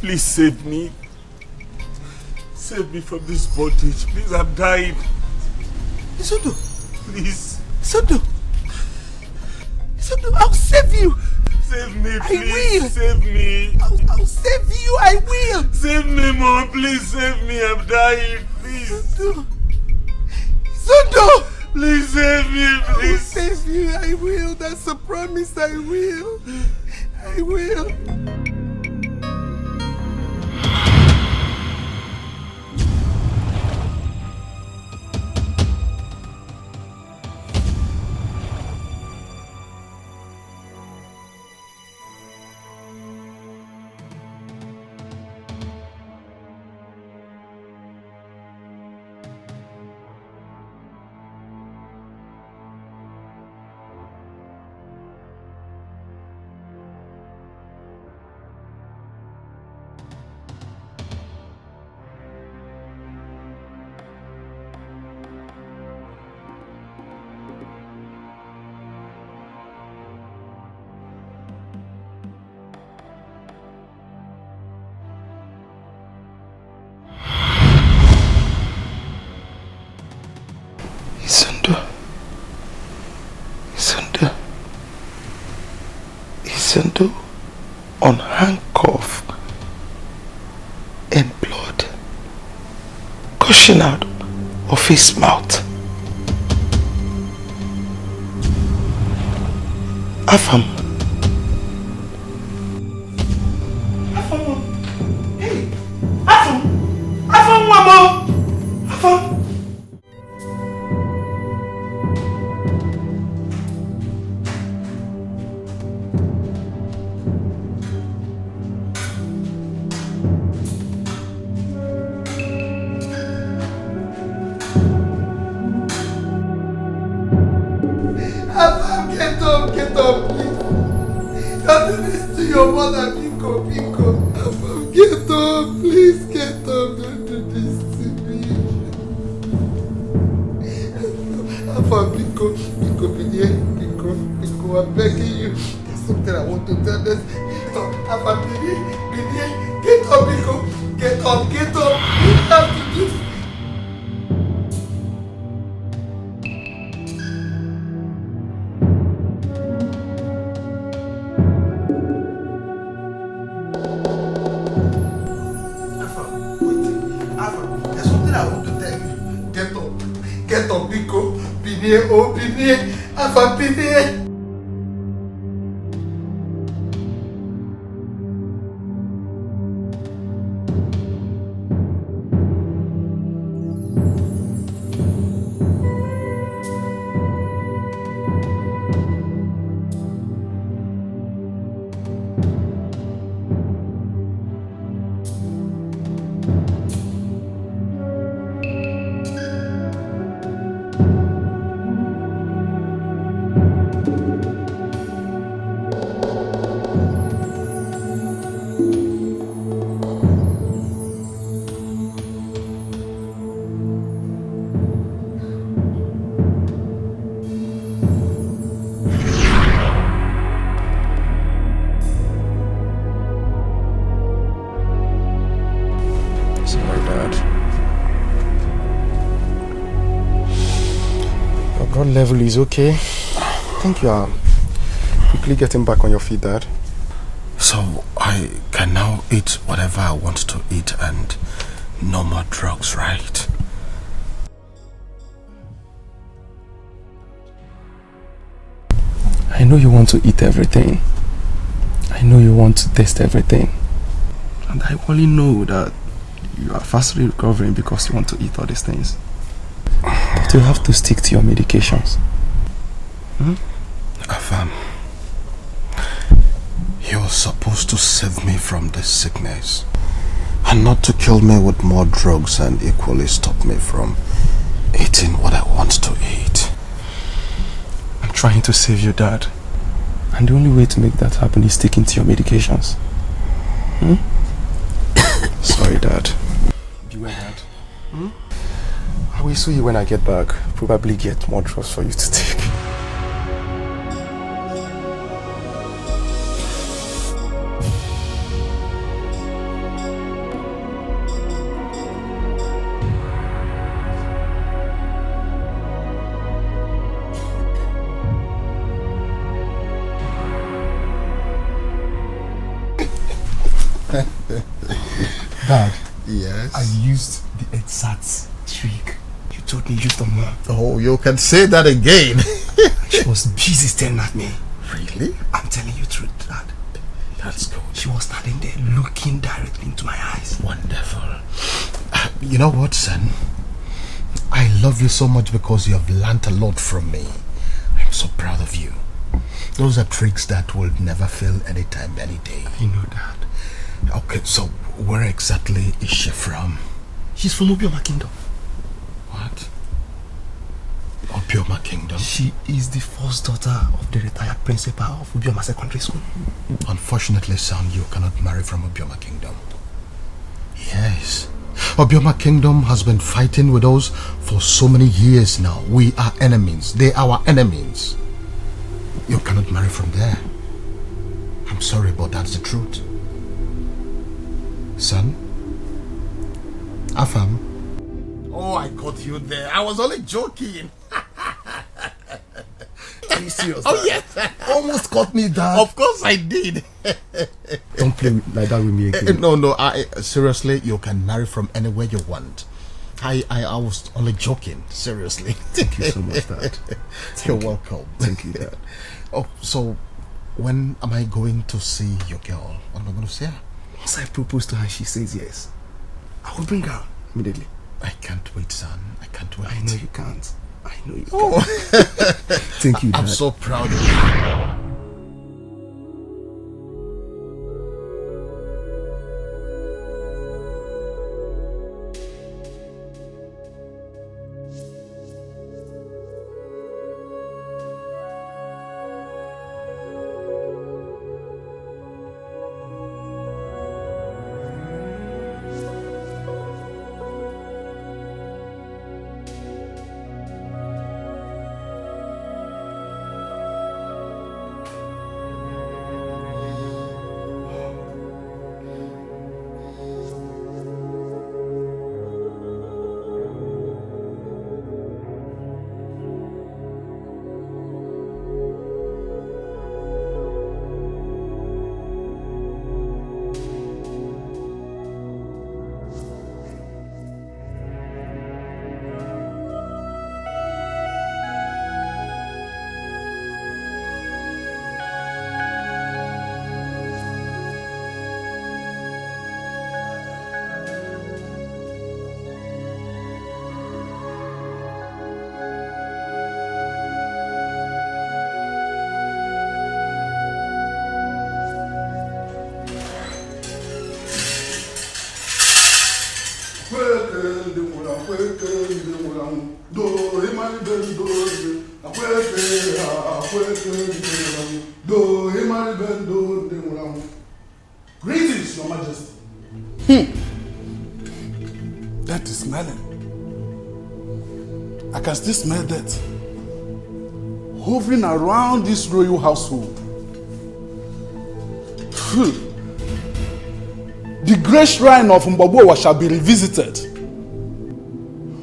Please save me. Save me from this bondage. Please, I'm dying. Isondo. Please. Isondo. Isondo, I'll save you. Save me, please. I will. Save me. I'll save you. I will. Save me, Mom. Please save me. I'm dying. Please. Isondo. Please save me, please. I will save you. I will. That's a promise. I will. I will. Isondo on handcuff and blood gushing out of his mouth. Afam. Hey! Afam, Mama! Afam! Get up, please. Don't do this to your mother, Biko. Get up, please, get up. Don't do this to me. Biko, I'm begging you. There's something I want to tell this. Get up, Biko. Get up. You have to do this. Get up, Biko. Bini, Afa, Bini. Level is okay. I think you are quickly getting back on your feet, Dad. So I can now eat whatever I want to eat and no more drugs, right? I know you want to eat everything. I know you want to taste everything. And I only know that you are fastly recovering because you want to eat all these things. But you have to stick to your medications. Afam, you're supposed to save me from this sickness and not to kill me with more drugs and equally stop me from eating what I want to eat. I'm trying to save you, Dad. And the only way to make that happen is sticking to your medications. Sorry, Dad. Beware, Dad. I will see you when I get back. Probably get more drugs for you to take. Dad. Yes? I used the exact trick you told me you used on Mom. Oh, you can say that again. She was busy staring at me. Really? I'm telling you the truth, Dad. That's good. She was standing there looking directly into my eyes. Wonderful. You know what, son? I love you so much because you have learnt a lot from me. I'm so proud of you. Those are tricks that will never fail anytime, any day. I know, Dad. Okay, so where exactly is she from? She's from Obioma Kingdom. What? Obioma Kingdom? She is the first daughter of the retired principal of Obioma Secondary School. Unfortunately, son, you cannot marry from Obioma Kingdom. Yes. Obioma Kingdom has been fighting with us for so many years now. We are enemies. They are our enemies. You cannot marry from there. I'm sorry, but that's the truth. Son? Afam? Oh, I caught you there. I was only joking. Are you serious? Oh, yes. Almost caught me, Dad. Of course I did. Don't play like that with me again. No, seriously, you can marry from anywhere you want. I was only joking, seriously. Thank you so much, Dad. You're welcome. Thank you, Dad. Oh, so when am I going to see your girl? What am I going to see her? Once I propose to her and she says yes, I will bring her immediately. I can't wait, son. I can't wait. I know you can't. I know you Oh. can't. Thank you, Dad. I'm so proud of you. Greetings, Your Majesty. That is smelling. I can still smell that hovering around this royal household. The great shrine of Mbabowa shall be revisited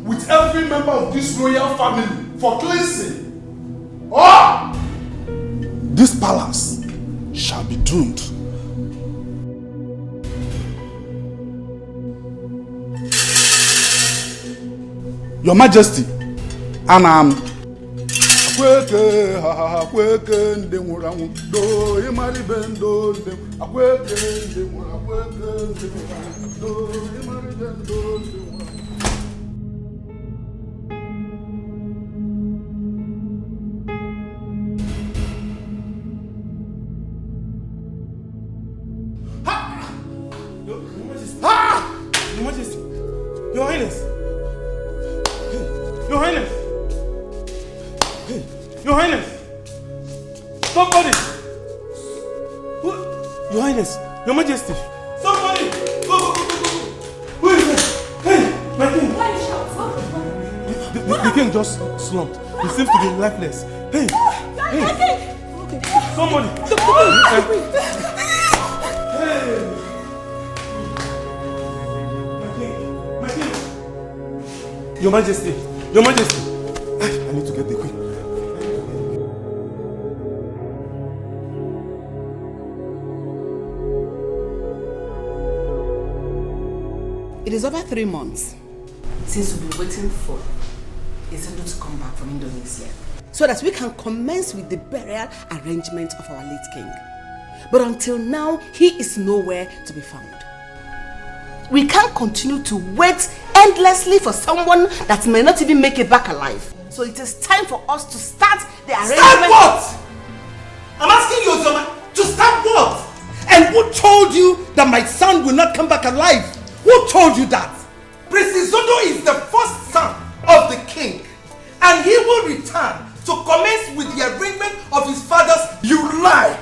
with every member of this royal family for cleansing. Or this palace shall be doomed. Your Majesty, and Your Majesty, Your Highness. Your Highness! Hey, Your Highness! Somebody! What? Your Highness! Your Majesty! Somebody! Go! Who is it? Hey! My king! Why you shout? The king just slumped. He seems to be lifeless. Hey! Hey! Somebody! Hey! My king! Your Majesty! Your Majesty! I need to get the queen. is over 3 months. Since we've been waiting for Etiko to come back from Indonesia, so that we can commence with the burial arrangement of our late king. But until now, he is nowhere to be found. We can't continue to wait endlessly for someone that may not even make it back alive. So it is time for us to start the arrangement. Start what? I'm asking you, Ozoma, to start what? And who told you that my son will not come back alive? Who told you that? Prince Izondo is the first son of the king, and he will return to commence with the arrangement of his father's. You lie!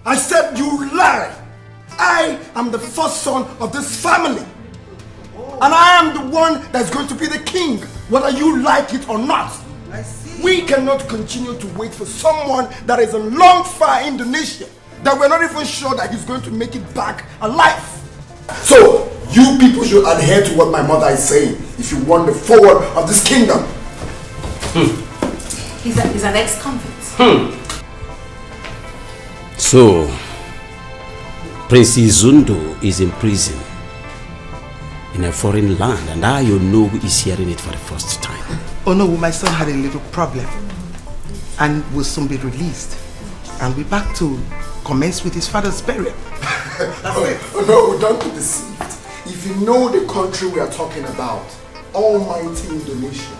I said you lie! I am the first son of this family. And I am the one that's going to be the king, whether you like it or not. I see. We cannot continue to wait for someone that is a long far Indonesia, that we're not even sure that he's going to make it back alive. So, you people should adhere to what my mother is saying if you want the forward of this kingdom. He's an ex-convict. So, Prince Izundo is in prison in a foreign land, and I, you know, is hearing it for the first time. Oh no, my son had a little problem and will soon be released. And we're back to commence with his father's burial. Oh no, don't be deceived. If you know the country we are talking about, almighty Indonesia.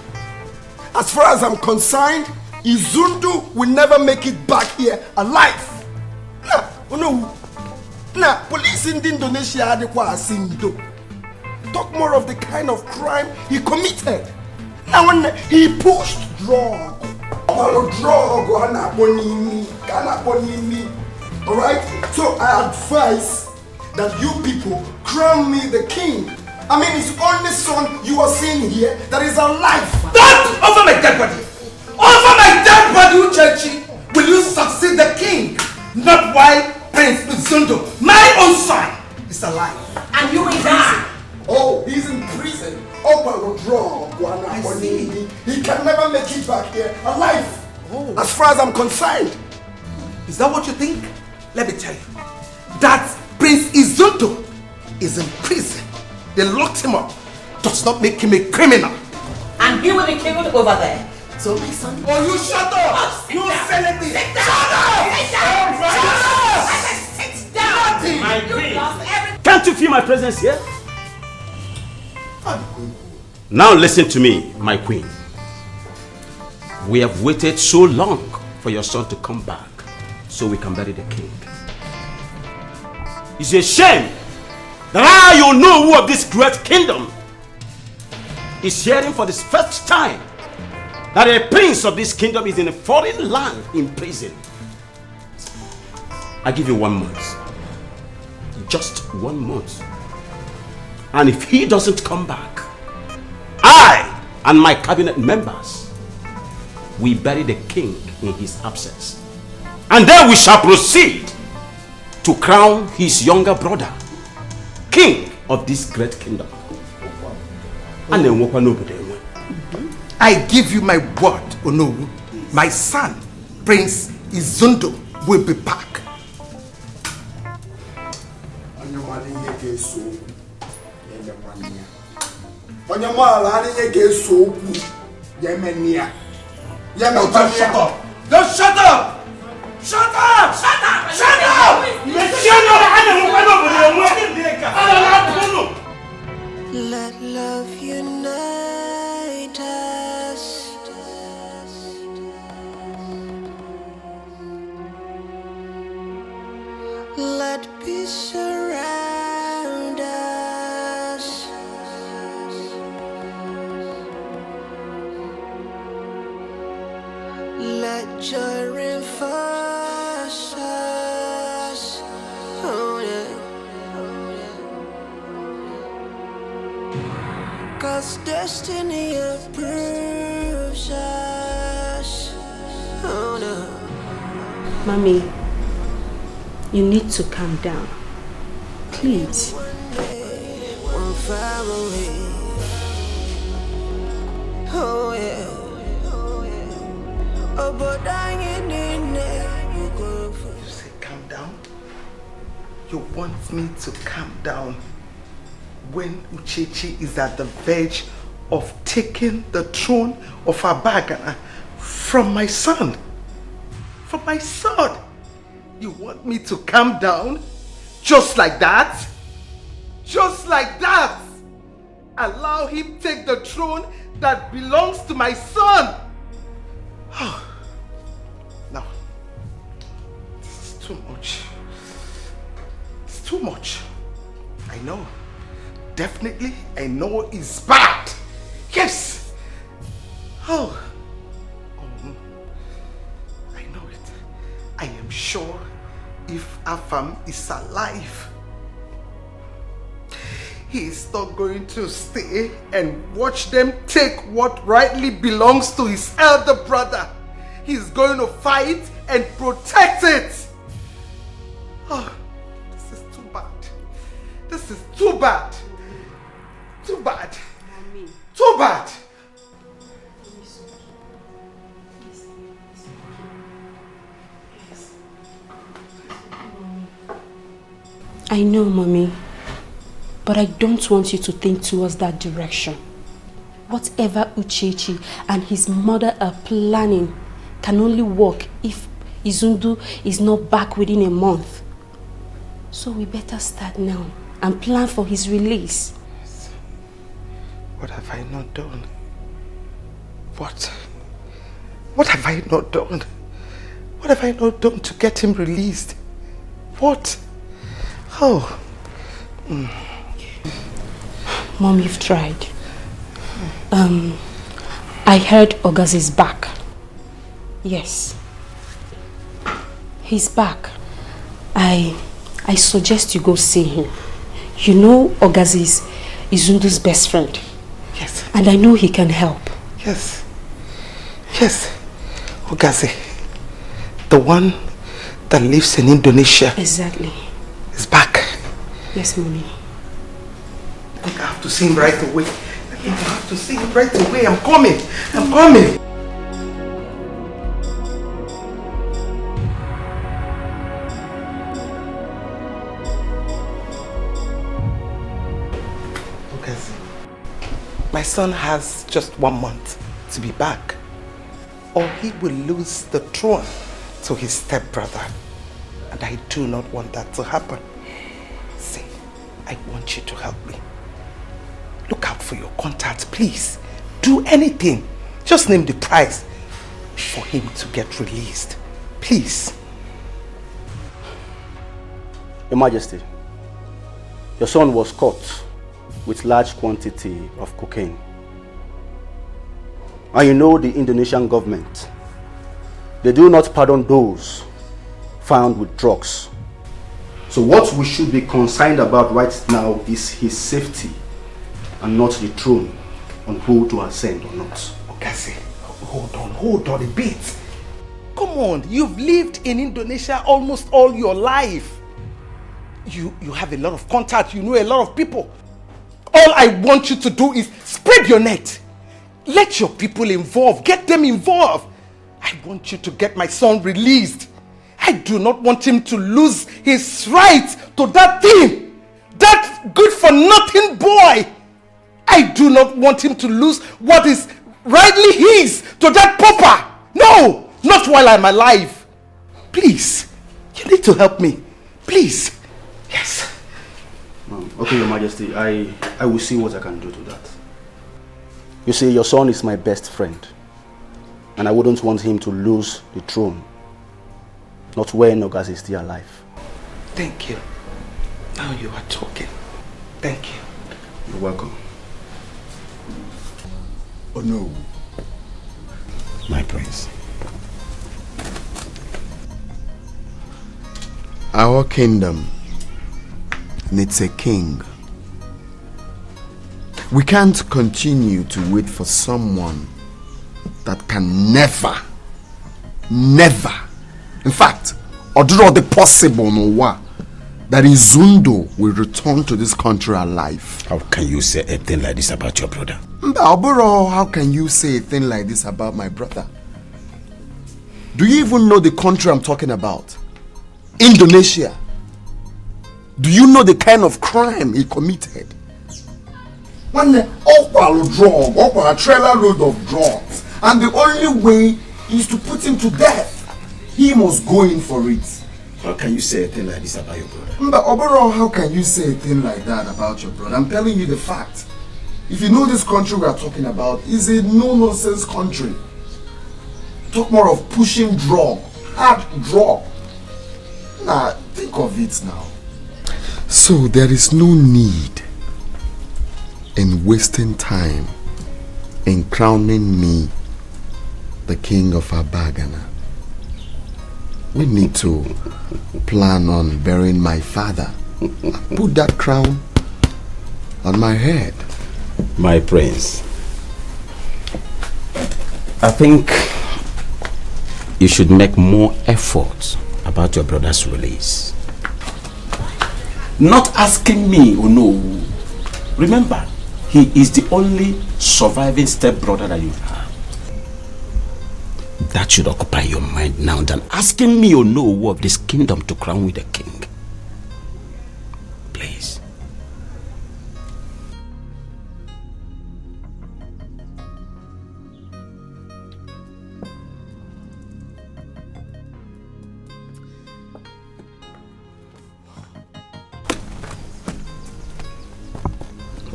As far as I'm concerned, Izundo will never make it back here alive. Nah, oh no. Nah, police in Indonesia are the Asindo. Talk more of the kind of crime he committed. Now when he pushed drug. Alright? So I advise that you people crown me the king. I mean, his only son you are seeing here that is alive. Don't over my dead body! Over my dead body, Uchechi! Will you succeed the king? Not while Prince Izundo, my own son, is alive. And you will die. Oh, he's in prison. Oh, I see. He can never make it back here alive. Oh. As far as I'm concerned. Is that what you think? Let me tell you. That Prince Izundo is in prison. They locked him up. Does not make him a criminal. And he will be killed over there. So my son... Oh, you shut up! You celebrity! Sit down! Sit down! Sit down! Shut up! My you lost everything. Can't you feel my presence here? Now listen to me, my queen. We have waited so long for your son to come back so we can bury the king. It's a shame that I, you know who of this great kingdom, is hearing for the first time that a prince of this kingdom is in a foreign land in prison. I give you 1 month. Just 1 month. And if he doesn't come back, I and my cabinet members, we bury the king in his absence. And then we shall proceed to crown his younger brother, king of this great kingdom. And then I give you my word, Onowu. My son, Prince Izundo, will be back. On your mother, I didn't get so good. Yemenia. No, just shut up! Just shut up! Shut up! Shut up! Shut up! Let love unite us. Let peace surround us. Let joy reinforce us. Oh yeah. 'Cause destiny approves us. Oh no. Mommy, you need to calm down. Please. One far away. Oh yeah. Oh, but I ain't in there. You say calm down? You want me to calm down? when Uchechi is at the verge of taking the throne of Abagana from my son. From my son. You want me to calm down? Just like that? Just like that? Allow him take the throne that belongs to my son. No. This is too much. It's too much. I know. Definitely, I know it's bad. Yes. Oh. I know it. I am sure if Afam is alive, he is not going to stay and watch them take what rightly belongs to his elder brother. He is going to fight and protect it. Oh, this is too bad. This is too bad. Too bad. Too bad. I know, Mommy, but I don't want you to think towards that direction. Whatever Uchechi and his mother are planning can only work if Izundu is not back within a month. So we better start now and plan for his release. What have I not done? What have I not done? What have I not done to get him released? What? Oh. Mom, you've tried. I heard Ogas is back. Yes. He's back. I suggest you go see him. You know Ogas is Izundu's best friend. Yes. And I know he can help. Yes. Yes. Ogazi. The one that lives in Indonesia. Exactly. Is back. Yes, Mommy. I think I have to see him right away. I think I have to see him right away. I'm coming. I'm coming. My son has just 1 month to be back, or he will lose the throne to his stepbrother. And I do not want that to happen. See, I want you to help me. Look out for your contact, please. Do anything. Just name the price for him to get released. Please. Your Majesty, your son was caught with large quantity of cocaine. And you know the Indonesian government, they do not pardon those found with drugs. So what we should be concerned about right now is his safety and not the throne on who to ascend or not. Okase, hold on a bit. Come on, you've lived in Indonesia almost all your life. You have a lot of contact, you know a lot of people. All I want you to do is spread your net. Let your people involved, get them involved. I want you to get my son released. I do not want him to lose his right to that thing. That good for nothing boy. I do not want him to lose what is rightly his to that pauper. No, not while I'm alive. Please, you need to help me. Please. Yes. Okay, Your Majesty, I will see what I can do to that. You see, your son is my best friend, and I wouldn't want him to lose the throne, not when Ogas is still alive. Thank you. Now you are talking. Thank you. You're welcome. Oh no. My prince. Our kingdom needs a king. We can't continue to wait for someone that can never, in fact, or do all the possible that Izundu will return to this country alive. How can you say a thing like this about your brother? Mbaburo, how can you say a thing like this about my brother? Do you even know the country I'm talking about? Indonesia. Do you know the kind of crime he committed? One drug, a trailer load of drugs. And the only way is to put him to death. He must go in for it. How can you say a thing like this about your brother? But overall, how can you say a thing like that about your brother? I'm telling you the fact. If you know this country we are talking about is a no-nonsense country. Talk more of pushing drug, hard drug. Nah, think of it now. So there is no need in wasting time in crowning me the king of Abagana. We need to plan on burying my father. Put that crown on my head. My prince, I think you should make more effort about your brother's release. Not asking me or no. Remember, he is the only surviving stepbrother that you have. That should occupy your mind now than asking me or no of this kingdom to crown with a king. Please.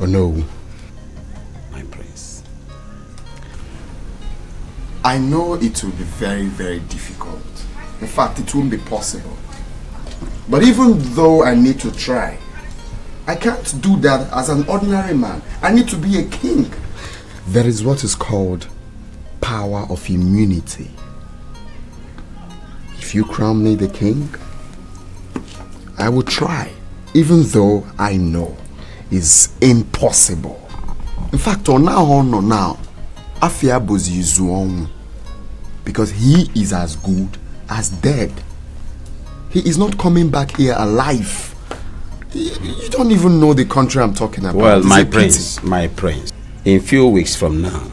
Oh no. My prince. I know it will be very, very difficult. In fact, it won't be possible. But even though I need to try, I can't do that as an ordinary man. I need to be a king. There is what is called power of immunity. If you crown me the king, I will try, even though I know it's impossible. In fact, now, Afia Bozi Zuon, because he is as good as dead. He is not coming back here alive. You don't even know the country I'm talking about. Well, my prince, in a few weeks from now,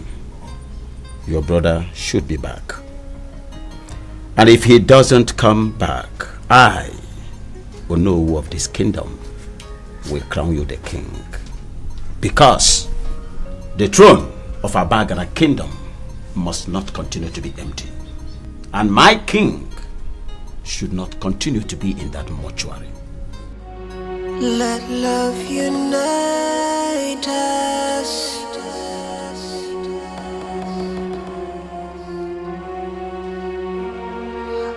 your brother should be back. And if he doesn't come back, I will know who of this kingdom will crown you the king. Because the throne of Abagana kingdom must not continue to be empty. And my king should not continue to be in that mortuary. Let love unite us.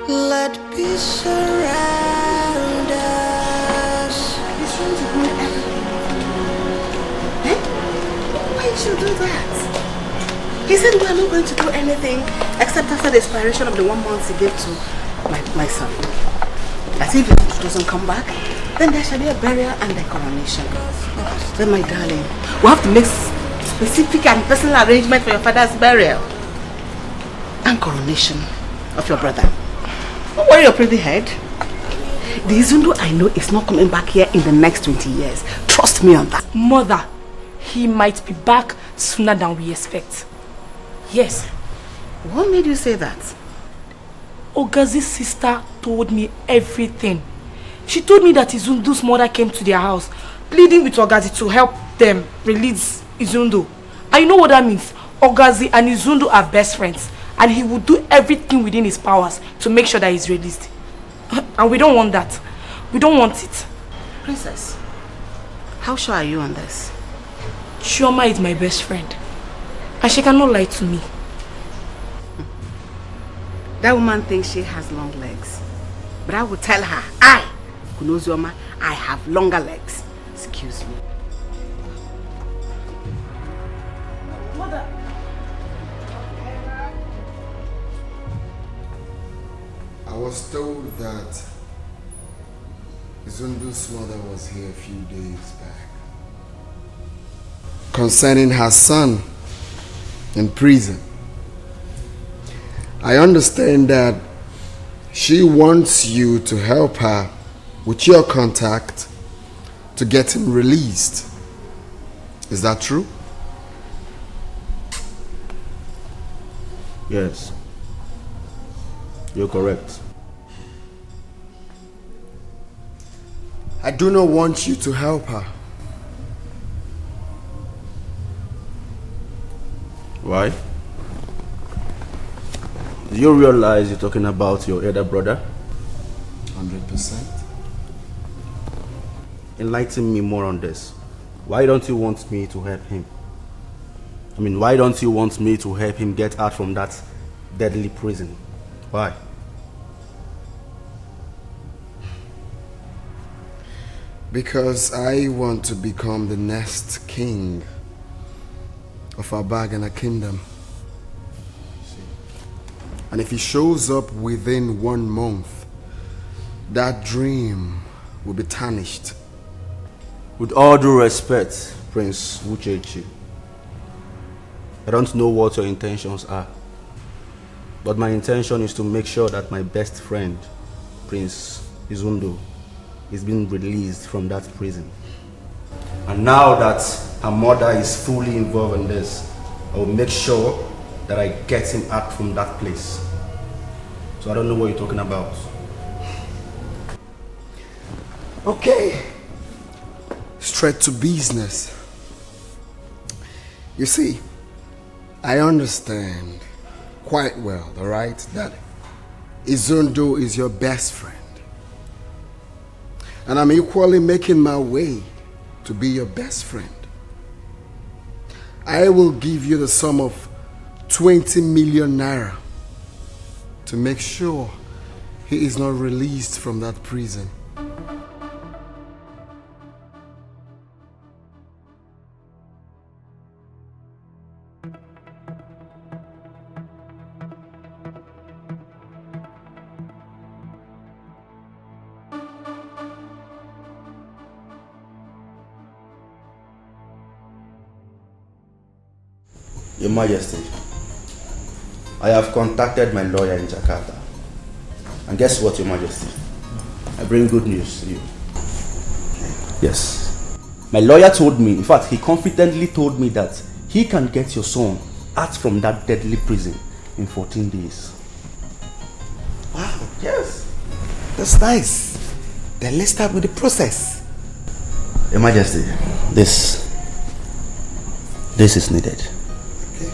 Let peace surround us. He's trying to ruin everything. Eh? Why did you do that? He said we are not going to do anything except after the expiration of the 1 month he gave to my son. That if he doesn't come back, then there shall be a burial and a coronation. Then my darling, we have to make specific and personal arrangement for your father's burial and coronation of your brother. Don't worry your pretty head. The Izundu I know is not coming back here in the next 20 years. Trust me on that. Mother, he might be back sooner than we expect. Yes. What made you say that? Ogazi's sister told me everything. She told me that Izundu's mother came to their house, pleading with Ogazi to help them release Izundu. And you know what that means? Ogazi and Izundu are best friends, and he will do everything within his powers to make sure that he's released. And we don't want that. We don't want it. Princess, how sure are you on this? Chioma is my best friend, and she cannot lie to me. That woman thinks she has long legs. But I will tell her, Kunozioma, I have longer legs. Excuse me. Mother. I was told that Zundu's mother was here a few days back concerning her son in prison. I understand that she wants you to help her with your contact to get him released. Is that true? Yes. You're correct. I do not want you to help her. Why? Do you realize you're talking about your elder brother? 100%. Enlighten me more on this. Why don't you want me to help him? I mean, why don't you want me to help him get out from that deadly prison? Why? Because I want to become the next king of our bag and a kingdom. And if he shows up within 1 month, that dream will be tarnished. With all due respect, Prince Uchechi, I don't know what your intentions are, but my intention is to make sure that my best friend, Prince Izundo, is being released from that prison. And now that her mother is fully involved in this, I will make sure that I get him out from that place. So I don't know what you're talking about. Okay. Straight to business. You see, I understand quite well, alright, that Izundo is your best friend. And I'm equally making my way to be your best friend. I will give you the sum of 20 million naira to make sure he is not released from that prison. Your Majesty, I have contacted my lawyer in Jakarta. And guess what, Your Majesty? I bring good news to you. Yes. My lawyer told me, in fact, he confidently told me that he can get your son out from that deadly prison in 14 days. Wow. Yes. That's nice. Then let's start with the process. Your Majesty, this is needed.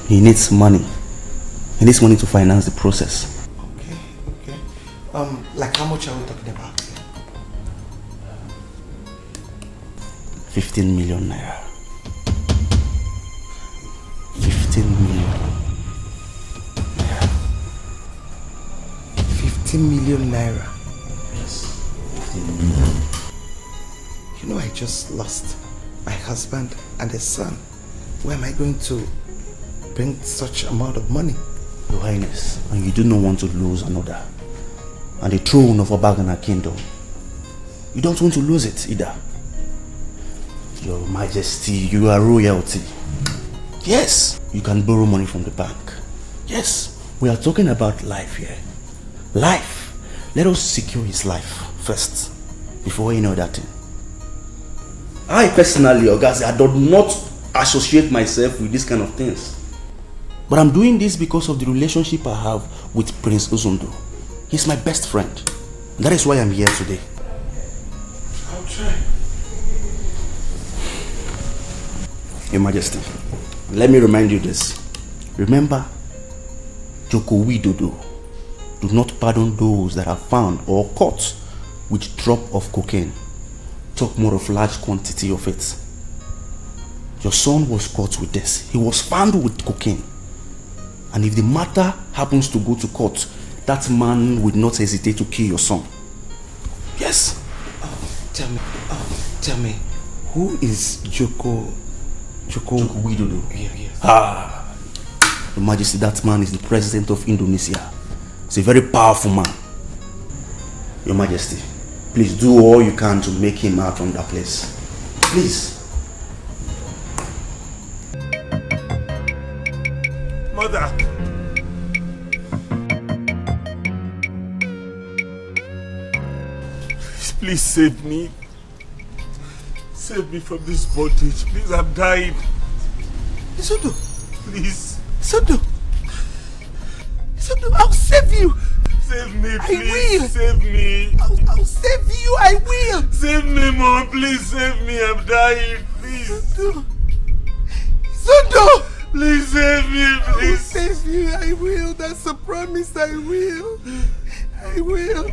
He needs money. He needs money to finance the process. Okay. Like how much are we talking about? 15 million naira. 15 million naira. 15 million naira. Yes. 15 million. You know, I just lost my husband and a son. Where am I going to bring such amount of money? Your Highness, and you do not want to lose another. And the throne of Obagana Kingdom. You don't want to lose it either. Your Majesty, you are royalty. Yes, you can borrow money from the bank. Yes, we are talking about life here. Life. Let us secure his life first, before any other thing. I personally, Ogazi, I do not associate myself with these kind of things. But I'm doing this because of the relationship I have with Prince Izundo. He's my best friend. That is why I'm here today. I'll try. Your Majesty, let me remind you this. Remember, Joko Widodo, do not pardon those that are found or caught with drop of cocaine. Talk more of large quantity of it. Your son was caught with this. He was found with cocaine. And if the matter happens to go to court, that man would not hesitate to kill your son. Yes. Tell me, who is Joko Widodo? Yeah. Your Majesty, that man is the president of Indonesia. He's a very powerful man. Your Majesty, please do all you can to make him out from that place. Please. Mother. Please save me. Save me from this bondage. Please, I'm dying. Izundo. Please. Izundo, I'll save you. Save me, please. I will. Save me. I'll save you. I will. Save me, Mom. Please save me. I'm dying. Please. Izundo. Please save me, will save you. I will. That's a promise. I will. I will.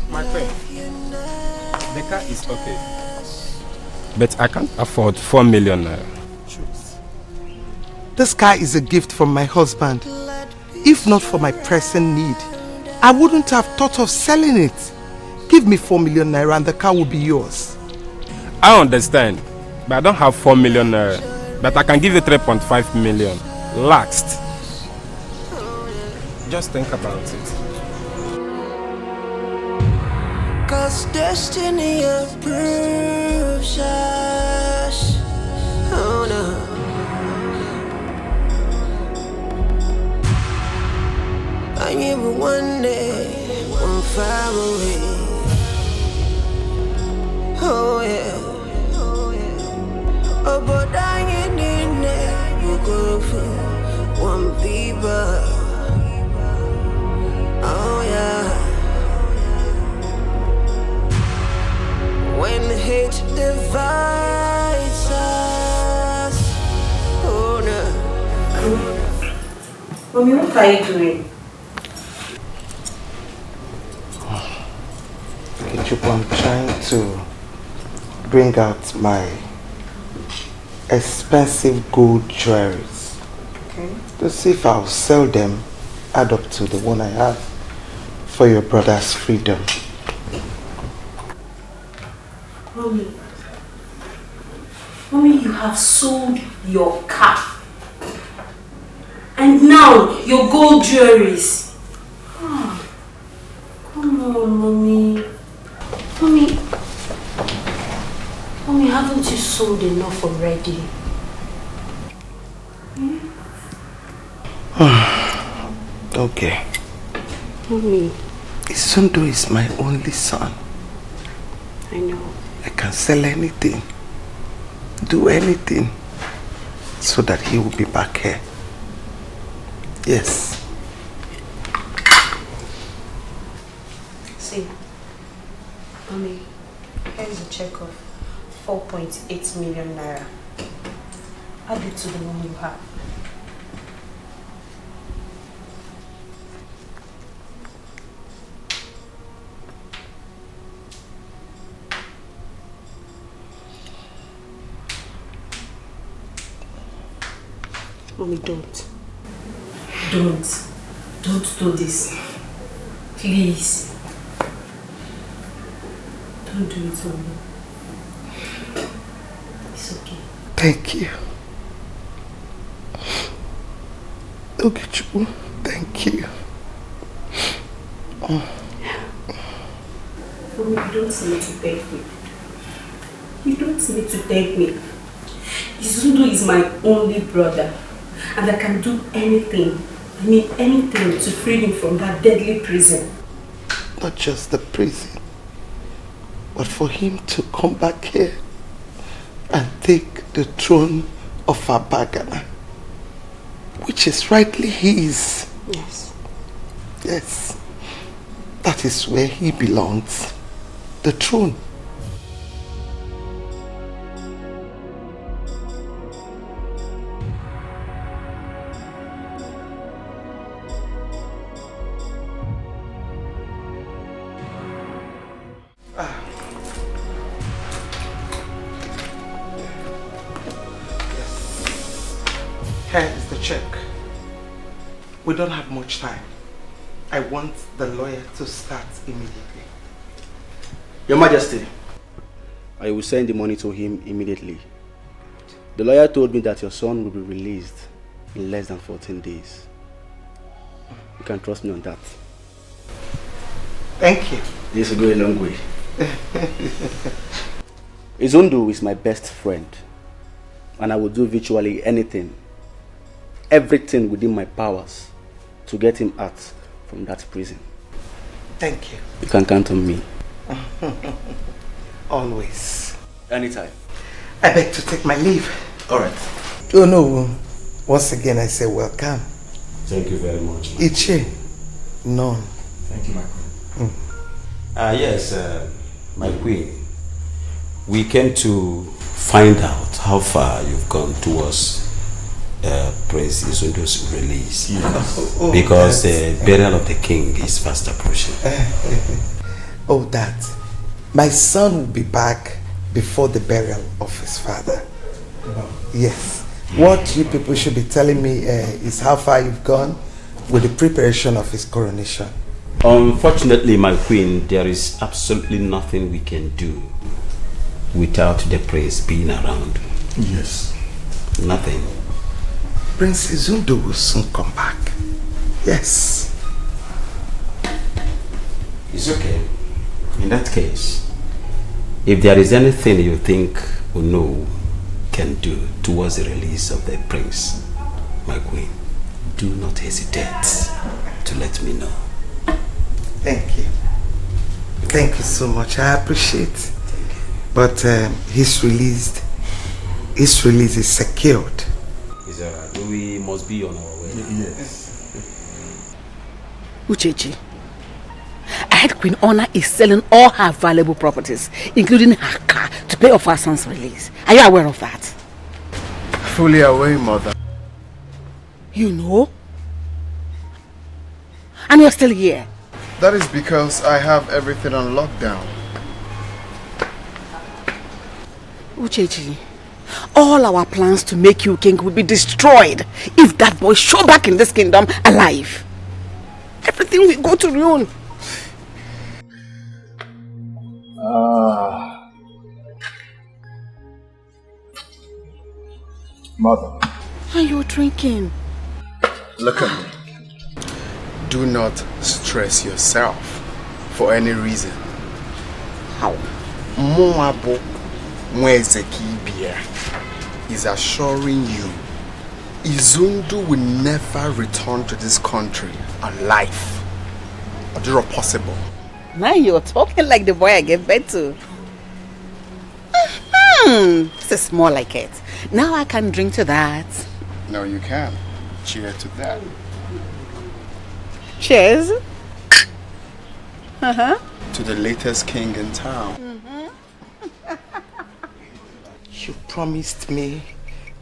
My friend, the car is okay, but I can't afford 4 million naira. This car is a gift from my husband. If not for my pressing need, I wouldn't have thought of selling it. Give me 4 million naira and the car will be yours. I understand, but I don't have 4 million naira. But I can give you 3.5 million. Last. Just think about it. Cause destiny approves us. Oh no. I knew one day, one far away. Oh yeah. Oh, but I ain't in there. You go for one people. Oh yeah. When hate divides us. Oh no. Mommy, what are you doing? I'm trying to bring out my expensive gold jewelries. Okay. To see if I'll sell them, add up to the one I have for your brother's freedom. Mommy, you have sold your car. And now your gold jewelries. Oh, come on, Mommy. Mommy, haven't you sold enough already? Okay. Mommy. Isundo is my only son. I know. I can sell anything, do anything, so that he will be back here. Yes. See, Mommy, here's a check of 4.8 million naira. Add it to the one you have. Mommy, don't. Don't do this. Please. Don't do it, Mommy. It's okay. Thank you. Ogechu, thank you. Mommy, you don't need to thank me. You don't need to thank me. Izundo is my only brother. And I can do anything, I mean anything, to free him from that deadly prison. Not just the prison, but for him to come back here and take the throne of Abagana, which is rightly his. Yes. Yes. That is where he belongs. The throne. Here is the check. We don't have much time. I want the lawyer to start immediately. Your Majesty, I will send the money to him immediately. The lawyer told me that your son will be released in less than 14 days. You can trust me on that. Thank you. This will go a long way. Izundu is my best friend, and I will do virtually anything, everything within my powers to get him out from that prison. Thank you. You can count on me. Always. Anytime. I beg to take my leave. Alright. Oh no, once again I say welcome. Thank you very much. Ichi, none. Thank you, my queen. Yes, my queen. We came to find out how far you've gone towards Prince Izundu's release. Yes. Because the burial of the king is fast approaching. Oh, that. My son will be back before the burial of his father. Yes. What you people should be telling me is how far you've gone with the preparation of his coronation. Unfortunately, my queen, there is absolutely nothing we can do without the prince being around. Yes. Nothing. Prince Izundu will soon come back. Yes. It's okay. In that case, if there is anything you think Uno can do towards the release of the prince, my queen, do not hesitate to let me know. Thank you. Thank you so much. I appreciate it. But his release is secured. Is that right? We must be on our way. Yes. Uchechi, I heard Queen Honor is selling all her valuable properties, including her car, to pay off her son's release. Are you aware of that? Fully aware, mother. You know? And you're still here. That is because I have everything on lockdown. Uchechi, all our plans to make you king will be destroyed if that boy show back in this kingdom alive. Everything will go to ruin. Mother. Are you drinking? Look at me. Do not stress yourself for any reason. How? Moabo Mwezekibia is assuring you Izundu will never return to this country alive. Or is it possible? Now you're talking like the boy I gave birth to. This is more like it. Now I can drink to that. No, you can. Cheers to that. Cheers. To the latest king in town. You promised me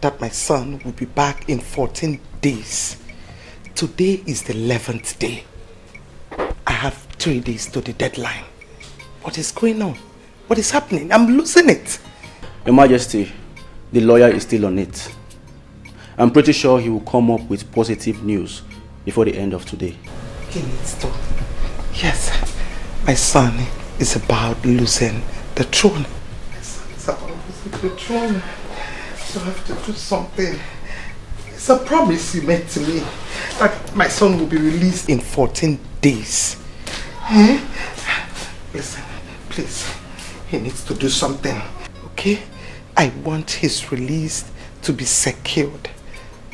that my son will be back in 14 days. Today is the 11th day. I have 3 days to the deadline. What is going on? What is happening? I'm losing it. Your Majesty, the lawyer is still on it. I'm pretty sure he will come up with positive news before the end of today. He needs to. Yes, my son is about losing the throne. My son is about losing the throne. So I have to do something. It's a promise you made to me that my son will be released in 14 days. Listen, please. He needs to do something. Okay? I want his release to be secured.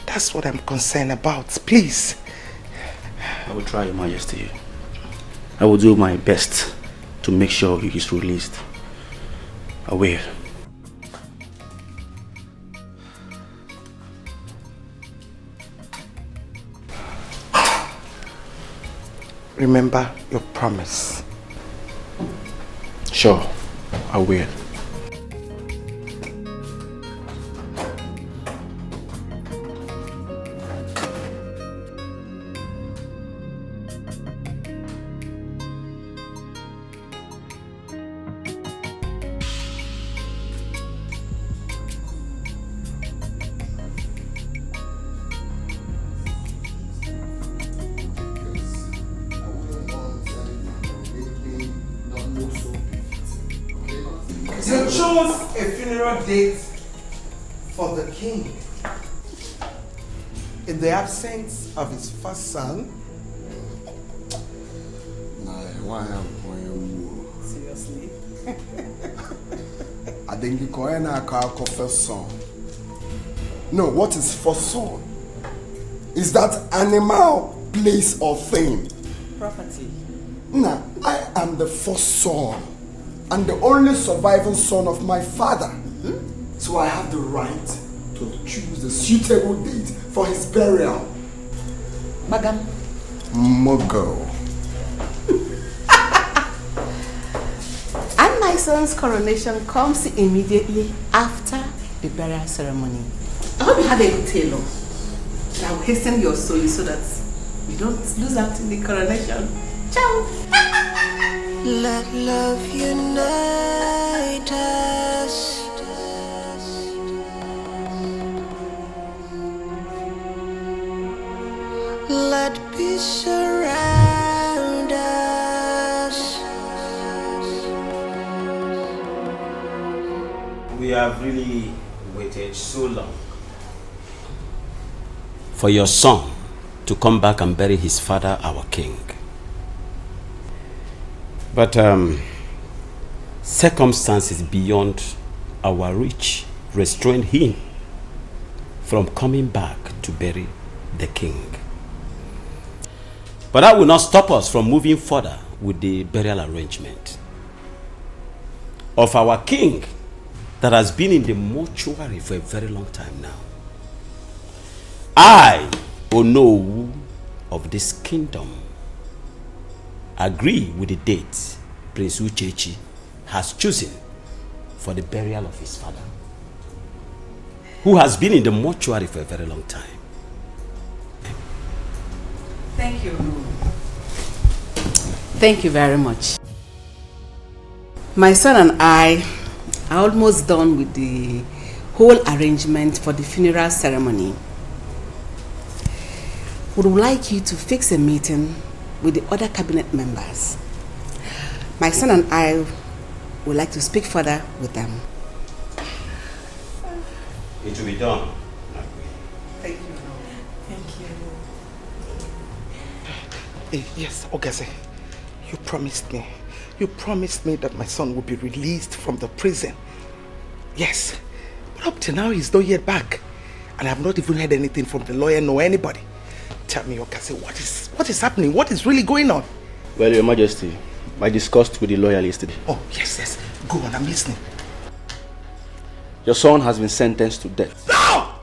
That's what I'm concerned about. Please. I will try, Your Majesty. I will do my best to make sure he is released. I will. Remember your promise. Sure, I will. You chose a funeral date for the king in the absence of his first son. Why am I? Seriously? I think you call it first son. No, what is first son? Is that animal, place, or thing? Property. Nah, I am the first son and the only surviving son of my father. So I have the right to choose the suitable date for his burial. Magam. Mogo. And my son's coronation comes immediately after the burial ceremony. I hope you have a good tailor. I will hasten your soul so that you don't lose out in the coronation. Ciao! Let love unite us. Let peace surround us. We have really waited so long for your son to come back and bury his father, our king. But circumstances beyond our reach restrained him from coming back to bury the king. But that will not stop us from moving further with the burial arrangement of our king that has been in the mortuary for a very long time now. I, Ono of this kingdom, agree with the date Prince Uchechi has chosen for the burial of his father, who has been in the mortuary for a very long time. Thank you. Thank you very much. My son and I are almost done with the whole arrangement for the funeral ceremony. We would like you to fix a meeting with the other cabinet members. My son and I would like to speak further with them. It will be done. Thank you. Thank you. Yes, Ogase. You promised me. You promised me that my son would be released from the prison. Yes. But up to now, he's not yet back. And I have not even heard anything from the lawyer nor anybody. Tell me, Ogase, what is happening? What is really going on? Well, Your Majesty, I discussed with the lawyer yesterday. Oh, yes. Go on, I'm listening. Your son has been sentenced to death. No!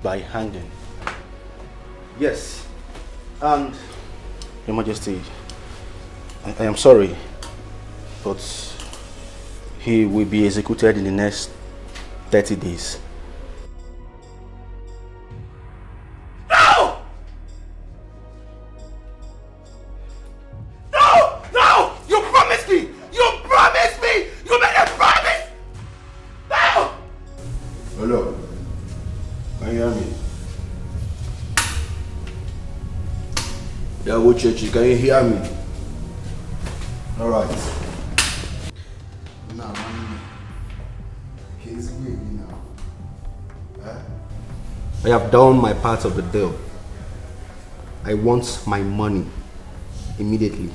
By hanging. Yes. And, Your Majesty, I am sorry, but he will be executed in the next 30 days. No! No! No! You promised me! You promised me! You made a promise! No! Hello. Can you hear me? Yeah, Uchechi, can you hear me? All right. Now, he's waiting now. I have done my part of the deal. I want my money immediately.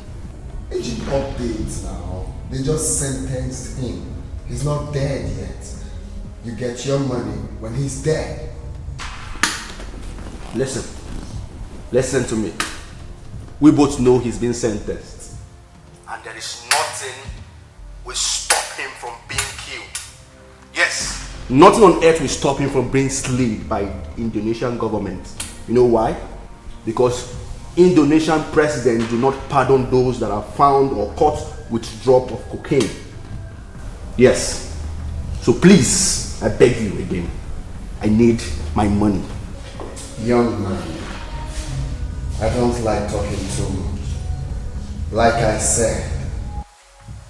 Agent updates now. They just sentenced him. He's not dead yet. You get your money when he's dead. Listen to me. We both know he's been sentenced. And there is nothing will stop him from being killed. Yes. Nothing on earth will stop him from being slain by Indonesian government. You know why? Because Indonesian presidents do not pardon those that are found or caught with drop of cocaine. Yes. So please, I beg you again. I need my money. Young man, I don't like talking too much. Like I said,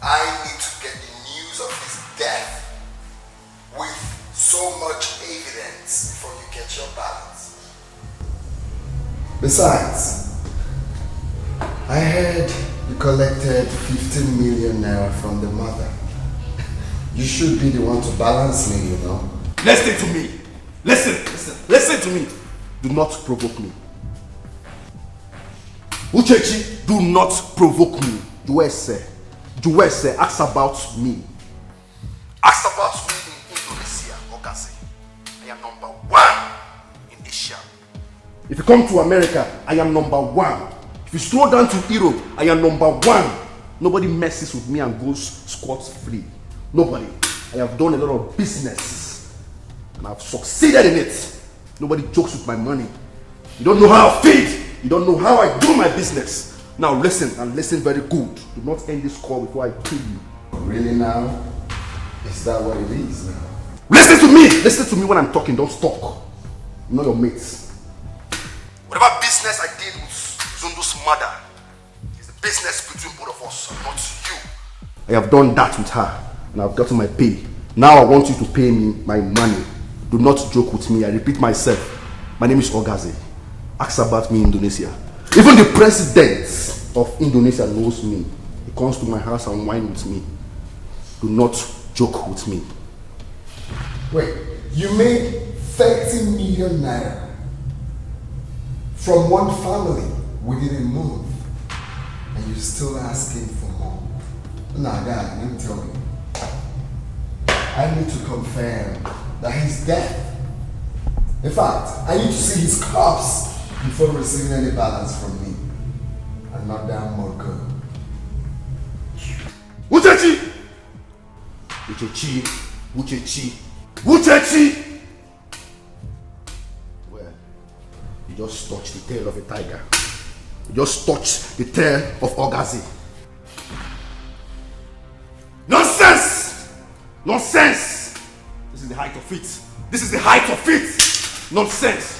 I need to get the news of his death with so much evidence before you get your balance. Besides, I heard you collected 15 million naira from the mother. You should be the one to balance me, you know. Listen to me. Listen to me. Do not provoke me. Uchechi, do not provoke me. Juwese, ask about me. Ask about me in Indonesia, Ogase. I am number 1 in Asia. If you come to America, I am number 1. If you slow down to Europe, I am number 1. Nobody messes with me and goes scot-free. Nobody. I have done a lot of business and I've succeeded in it. Nobody jokes with my money. You don't know how I feed. You don't know how I do my business. Now listen, and listen very good. Do not end this call before I kill you. Really now? Is that what it is now? Listen to me! Listen to me when I'm talking, don't talk. You know your mates. Whatever business I did with Zundu's mother is the business between both of us, not you. I have done that with her, and I've gotten my pay. Now I want you to pay me my money. Do not joke with me. I repeat myself. My name is Ogaze. Ask about me in Indonesia. Even the president of Indonesia knows me. He comes to my house and wine with me. Do not joke with me. Wait, you made 30 million naira from one family. We didn't move. And you're still asking for more. Nah, God, let me tell you. I need to confirm that he's dead. In fact, I need to see his corpse before receiving any balance from me. And not that more good. Uchechi! Uchechi! Well, you just touched the tail of a tiger. You just touched the tail of Ogazi. Nonsense! Nonsense! This is the height of it. This is the height of it! Nonsense!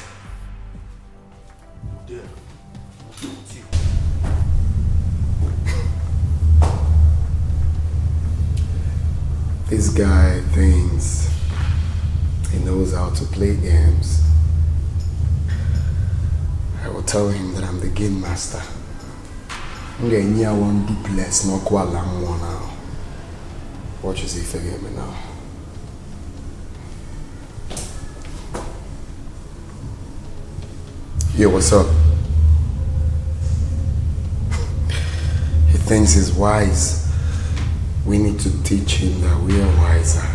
This guy thinks he knows how to play games. I will tell him that I'm the game master. I'm getting near one duplex, no kuala now. Watch as he forget me now. Yo, what's up? He thinks he's wise. We need to teach him that we are wiser.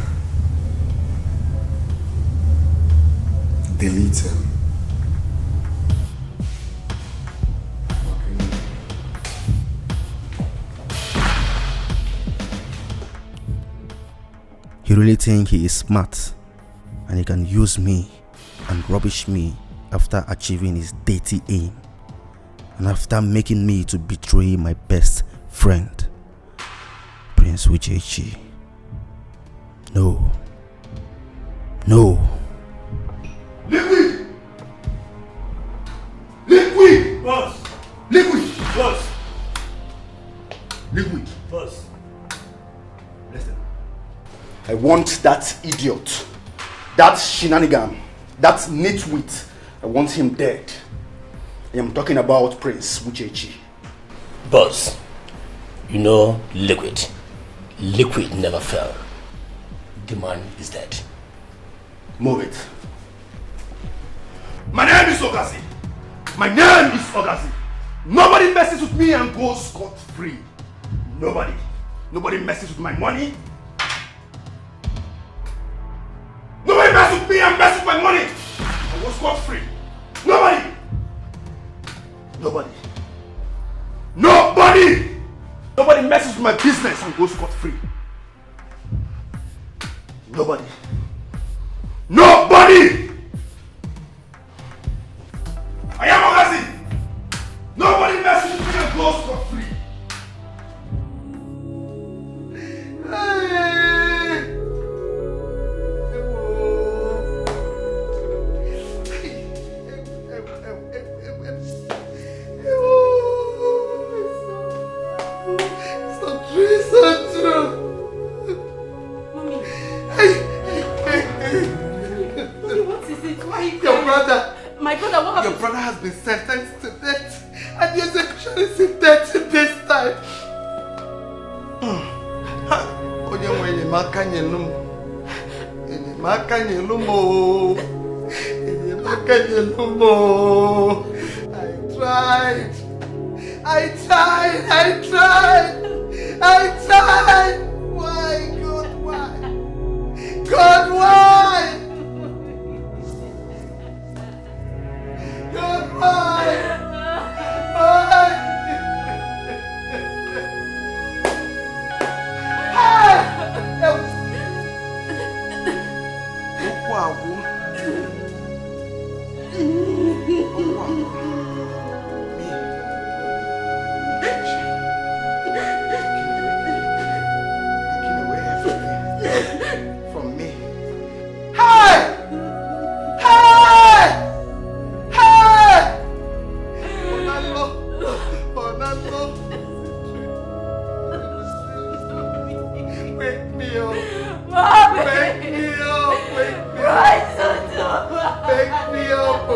Delete him. He really thinks he is smart and he can use me and rubbish me after achieving his dirty aim and after making me to betray my best friend. Prince Uchechi. No. No. Liquid! Liquid! Boss! Liquid! Boss! Liquid! Boss! Listen. I want that idiot, that shenanigan, that nitwit. I want him dead. I am talking about Prince Uchechi. Boss, you know Liquid. Liquid never fell. The man is dead. Move it. My name is Ogazi. My name is Ogazi. Nobody messes with me and goes scot-free. Nobody. Nobody messes with my money. Nobody messes with me and messes with my money. I go scot-free. Nobody. Nobody. Nobody. Nobody messes with my business and goes scot-free. Nobody. Nobody! I am Ogazi! Nobody messes with me and goes scot-free. Your brother has been sentenced to death, and the execution is in 30 days' time. Onye nwe enyemaka nyelu m. Enyemaka nyelu m o. Enyemaka nyelu m o. I tried. Why, God, why? God, why? God, why? Why? From me. Hey! Onalo. Wake me up. Mommy! Wake me up. Wake me up. Wake me up.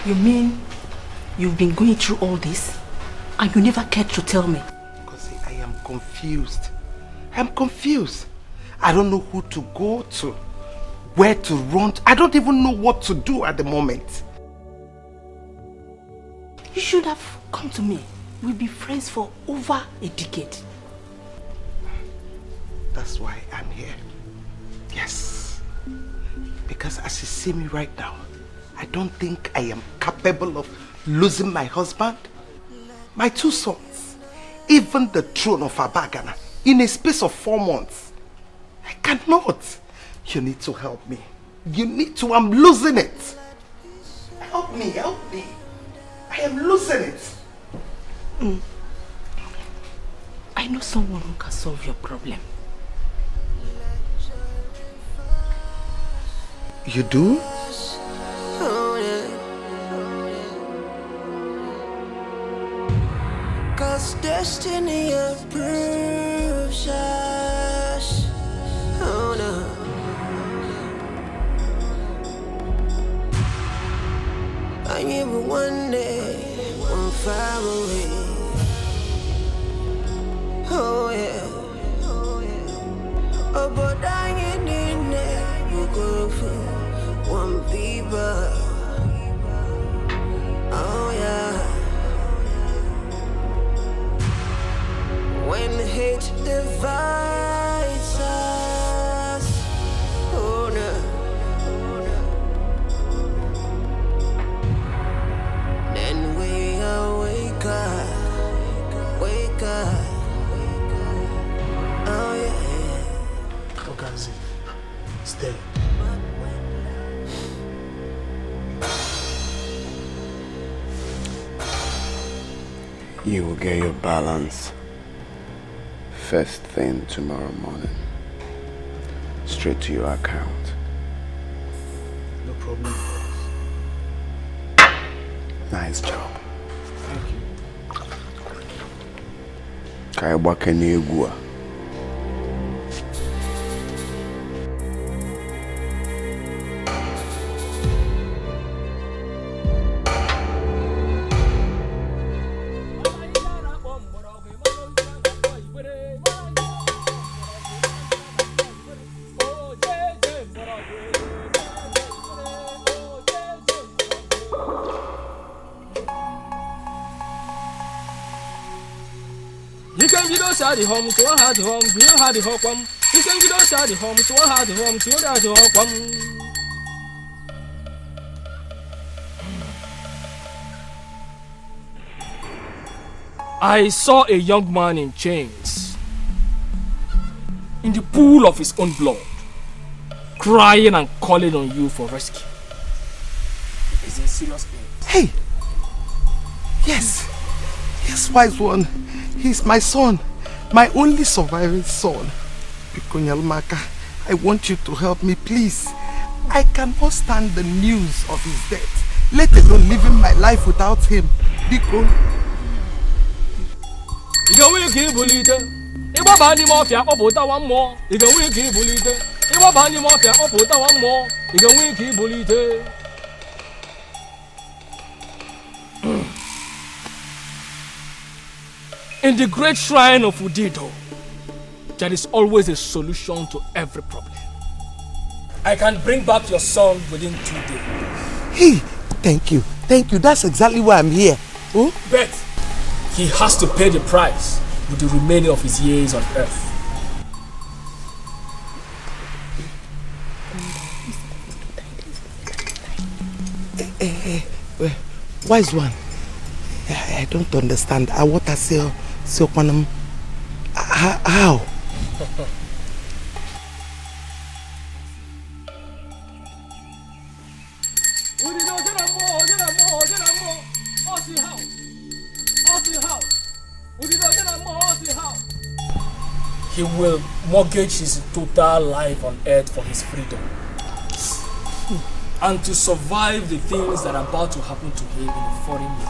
You mean you've been going through all this and you never cared to tell me? Because I am confused. I'm confused. I don't know who to go to, where to run to. I don't even know what to do at the moment. You should have come to me. We've been friends for over a decade. That's why I'm here. Yes. Because as you see me right now, I don't think I am capable of losing my husband, my 2 sons, even the throne of Abagana in a space of 4 months. I cannot. You need to help me. You need to. I'm losing it. Help me, help me. I am losing it. I know someone who can solve your problem. You do? Cause destiny approves us. Oh no. I am one day, one far away. Oh yeah. Oh, but I ain't in there. You go for one people. Oh yeah. When hate divides us, oh no. Then we wake up, oh yeah. Okazi, stay. You will get your balance first thing tomorrow morning, straight to your account. No problem. Nice job. Thank you. Kai Wakenegua. shall the home to a hard home, you had the home. You can get outside the home to a hard home, to the home. I saw a young man in chains in the pool of his own blood, crying and calling on you for rescue. He's in serious pain. Hey! Yes! Yes, wise one. He's my son. My only surviving son. Pikonyalmaka, I want you to help me, please. I cannot stand the news of his death, let alone living my life without him. Biko. You can wiki bulita. If I ban him off, you put one more. You can wiki bulita. If I ban him off, you put one more. You can wiki bulita. In the great shrine of Udido, there is always a solution to every problem. I can bring back your son within 2 days. Hey, thank you. Thank you. That's exactly why I'm here. Oh? But he has to pay the price with the remaining of his years on earth. Wise one. I don't understand. I want to say, how? He will mortgage his total life on earth for his freedom. And to survive the things that are about to happen to him in a foreign land.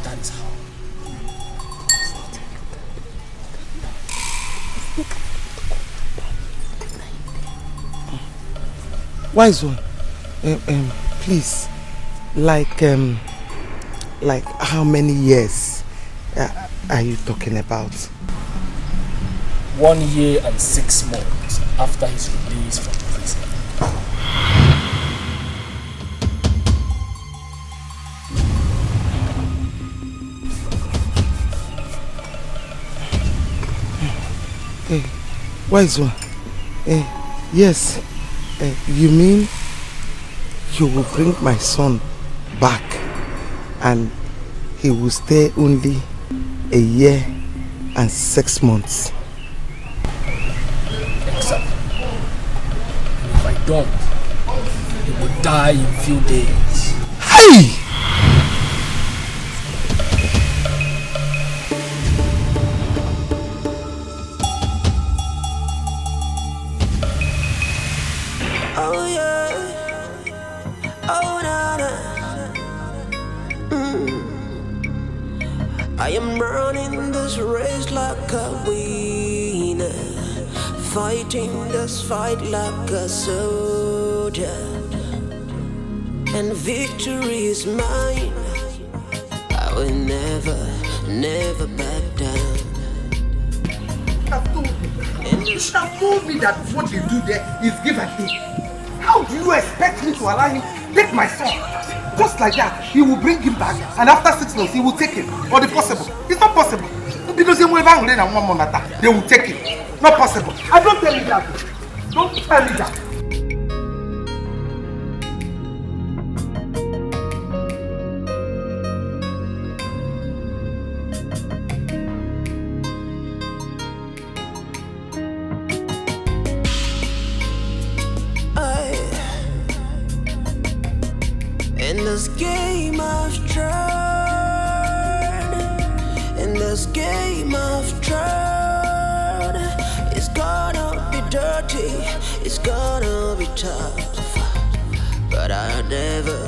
That is how. Wise one, please, like how many years are you talking about? 1 year and 6 months after his release from prison. Hey, wise one, yes. You mean you will bring my son back and he will stay only 1 year and 6 months? Exactly. And if I don't, he will die in few days. Hey! Oh yeah, oh na na. I am running this race like a winner, fighting this fight like a soldier, and victory is mine. I will never back down. You should have told me that what they do there is give and take. How do you expect me to allow him take my son? Just like that, he will bring him back and after 6 months he will take him. Or the possible? It's not possible. Because they will take him. Not possible. I don't tell you that. Don't tell me that. In this game I've tried, in this game I've tried, it's gonna be dirty, it's gonna be tough, but I never.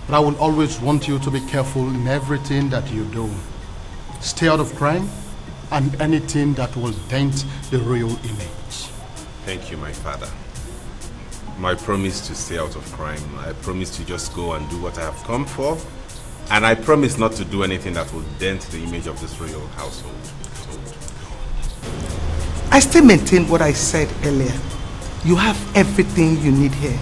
But I will always want you to be careful in everything that you do. Stay out of crime and anything that will dent the royal image. Thank you, my father. My promise to stay out of crime. I promise to just go and do what I have come for. And I promise not to do anything that will dent the image of this royal household. I still maintain what I said earlier. You have everything you need here.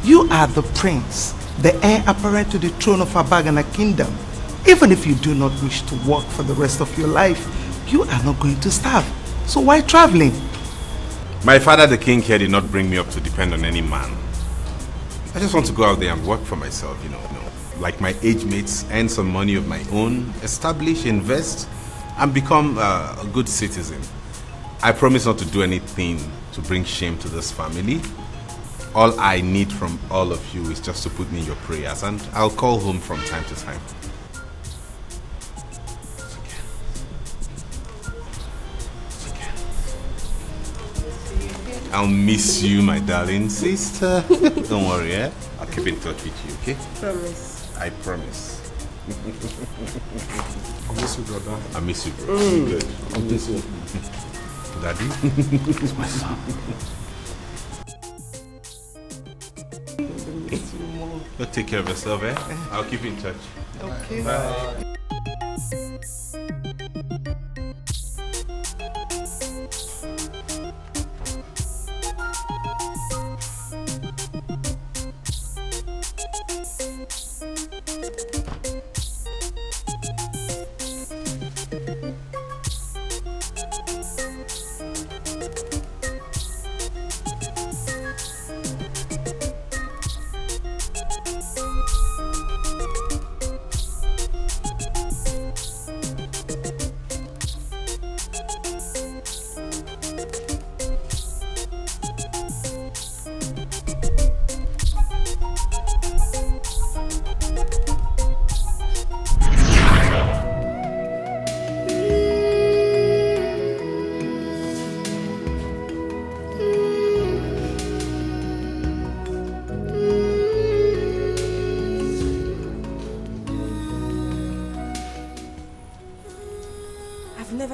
You are the prince, the heir apparent to the throne of Abagana kingdom. Even if you do not wish to work for the rest of your life, you are not going to starve. So why traveling? My father, the king here, did not bring me up to depend on any man. I just want to go out there and work for myself, you know, like my age mates, earn some money of my own, establish, invest, and become a good citizen. I promise not to do anything to bring shame to this family. All I need from all of you is just to put me in your prayers, and I'll call home from time to time. I'll miss you, my darling sister. Don't worry, eh? I'll keep in touch with you, okay? Promise. I promise. I miss you, brother. I miss you, bro. Good. I miss you. Daddy? It's my son. But take care of yourself, eh? I'll keep in touch. Okay. Bye.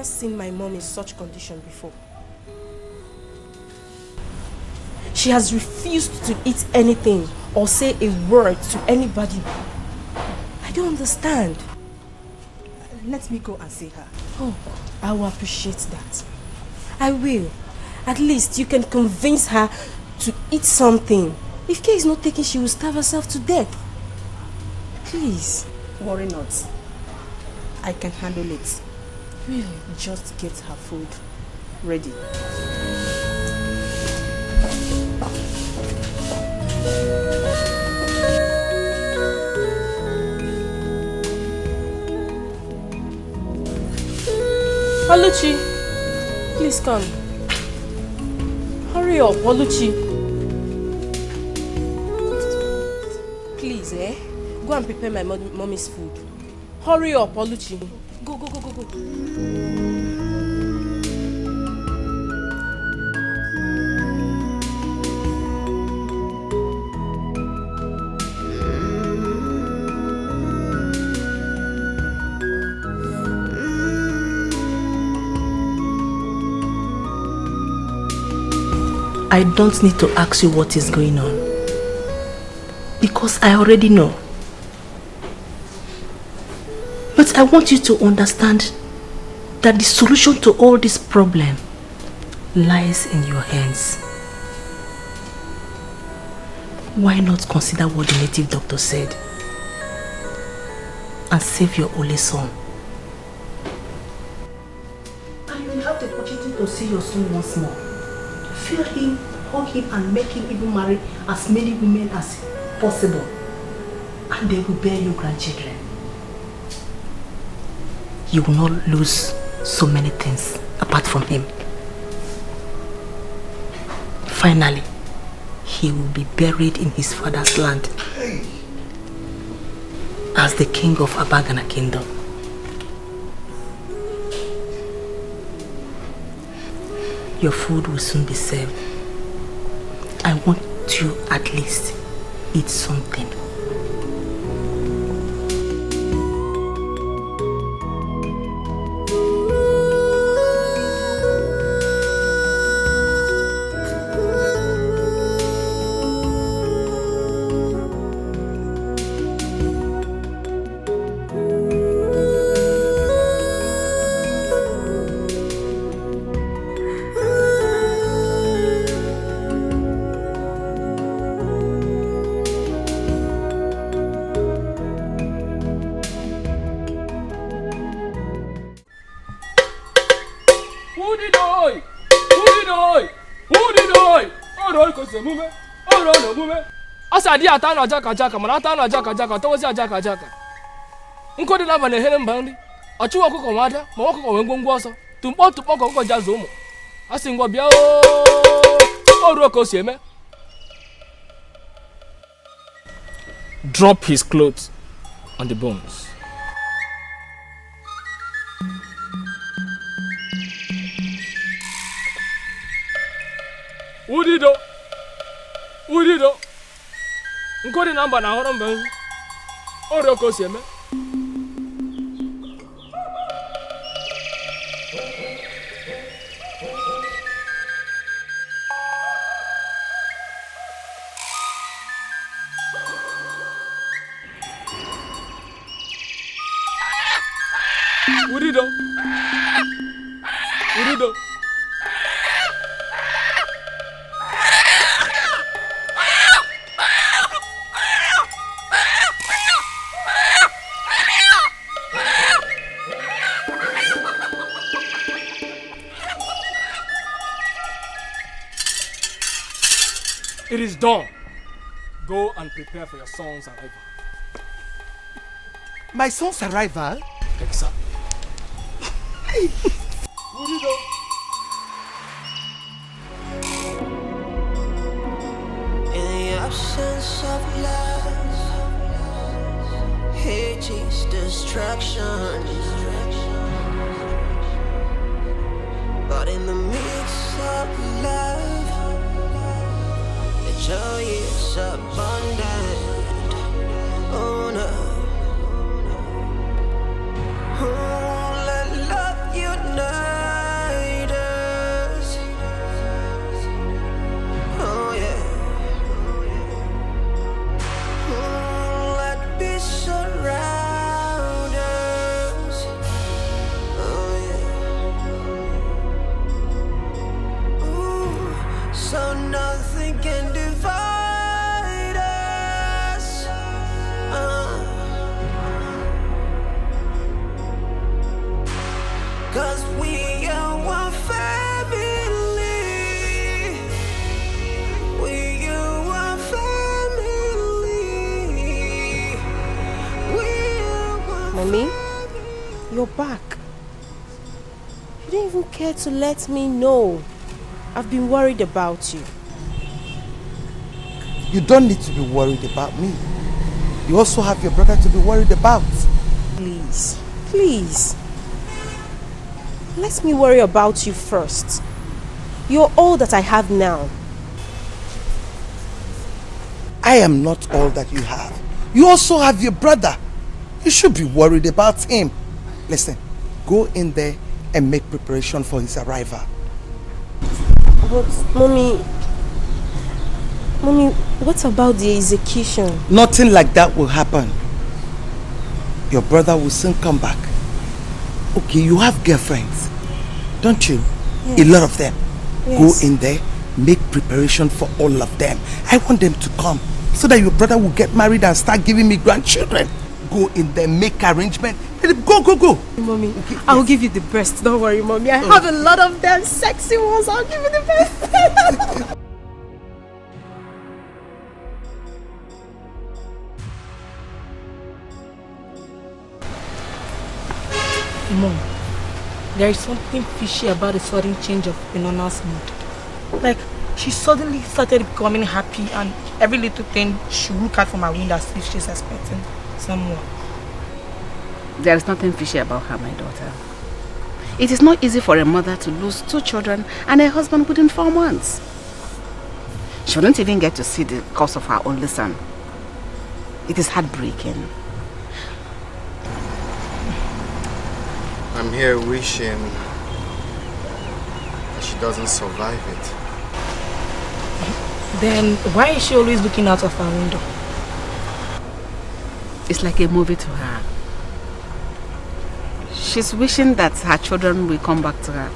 Seen my mom in such condition before. She has refused to eat anything or say a word to anybody. I don't understand. Let me go and see her. Oh, I will appreciate that. I will. At least you can convince her to eat something. If Kay is not taking, she will starve herself to death. Please. Worry not. I can handle it. Really? Just get her food ready. Oluchi, please come. Hurry up, Oluchi. Please, eh? Go and prepare my mommy's food. Hurry up, Oluchi. Go, go, go, go, go. I don't need to ask you what is going on, because I already know. But I want you to understand that the solution to all this problem lies in your hands. Why not consider what the native doctor said and save your only son? And you will have the opportunity to see your son once more. Feel him, hug him, and make him even marry as many women as possible. And they will bear you grandchildren. You will not lose so many things apart from him. Finally, he will be buried in his father's land as the king of Abagana kingdom. Your food will soon be served. I want you at least eat something. Who did I? Who did I? Who did I? Oh, no, because the woman. Oh, no, no, woman. As I did, I found a jacka, Manatana jacka, towards a jacka. Uncle did have a hidden bounty. A chew of Commander, Moko, and Gongosa, to want to Poko Jazumo. I sing what Bio. Oh, Rocco, drop his clothes on the bones. Udido. Nkodi namba na horon ben. Oro ko seme. Udido. It is done. Go and prepare for your son's arrival. My son's arrival? Exactly. In the absence of love, hate is destruction. But in the midst of love, the joy is abundant. Oh no. Let love unite us. Oh yeah. Let peace surround us. Oh yeah. Ooh, so nothing can divide us. 'Cause we are one family. We are one family. We are one. Mommy, you're back. You didn't even care to let me know. I've been worried about you. You don't need to be worried about me. You also have your brother to be worried about. Please, please. Let me worry about you first. You're all that I have now. I am not all that you have. You also have your brother. You should be worried about him. Listen, go in there and make preparation for his arrival. But, Mommy, what about the execution? Nothing like that will happen. Your brother will soon come back. Okay, you have girlfriends, don't you? Yes. A lot of them. Yes. Go in there, make preparation for all of them. I want them to come so that your brother will get married and start giving me grandchildren. Go in there, make arrangements. Go. Mommy, okay, I'll give you the best. Don't worry, Mommy. I have a lot of them sexy ones. I'll give you the best. Mom, there is something fishy about the sudden change of Enona's mood. Like, she suddenly started becoming happy and every little thing she look at from her window as if she's expecting someone. There is nothing fishy about her, my daughter. It is not easy for a mother to lose 2 children and a husband within 4 months. She wouldn't even get to see the cause of her only son. It is heartbreaking. I'm here wishing that she doesn't survive it. Then why is she always looking out of her window? It's like a movie to her. She's wishing that her children will come back to her.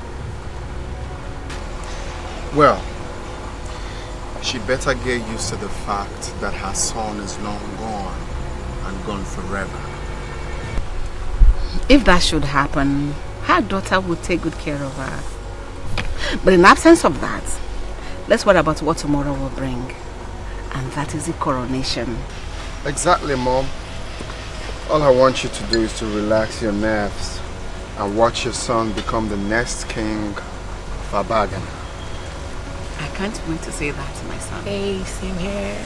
Well, she better get used to the fact that her son is long gone and gone forever. If that should happen, her daughter will take good care of her. But in absence of that, let's worry about what tomorrow will bring. And that is the coronation. Exactly, Mom. All I want you to do is to relax your nerves and watch your son become the next king of Abagana. I can't wait to say that to my son. Hey, same here.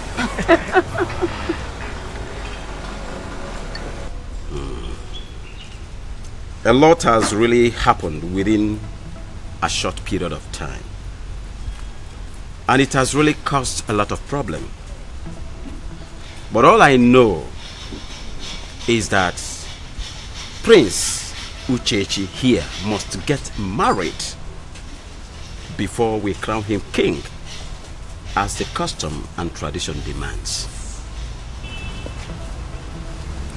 A lot has really happened within a short period of time. And it has really caused a lot of problem. But all I know is that Prince Uchechi here must get married before we crown him king, as the custom and tradition demands.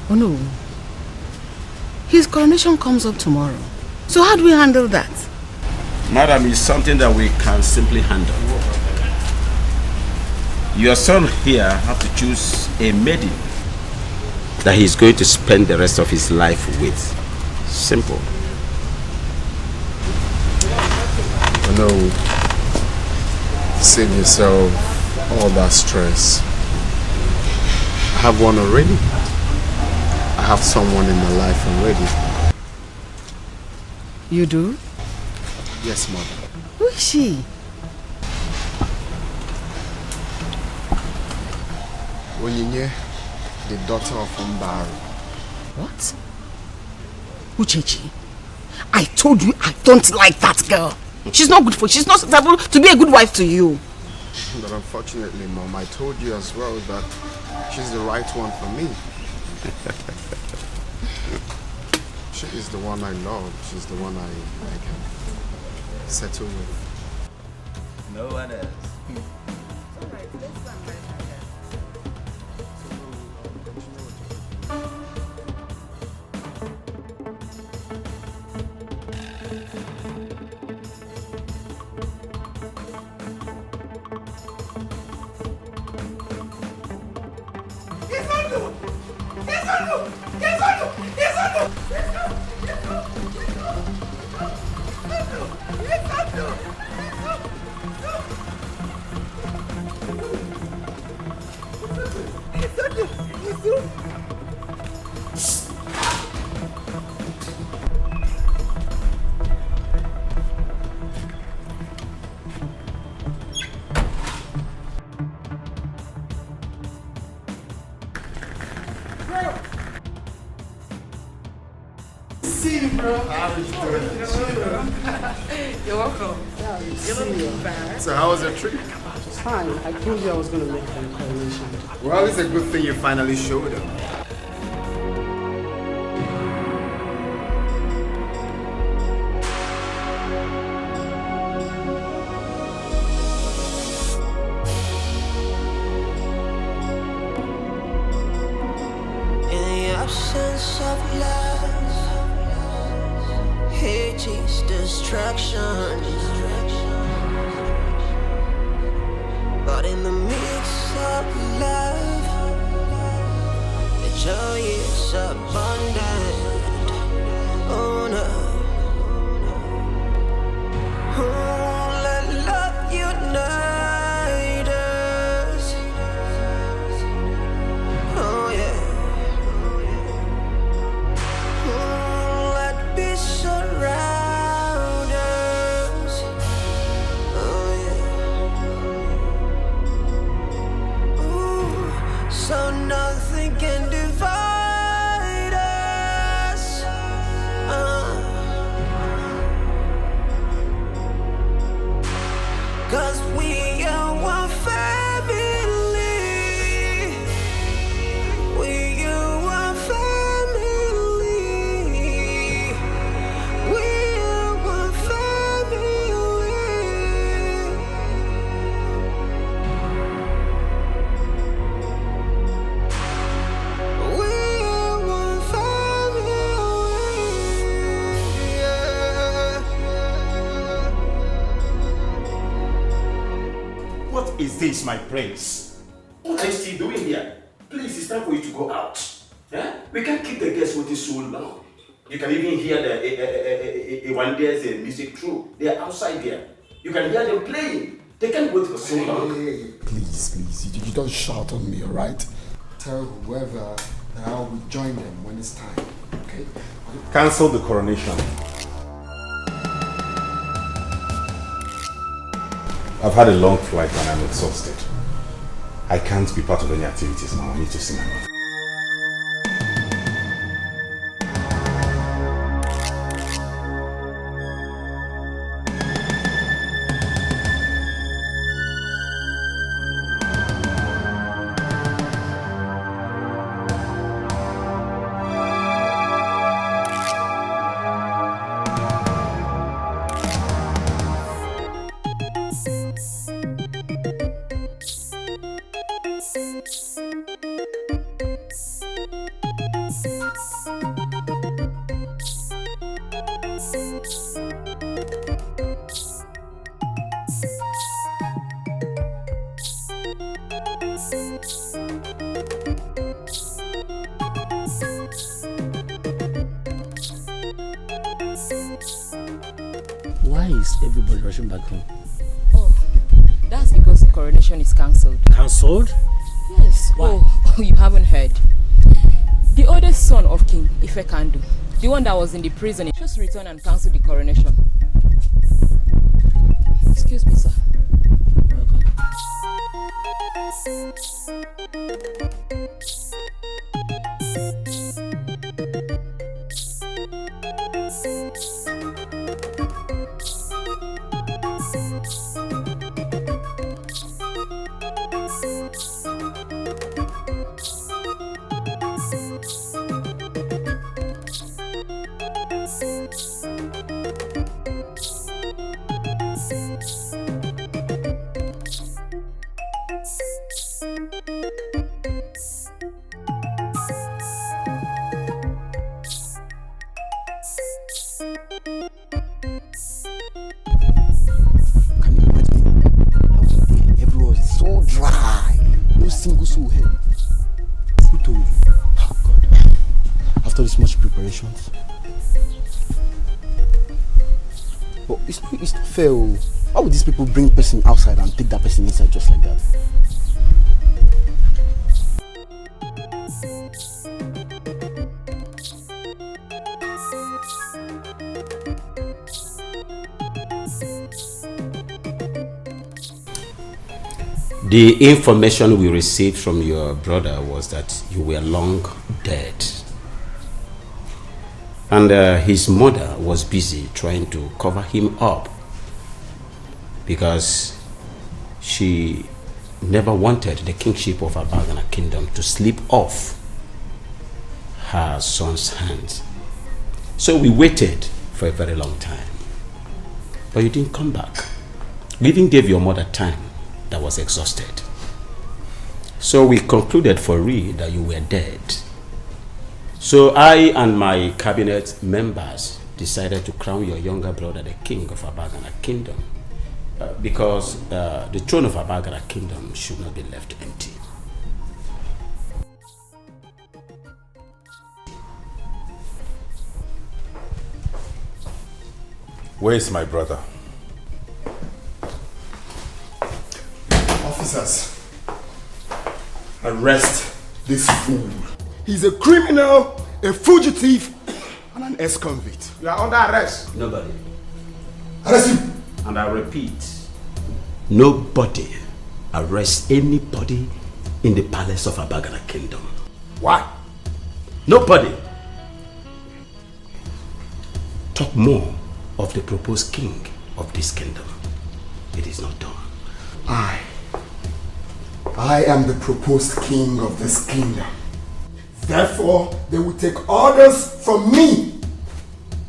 Oh no. His coronation comes up tomorrow. So how do we handle that? Madam, it's something that we can simply handle. Your son here have to choose a maiden that he's going to spend the rest of his life with. Simple. No, save yourself all that stress. I have one already. I have someone in my life already. You do? Yes, Mother. Who is she? Onyinye, the daughter of Umbaru. What? Uchechi, I told you I don't like that girl. She's not good for you. She's not suitable to be a good wife to you. But unfortunately, Mom, I told you as well that she's the right one for me. She is the one I love. She's the one I can settle with. No one else. You're welcome. You're not looking bad. So how was your trip? Fine. I told you I was going to make them coronation. Well, it's a good thing you finally showed up. In the absence of love, hate is destruction. But in the midst of love, the joy is abundant. Oh no. Oh, let love unite us. Oh yeah. Oh, let peace surround us. Oh yeah. Ooh, so nothing can divide us. Cause we are one family. We are one family. We are one family. We are one family. Yeah. What is this, my prince? What are you still doing here? Please, it's time for you to go out. Eh? We can't keep the guests waiting so long. You can even hear the Ewande's music through. They are outside there. You can hear them playing. They can't wait for so long. Hey, please, you don't shout on me, alright? Tell whoever that I will join them when it's time, okay? Cancel the coronation. I've had a long flight and I'm exhausted. I can't be part of any activities now. I need to see my mother. Why is everybody rushing back home? Oh, that's because the coronation is cancelled. Cancelled? Yes. Why? Oh, you haven't heard. The oldest son of King Ifekandu, the one that was in the prison, just returned and cancelled the coronation. Excuse me, sir. But it's not fair. Why would these people bring person outside and take that person inside just like that? The information we received from your brother was that you were long dead. And his mother was busy trying to cover him up because she never wanted the kingship of Abagana kingdom to slip off her son's hands. So we waited for a very long time. But you didn't come back. We even gave your mother time that was exhausted. So we concluded for real that you were dead. So I and my cabinet members decided to crown your younger brother the king of Abagana kingdom because the throne of Abagana kingdom should not be left empty. Where is my brother? Officers, arrest this fool. He's a criminal, a fugitive, and an ex-convict. You are under arrest. Nobody. Arrest him. And I repeat, nobody arrests anybody in the palace of Abagana kingdom. Why? Nobody. Talk more of the proposed king of this kingdom. It is not done. I am the proposed king of this kingdom. Therefore, they will take orders from me.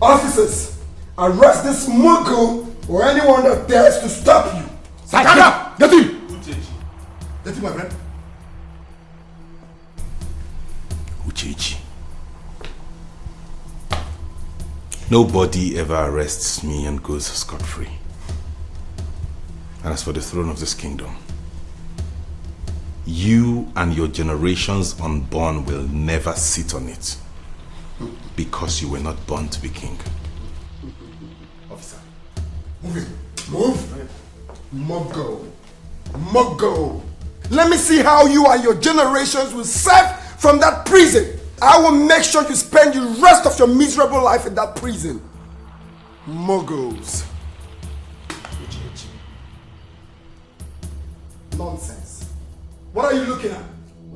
Officers, arrest this muggle or anyone that dares to stop you. Sakana! Get him! Get him, my friend. Uchechi. Nobody ever arrests me and goes scot-free. And as for the throne of this kingdom, you and your generations unborn will never sit on it because you were not born to be king. Officer, move him. Move! Mogo. Mogo. Let me see how you and your generations will serve from that prison. I will make sure you spend the rest of your miserable life in that prison. Mogos. Nonsense. What are you looking at?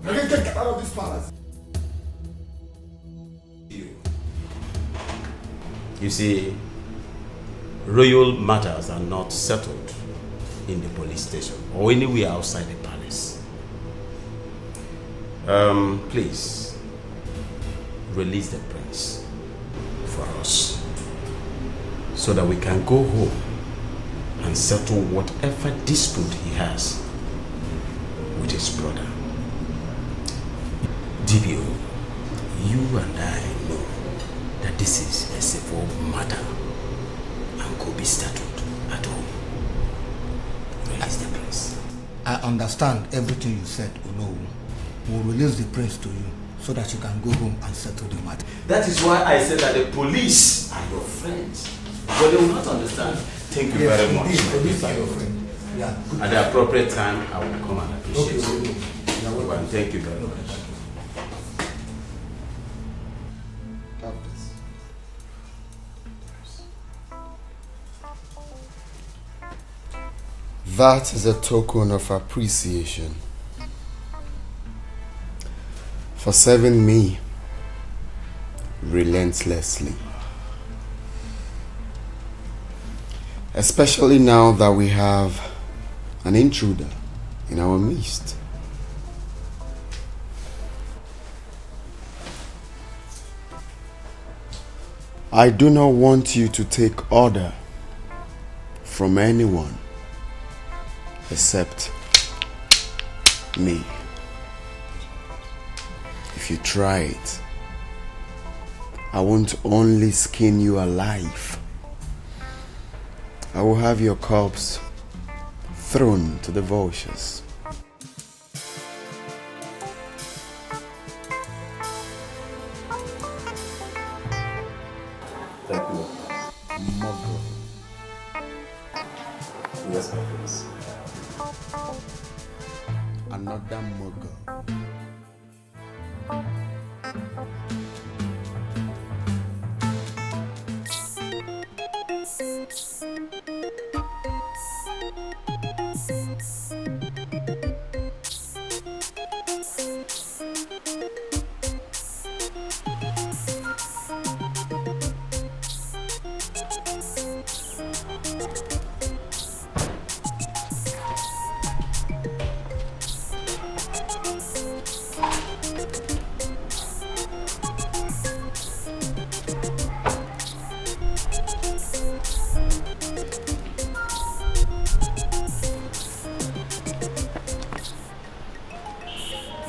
Get out of this palace. You see, royal matters are not settled in the police station or anywhere outside the palace. Please, release the prince for us so that we can go home and settle whatever dispute he has with his brother. DBO, you and I know that this is a civil matter and could be settled at home. Release the prince. I understand everything you said, Uno. We'll release the prince to you so that you can go home and settle the matter. That is why I said that the police are your friends. But they will not understand. Thank you very much. Police are your friend. Yeah. At the appropriate time, I will come and appreciate you. Well, thank you very much. That is a token of appreciation for serving me relentlessly. Especially now that we have an intruder in our midst. I do not want you to take order from anyone except me. If you try it, I won't only skin you alive, I will have your corpse thrown to the vultures. Thank you. Mogo. Yes, my prince. Another Mogo.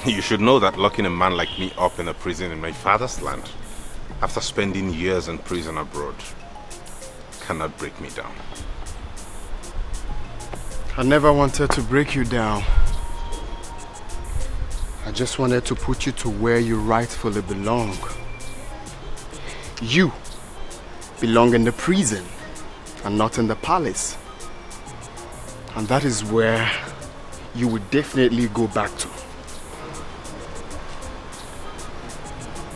You should know that locking a man like me up in a prison in my father's land, after spending years in prison abroad, cannot break me down. I never wanted to break you down. I just wanted to put you to where you rightfully belong. You belong in the prison and not in the palace. And that is where you would definitely go back to.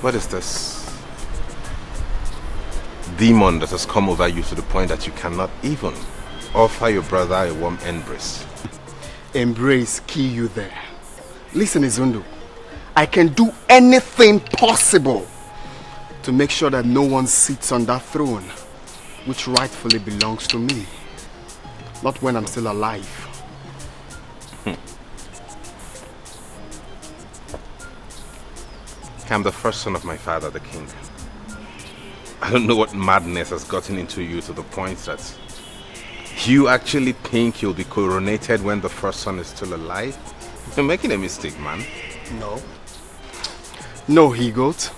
What is this demon that has come over you to the point that you cannot even offer your brother a warm embrace? Embrace kill you there. Listen, Izundu, I can do anything possible to make sure that no one sits on that throne which rightfully belongs to me. Not when I'm still alive. I'm the first son of my father, the king. I don't know what madness has gotten into you to the point that you actually think you'll be coronated when the first son is still alive? You're making a mistake, man. No. No, he-goat.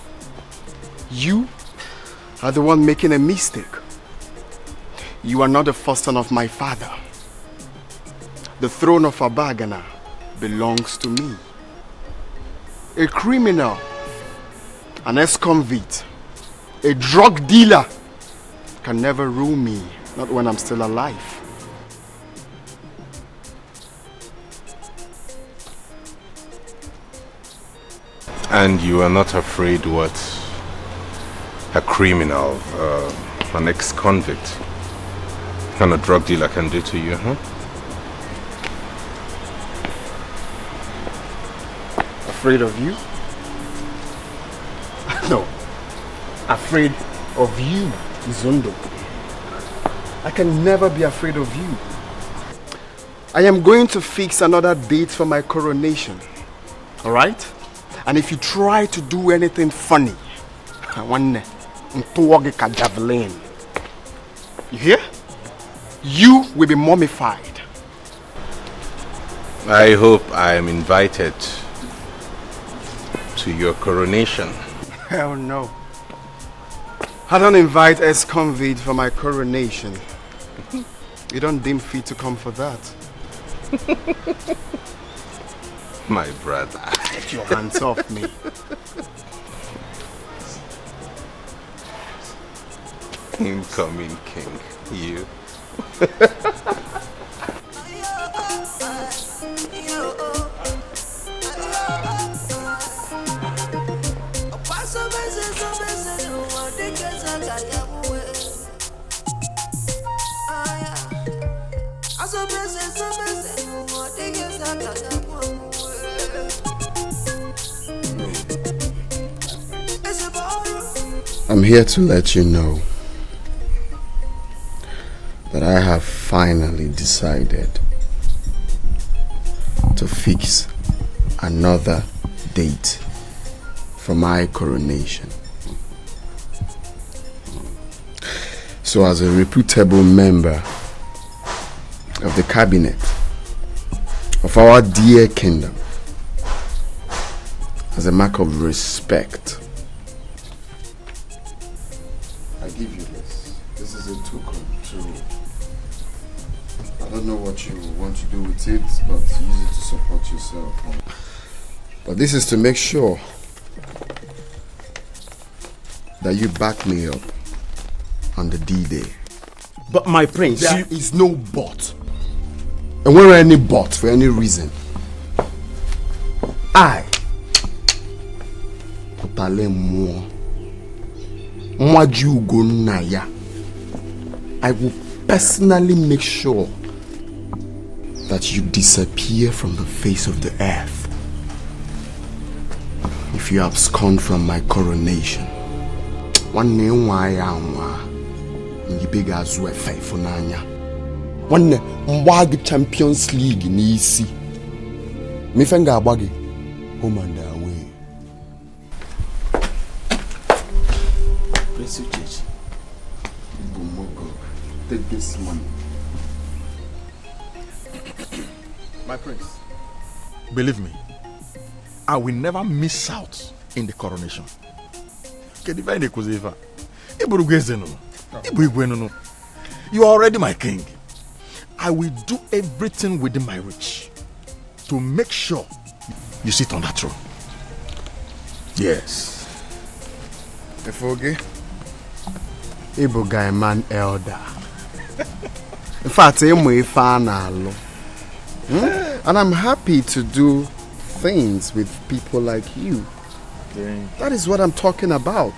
You are the one making a mistake. You are not the first son of my father. The throne of Abagana belongs to me. A criminal, an ex-convict, a drug dealer can never rule me, not when I'm still alive. And you are not afraid what a criminal, an ex-convict, kind of drug dealer can do to you, huh? Afraid of you? No. Afraid of you, Izundo. I can never be afraid of you. I am going to fix another date for my coronation. Alright? And if you try to do anything funny, I want to javelin. You hear? You will be mummified. I hope I am invited to your coronation. Hell no. I don't invite ex-convict for my coronation. You don't deem fit to come for that. My brother. Get your hands off me. Incoming king, you. I'm here to let you know that I have finally decided to fix another date for my coronation. So as a reputable member of the cabinet of our dear kingdom, as a mark of respect, I give you this. This is a token too. I don't know what you want to do with it, but use it to support yourself. But this is to make sure that you back me up on the D-Day. But my prince, there is no but. And when there any but for any reason, I will personally make sure that you disappear from the face of the earth if you abscond from my coronation. One name why you big as well faithful nanya. One mbagi Champions League ni isi. Me fenga abagi home and away. Prince Uchechi, take this money. My prince. Believe me, I will never miss out in the coronation. You are already my king. I will do everything within my reach to make sure you sit on that throne. Yes. Efoge, Igbo guy man elder. In fact, and I'm happy to do things with people like you. That is what I'm talking about.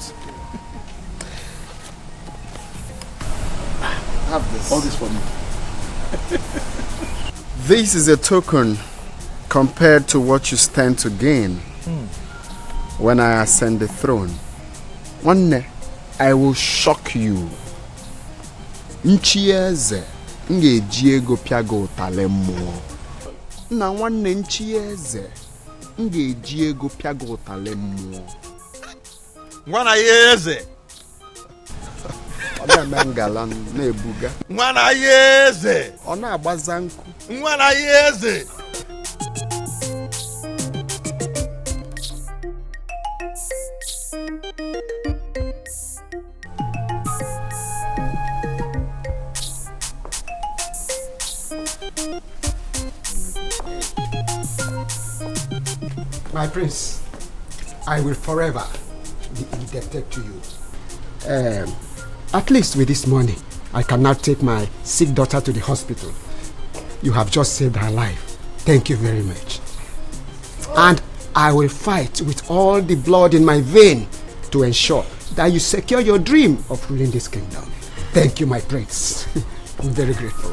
Have this. All this for me. This is a token compared to what you stand to gain when I ascend the throne. One day, I will shock you. Nchieze ngeji ego piago utalemo. Na nwanne nchieze ngeji ego piago utalemo. Nwana yeze. Ona mangala nebuga. Nwana yeze. Ona agbaza nku. Nwana yeze. My prince, I will forever be indebted to you. At least with this money, I can now take my sick daughter to the hospital. You have just saved her life. Thank you very much. And I will fight with all the blood in my vein to ensure that you secure your dream of ruling this kingdom. Thank you, my prince. I'm very grateful.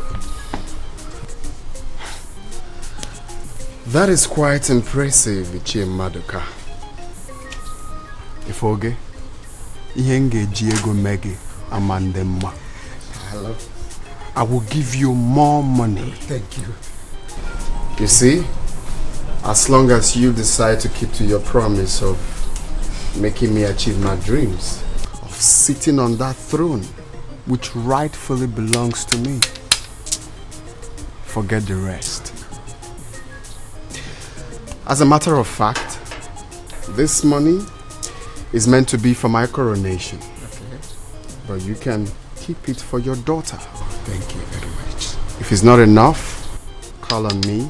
That is quite impressive, Ichie Maduka. Ifoge, Ihenge Diego Megi Amandemma. Hello. I will give you more money. Thank you. You see, as long as you decide to keep to your promise of making me achieve my dreams, of sitting on that throne, which rightfully belongs to me, forget the rest. As a matter of fact, this money is meant to be for my coronation. Okay. But you can keep it for your daughter. Thank you very much. If it's not enough, call on me.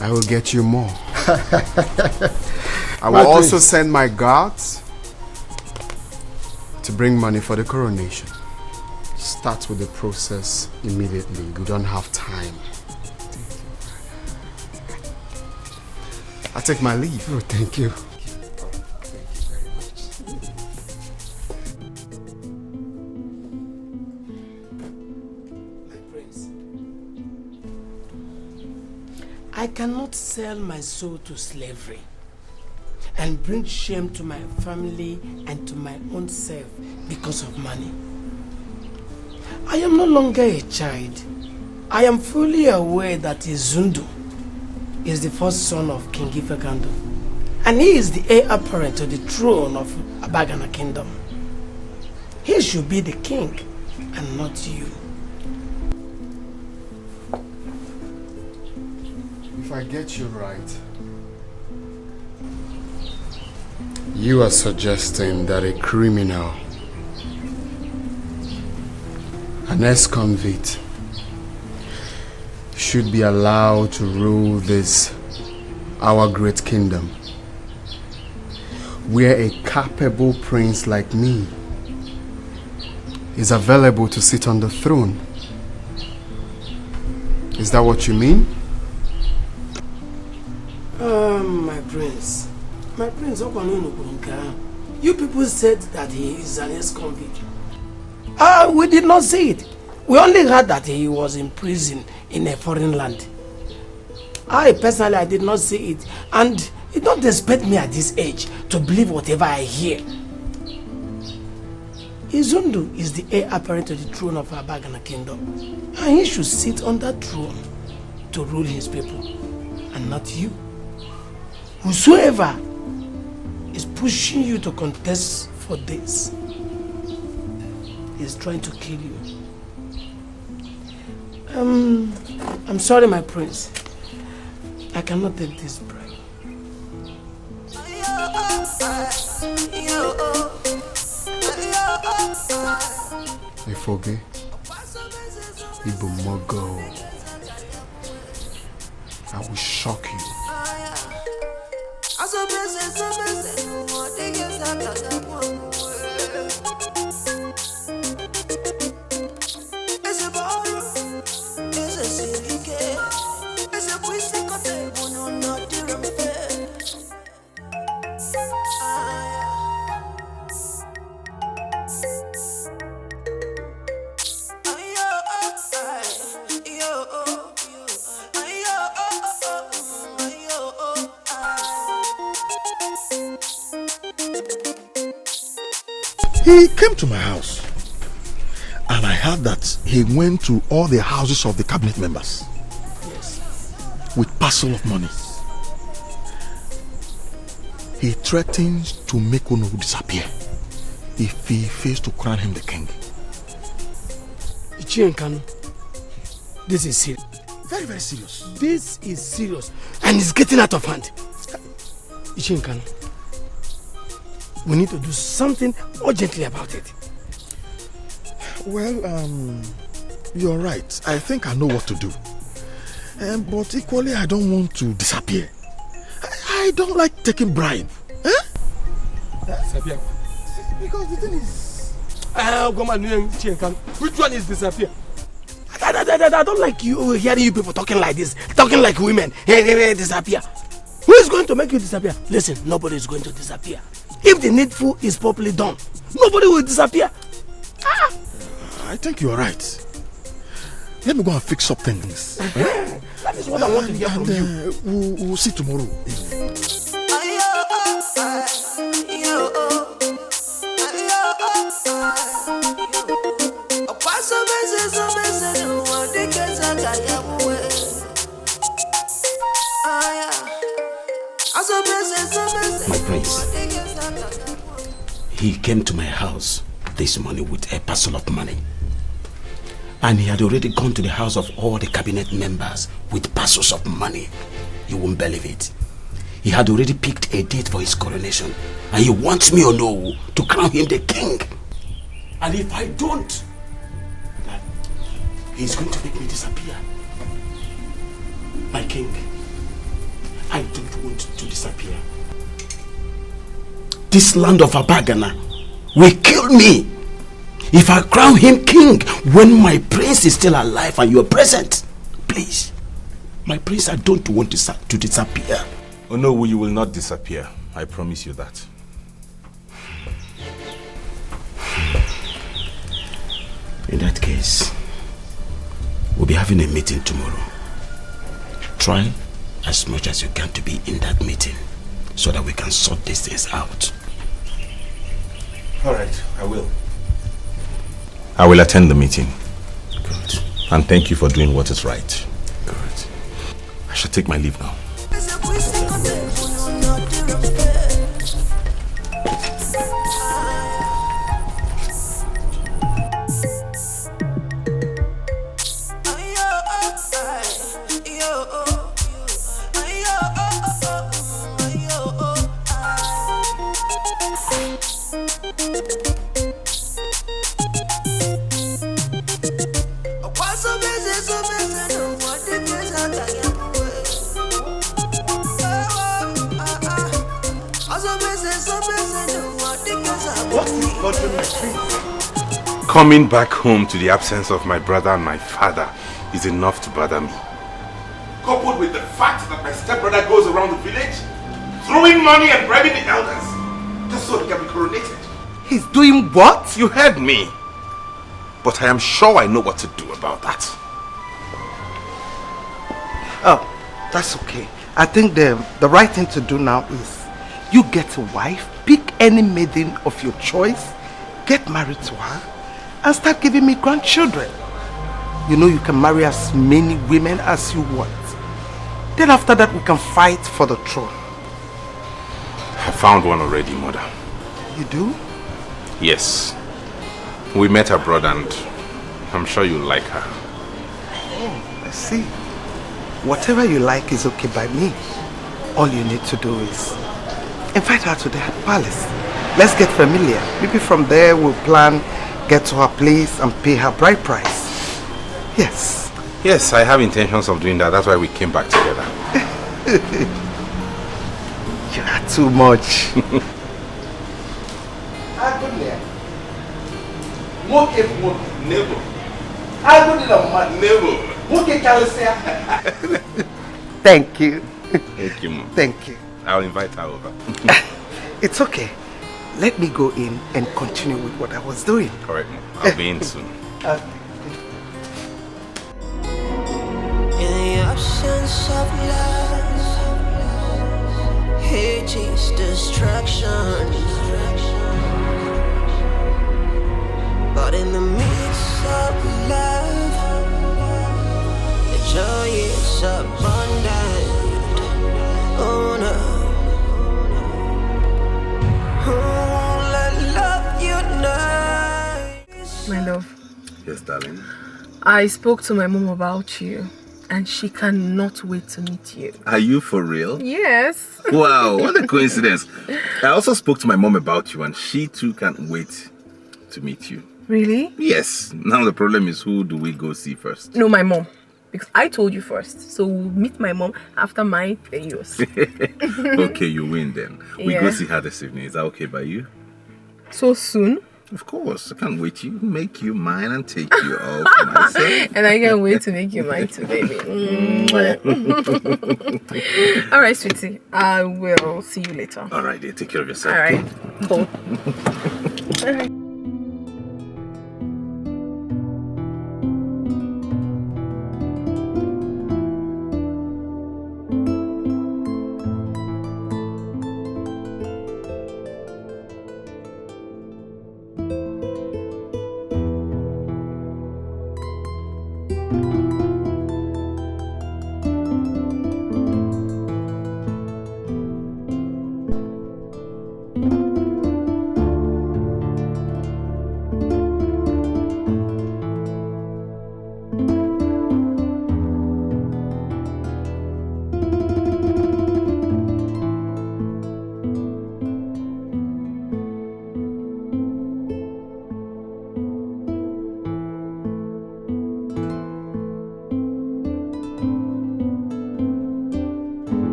I will get you more. I will also send my guards to bring money for the coronation. Start with the process immediately. We don't have time. I take my leave. Oh, thank you. I cannot sell my soul to slavery and bring shame to my family and to my own self because of money. I am no longer a child. I am fully aware that Izundu is the first son of King Ifekandu, and he is the heir apparent to the throne of Abagana Kingdom. He should be the king and not you. If I get you right, you are suggesting that a criminal, an ex-convict, should be allowed to rule this, our great kingdom, where a capable prince like me is available to sit on the throne. Is that what you mean? My prince, you people said that he is an ex-convict. We did not say it. We only heard that he was in prison in a foreign land. I did not see it, and you don't expect me at this age to believe whatever I hear. Izundu is the heir apparent to the throne of Abagana Kingdom, and he should sit on that throne to rule his people, and not you. Whosoever is pushing you to contest for this is trying to kill you. I'm sorry, my prince. I cannot take this bribe. Ifoge, Ibumogo, I will shock you. He came to my house and I heard that he went to all the houses of the cabinet members. Yes. With parcel of money. He threatens to make Ono disappear if he fails to crown him the king. Ichienkanu, this is serious. Very, very serious. This is serious and it's getting out of hand. Ichienkanu, we need to do something urgently about it. Well, you're right. I think I know what to do. But equally, I don't want to disappear. I don't like taking bribe. Disappear? Because the thing is... Which one is disappear? I don't like you hearing you people talking like this. Talking like women. Hey, disappear. Who is going to make you disappear? Listen, nobody is going to disappear. If the needful is properly done, nobody will disappear. I think you are right. Let me go and fix up things. That is what I want to hear from you. We'll see tomorrow. My prince, he came to my house this morning with a parcel of money. And he had already gone to the house of all the cabinet members with parcels of money. You won't believe it. He had already picked a date for his coronation. And he wants me, no, to crown him the king. And if I don't, he's going to make me disappear. My king, I don't want to disappear. This land of Abagana will kill me if I crown him king when my prince is still alive and you are present. Please, my prince, I don't want to disappear. Oh no, you will not disappear. I promise you that. In that case, we'll be having a meeting tomorrow. Try as much as you can to be in that meeting so that we can sort these things out. Alright, I will. I will attend the meeting. Good. And thank you for doing what is right. Good. I shall take my leave now. Coming back home to the absence of my brother and my father is enough to bother me. Coupled with the fact that my stepbrother goes around the village throwing money and bribing the elders just so he can be coronated. He's doing what? You heard me. But I am sure I know what to do about that. Oh, that's okay. I think the right thing to do now is you get a wife, pick any maiden of your choice, get married to her, and start giving me grandchildren. You know you can marry as many women as you want. Then after that we can fight for the throne. I found one already, mother. You do? Yes. We met abroad and I'm sure you like her. Oh, I see. Whatever you like is okay by me. All you need to do is invite her to the palace. Let's get familiar. Maybe from there we'll plan, get to her place and pay her bride price. Yes. Yes, I have intentions of doing that. That's why we came back together. You are too much. Thank you. Thank you, Mom. Thank you. I'll invite her over. It's okay. Let me go in and continue with what I was doing. Correct, Mom. I'll be in soon. In the absence of love, hate is destruction. But in the midst of love, the joy is abundant. Oh no. Oh, let love unite. My love, Yes, darling. I spoke to my mom about you and she cannot wait to meet you. Are you for real? Yes. Wow, what a coincidence. I also spoke to my mom about you and she too can't wait to meet you. Really? Yes. Now the problem is, who do we go see first? No, my mom. Because I told you first. So we'll meet my mom after my yours. Okay, you win then. We go Yeah. see her this evening. Is that okay by you? So soon? Of course, I can't wait to make you mine and take you all for myself. And I can't wait to make you mine too, baby. All right, sweetie. I will see you later. All right, dear. Take care of yourself. All right. Cool. All right.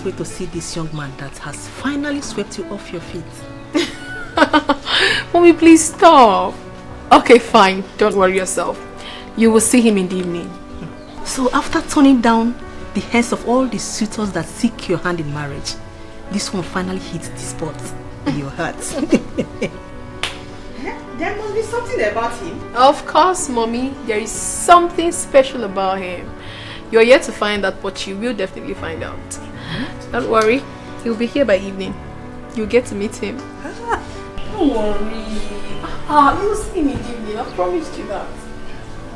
Wait to see this young man that has finally swept you off your feet. Mommy, please stop. Okay, fine. Don't worry yourself. You will see him in the evening. So after turning down the heads of all the suitors that seek your hand in marriage, this one finally hits the spot in your heart. There must be something about him. Of course, Mommy. There is something special about him. You're yet to find out, but you will definitely find out. Don't worry. He'll be here by evening. You'll get to meet him. Don't worry. You'll see him in the evening. I promised you that.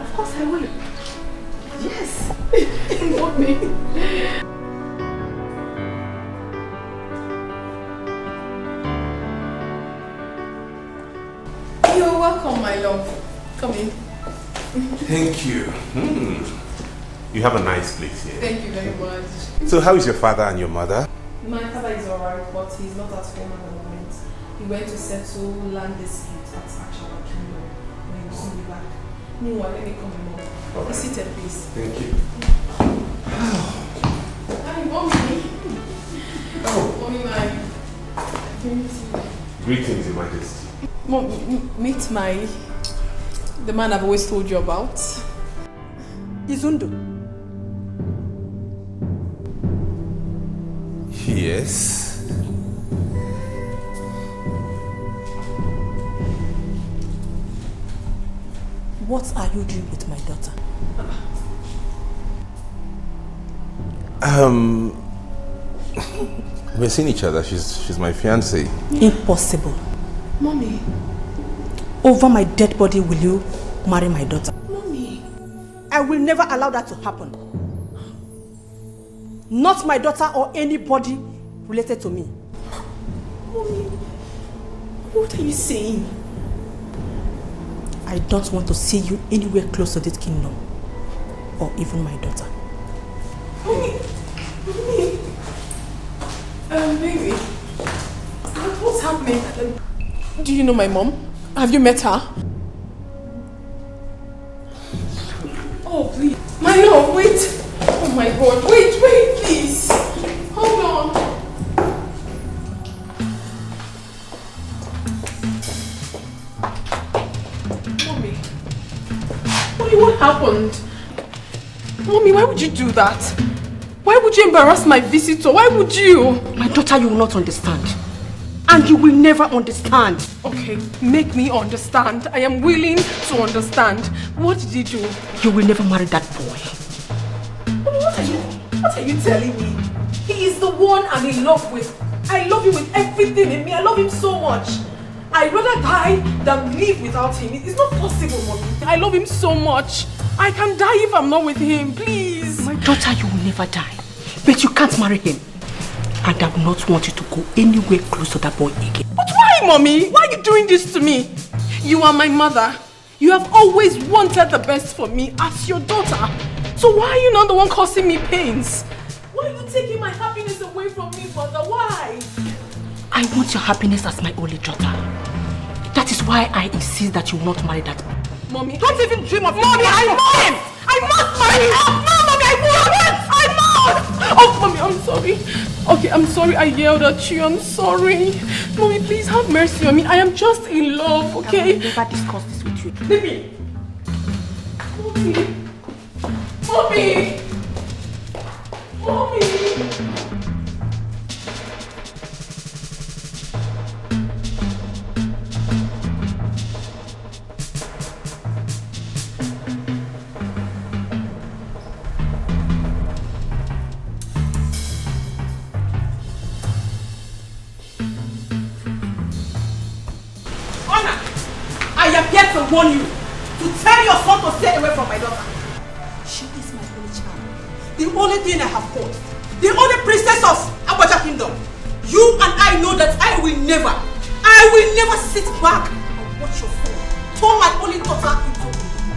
Of course I will. Yes. Mommy. You're welcome, my love. Come in. Thank you. You have a nice place here. Thank you very much. So how is your father and your mother? My father is alright, but he's not at home at the moment. He went to settle land dispute at Achala Kingdom. But he will soon be back. Meanwhile, let me come in, Mom. All Be right. seated, please. Thank you. Hi, Mommy. Oh. Mommy, my... Greetings, Your Majesty. Mom, meet the man I've always told you about. Izundo. Yes. What are you doing with my daughter? We're seeing each other. She's my fiancée. Impossible. Mommy. Over my dead body will you marry my daughter? Mommy. I will never allow that to happen. Not my daughter or anybody related to me. Mommy. What are you saying? I don't want to see you anywhere close to this kingdom. Or even my daughter. Mommy. Baby. What's happening? Do you know my mom? Have you met her? Oh, please. My love, wait. Oh my God. Wait, please. Hold on. Mommy. Mommy, what happened? Mommy, why would you do that? Why would you embarrass my visitor? Why would you? My daughter, you will not understand. And you will never understand. Okay, make me understand. I am willing to understand. What did you do? You will never marry that boy. What are you telling me? He is the one I'm in love with. I love him with everything in me. I love him so much. I'd rather die than live without him. It's not possible, Mommy. I love him so much. I can die if I'm not with him, please. My daughter, you will never die. But you can't marry him. And I will not want you to go anywhere close to that boy again. But why, Mommy? Why are you doing this to me? You are my mother. You have always wanted the best for me as your daughter. So why are you not the one causing me pains? Why are you taking my happiness away from me, Mother? Why? I want your happiness as my only daughter. That is why I insist that you will not marry that man. Mommy, don't even dream of it. Mommy, I must! I must marry him! No, Mommy, I must! Oh, Mommy, I'm sorry. Okay, I'm sorry I yelled at you. I'm sorry. Mommy, please have mercy on me. I am just in love, okay? I will never discuss this with you. Leave me. Mommy! Mommy! I am here to warn you, to tell your son to stay away from my daughter. She is my only child, the only thing I have got, the only princess of Abacha Kingdom. You and I know that I will never sit back and watch your son turn my only daughter into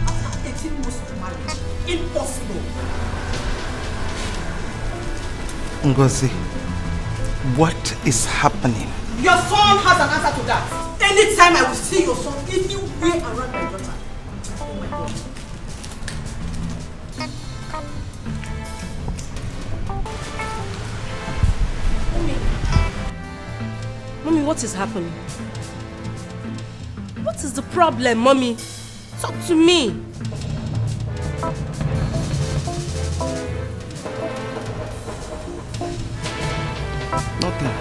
after 18 months of marriage. Impossible. Ngozi, what is happening? Your son has an answer to that. Anytime I will see your son anywhere around my daughter. Oh my God. Mommy, what is happening? What is the problem, Mommy? Talk to me. Nothing.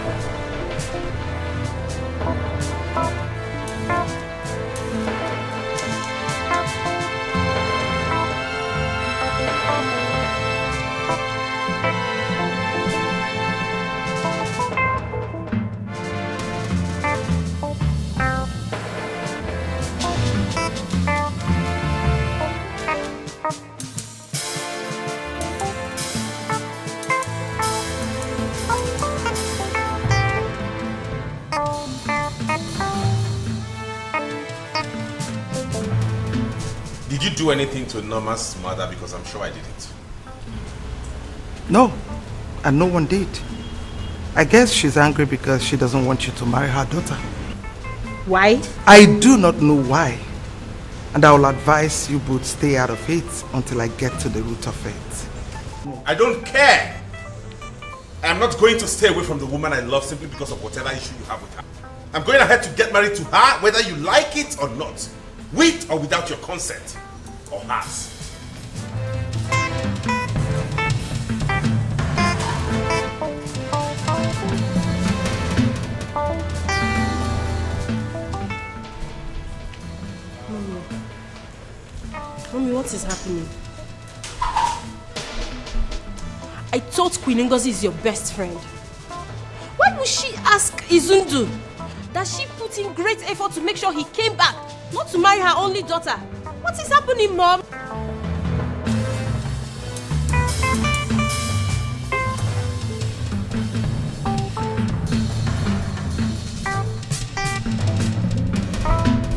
Did you do anything to Norma's mother? Because I'm sure I didn't. No, and no one did. I guess she's angry because she doesn't want you to marry her daughter. Why? I do not know why. And I will advise you both stay out of it until I get to the root of it. I don't care. I am not going to stay away from the woman I love simply because of whatever issue you have with her. I'm going ahead to get married to her whether you like it or not. With or without your consent. Or hers. Mommy, what is happening? I thought Queen Ngozi is your best friend. Why would she ask Izundu? That she put in great effort to make sure he came back, not to marry her only daughter. What is happening, Mom?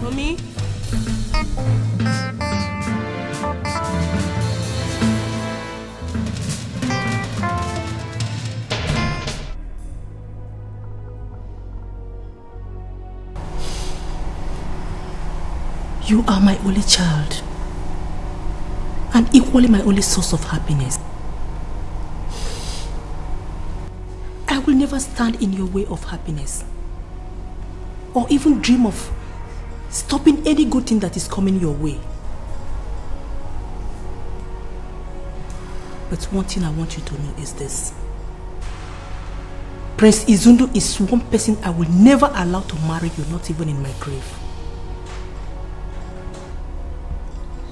Mommy? You are my only child, and equally my only source of happiness. I will never stand in your way of happiness, or even dream of stopping any good thing that is coming your way. But one thing I want you to know is this. Prince Izundu is one person I will never allow to marry you, not even in my grave.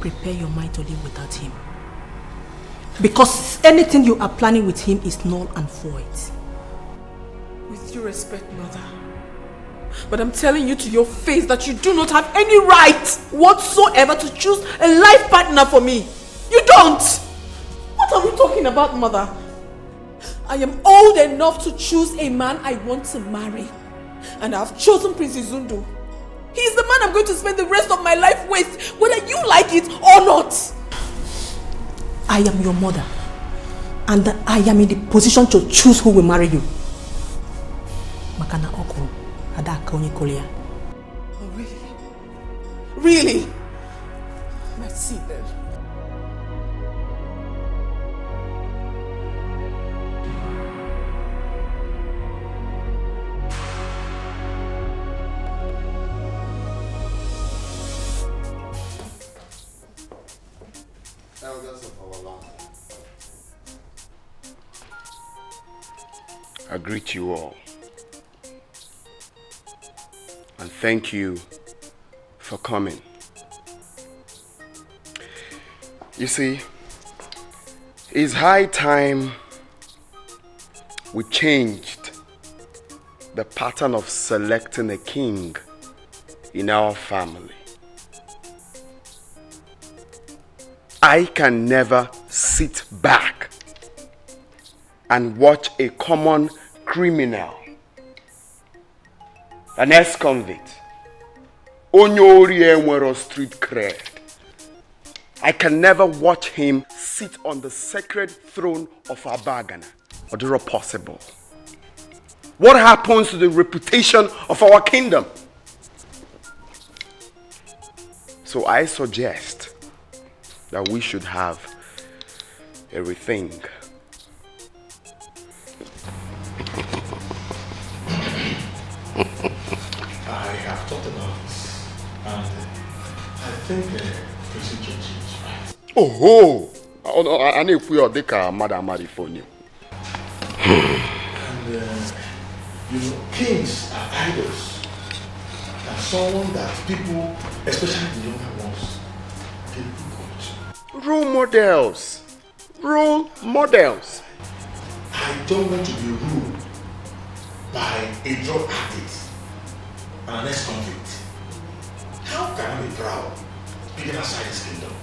Prepare your mind to live without him. Because anything you are planning with him is null and void. With due respect, Mother, but I'm telling you to your face that you do not have any right whatsoever to choose a life partner for me. You don't! What are we talking about, Mother? I am old enough to choose a man I want to marry. And I've chosen Prince Izundu. He is the man I'm going to spend the rest of my life with, whether you like it or not. I am your mother, and I am in the position to choose who will marry you. Makana Oko, Adaka Onikolia. Oh, really? Really? Let's see then. Elders of our land, I greet you all and thank you for coming. You see, it's high time we changed the pattern of selecting a king in our family. I can never sit back and watch a common criminal, an ex-convict, Onyori Enwero street cred. I can never watch him sit on the sacred throne of Abagana. Or possible. What happens to the reputation of our kingdom? So I suggest that we should have a rethink. I have thought about this, and I think procedure is right. Oh no, I need to put your Madam phone you. And you know, kings are idols, and someone that people, especially the younger ones, can look up to. Role models. Role models. I don't want to be ruled by a drug addict and an ex-convict. How can I be proud speaking outside this kingdom,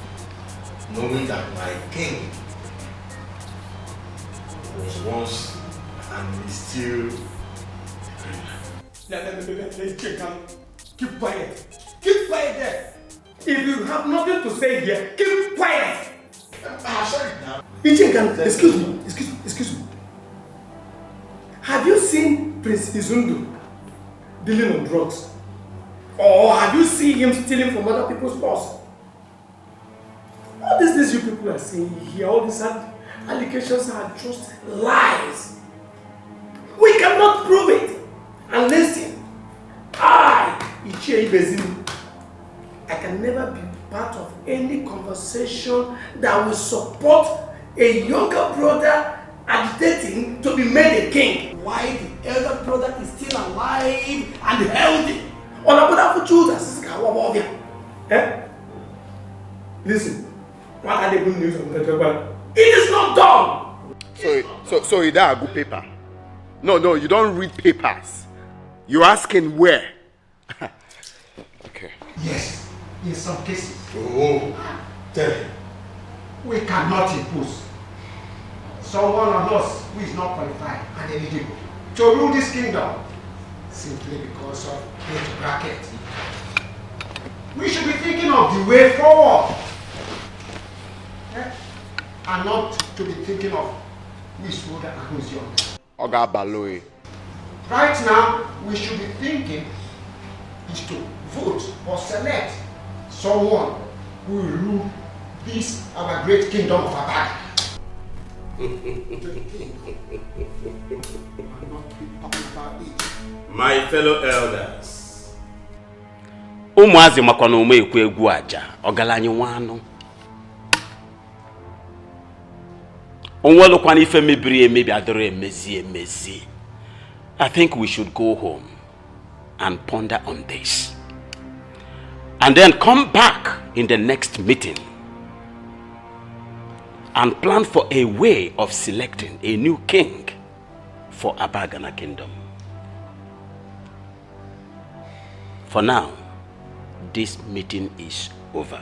knowing that my king was once and is still a criminal? Keep quiet. Keep quiet there. If you have nothing to say here, keep quiet. Sorry now. Excuse me. Have you seen Prince Izundu dealing on drugs? Or have you seen him stealing from other people's purse? All these things you people are saying here, all these allegations are just lies. We cannot prove it. And listen, Ichie Ibezim, I can never be part of any conversation that will support a younger brother agitating to be made a king. Why the elder brother is still alive and healthy? On a brother for Judas, listen, what are the good news of the It is not done. So you don't go paper. No, you don't read papers. You're asking where? Okay. Yes, in some cases. Oh, tell him. We cannot impose someone on us who is not qualified and eligible to rule this kingdom simply because of age bracket. We should be thinking of the way forward, and not to be thinking of who is older and who is younger. Oga Baloy. Right now, we should be thinking is to vote or select someone who will rule this our great kingdom of Abad. My fellow elders, ụmụazị makwa na ume ekwu egwu aja ọgaranya nwanụ onwelụkwana ife mebiri emebi adịrọ emezi. I think we should go home and ponder on this and then come back in the next meeting and plan for a way of selecting a new king for Abagana Kingdom. For now, this meeting is over.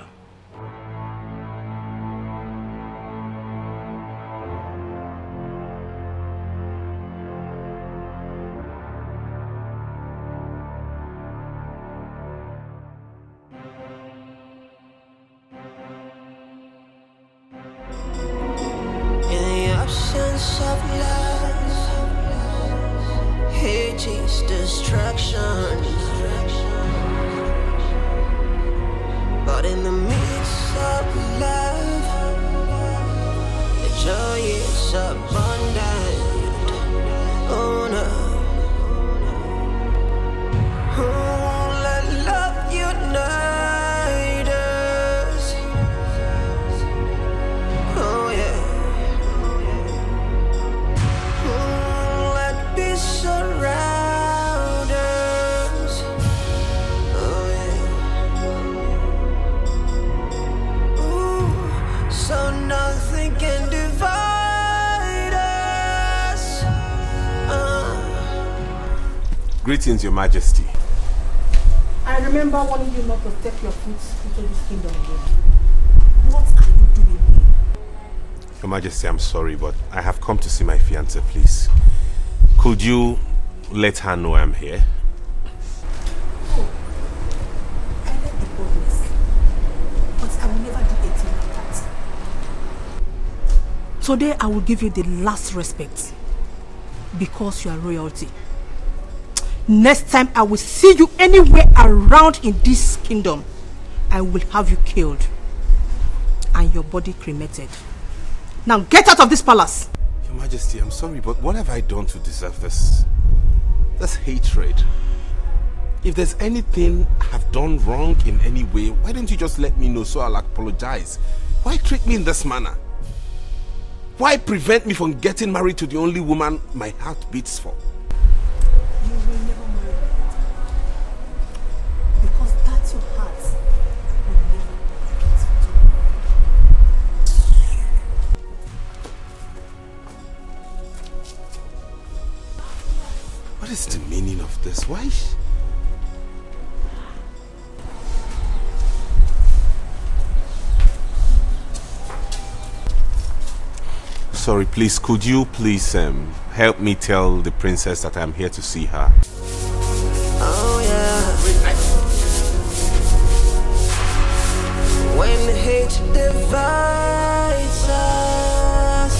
Destruction. of love. The joy is abundant. Oh no. Oh, let love unite us. Oh yeah. Oh, let peace surround us. Oh yeah. Ooh, so nothing can divide us. Greetings, Your Majesty. I remember warning you not to step your foot into this kingdom again. What are you doing here? Your Majesty, I'm sorry, but I have come to see my fiancée, please. Could you let her know I'm here? Oh, I let the boldness, but I will never do anything like that. Today I will give you the last respect because you are royalty. Next time I will see you anywhere around in this kingdom, I will have you killed and your body cremated. Now get out of this palace. Your Majesty, I'm sorry, but what have I done to deserve this? This hatred. If there's anything I have done wrong in any way, why don't you just let me know so I'll apologize? Why treat me in this manner? Why prevent me from getting married to the only woman my heart beats for? You will never marry her. Because that's your heart will never get to. What is the meaning of this? Why? Sorry, please, could you please help me tell the princess that I'm here to see her? Oh yeah. When hate divides us,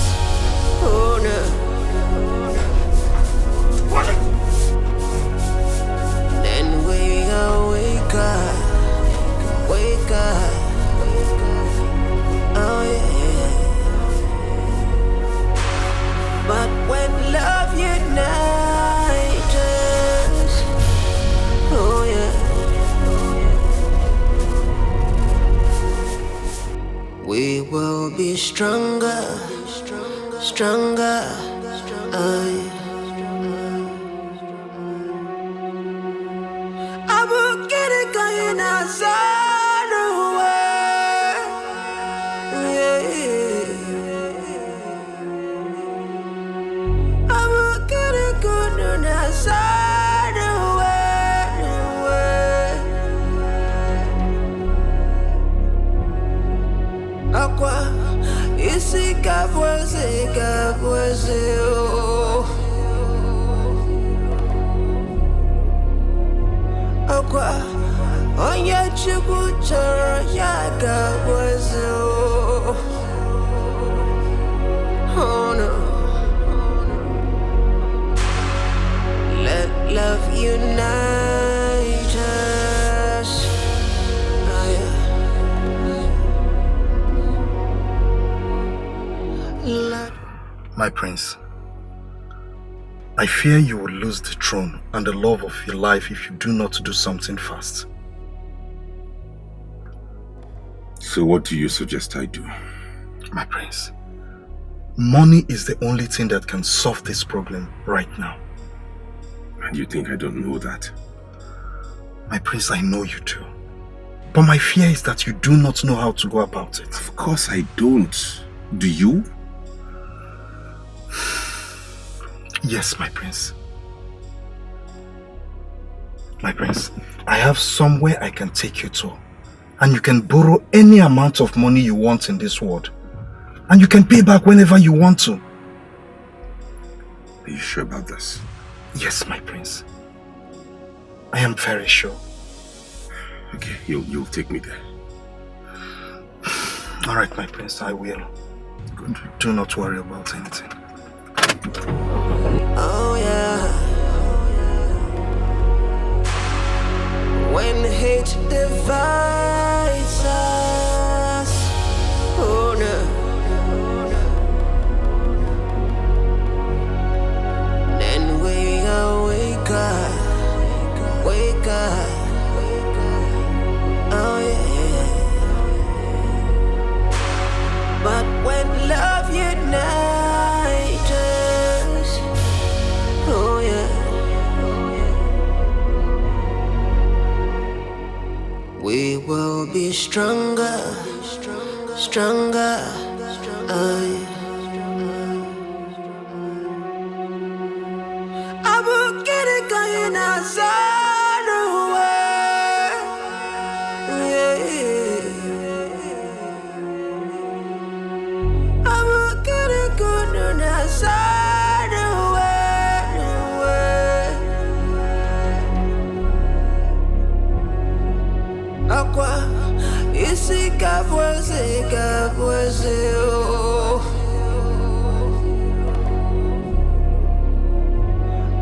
oh no. Then we wake up, wake up. Oh yeah. But when love unites us, oh yeah, we will be stronger, stronger. Oh yeah. I will get it going outside the way. Yeah. I will get it going outside the way. Aqua, isi kabwase, oh. Aqua, onye chukwu chọrọ ya kabwase, oh. Oh no. Let love unite us. Oh, yeah. My prince, I fear you will lose the throne and the love of your life if you do not do something fast. So what do you suggest I do? My prince, money is the only thing that can solve this problem right now. And you think I don't know that? My prince, I know you do. But my fear is that you do not know how to go about it. Of course I don't. Do you? Yes, my prince. My prince, I have somewhere I can take you to. And you can borrow any amount of money you want in this world. And you can pay back whenever you want to. Are you sure about this? Yes, my prince. I am very sure. Okay, you'll take me there. All right, my prince, I will. Good. Do not worry about anything. Oh yeah. When hate divides us, stronger, stronger. I will get it going outside the way. I will get it going outside the way. Aqua, isi kabweze, oh.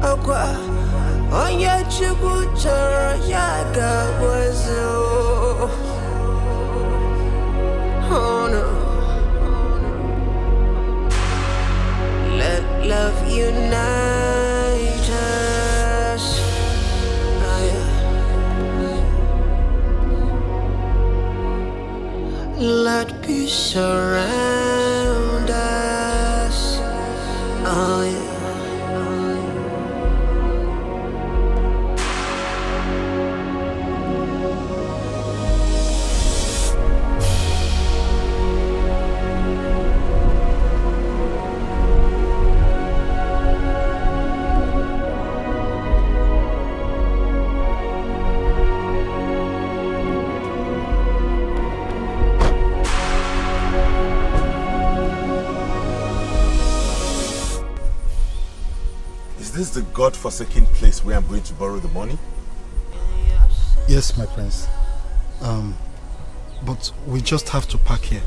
Aqua, onye chukwu chọrọ ya kabweze, oh. Oh no. Let love unite us. Oh, yeah. Let peace surround us. Oh yeah. Is this the God-forsaken place where I'm going to borrow the money? Yes, my prince. But we just have to park here.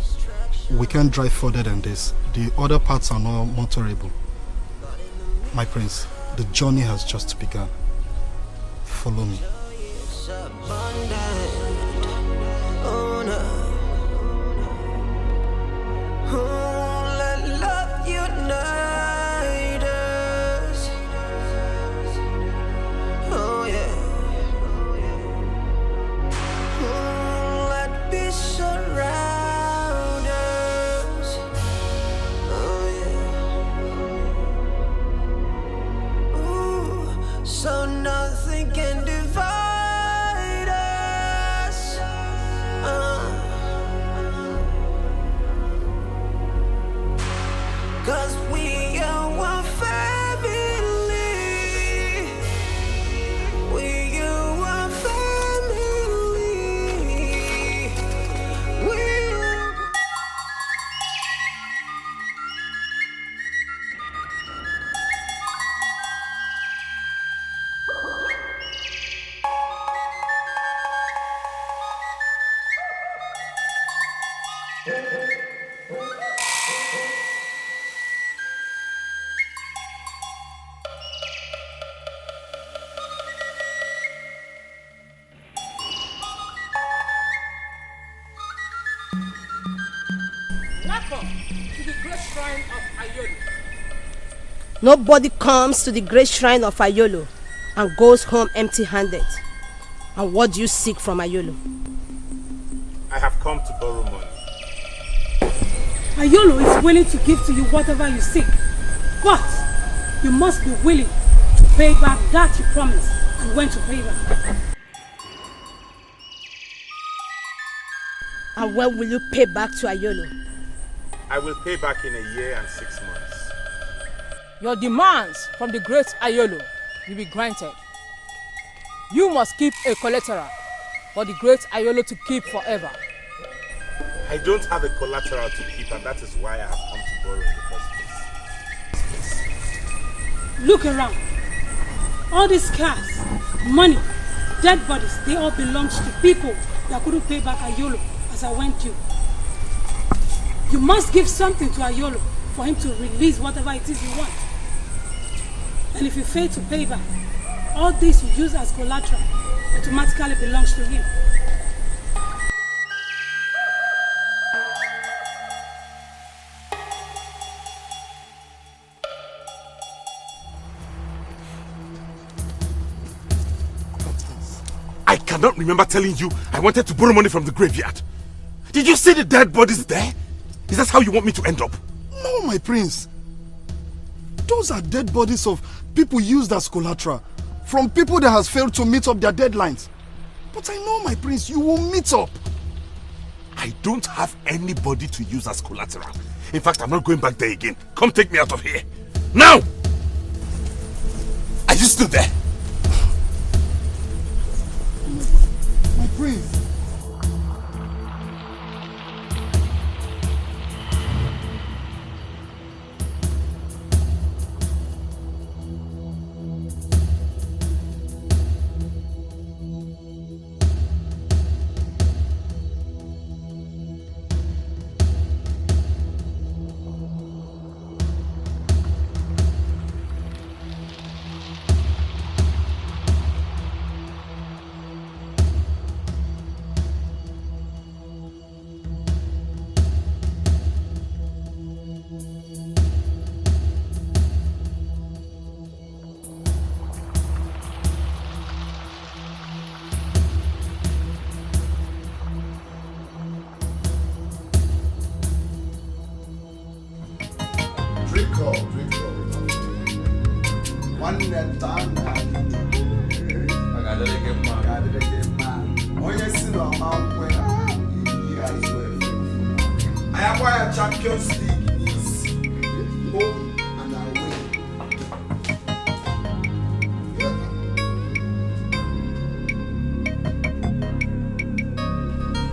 We can't drive further than this. The other parts are not motorable. My prince, the journey has just begun. Follow me. Let love unite us. Oh yeah. Let peace surround us. Oh yeah. Ooh, so nothing can divide us. Cause we are one family. We are one family. We are... Welcome to the great shrine of Ayolo. Nobody comes to the great shrine of Ayolo and goes home empty-handed. And what do you seek from Ayolo? I have come to borrow money. Ayolo is willing to give to you whatever you seek, but you must be willing to pay back that you promised and when to pay back. And when will you pay back to Ayolo? I will pay back in a year and 6 months. Your demands from the great Ayolo will be granted. You must keep a collateral for the great Ayolo to keep forever. I don't have a collateral to keep, and that is why I have come to borrow in the first place. Look around. All these cars, money, dead bodies, they all belong to people that couldn't pay back Ayolo as I went due. You must give something to Ayolo for him to release whatever it is you want. And if you fail to pay back, all this you use as collateral automatically belongs to him. I cannot remember telling you I wanted to borrow money from the graveyard. Did you see the dead bodies there? Is that how you want me to end up? No, my prince. Those are dead bodies of people used as collateral from people that has failed to meet up their deadlines. But I know, my prince, you will meet up. I don't have anybody to use as collateral. In fact, I'm not going back there again. Come take me out of here. Now! Are you still there? My prince.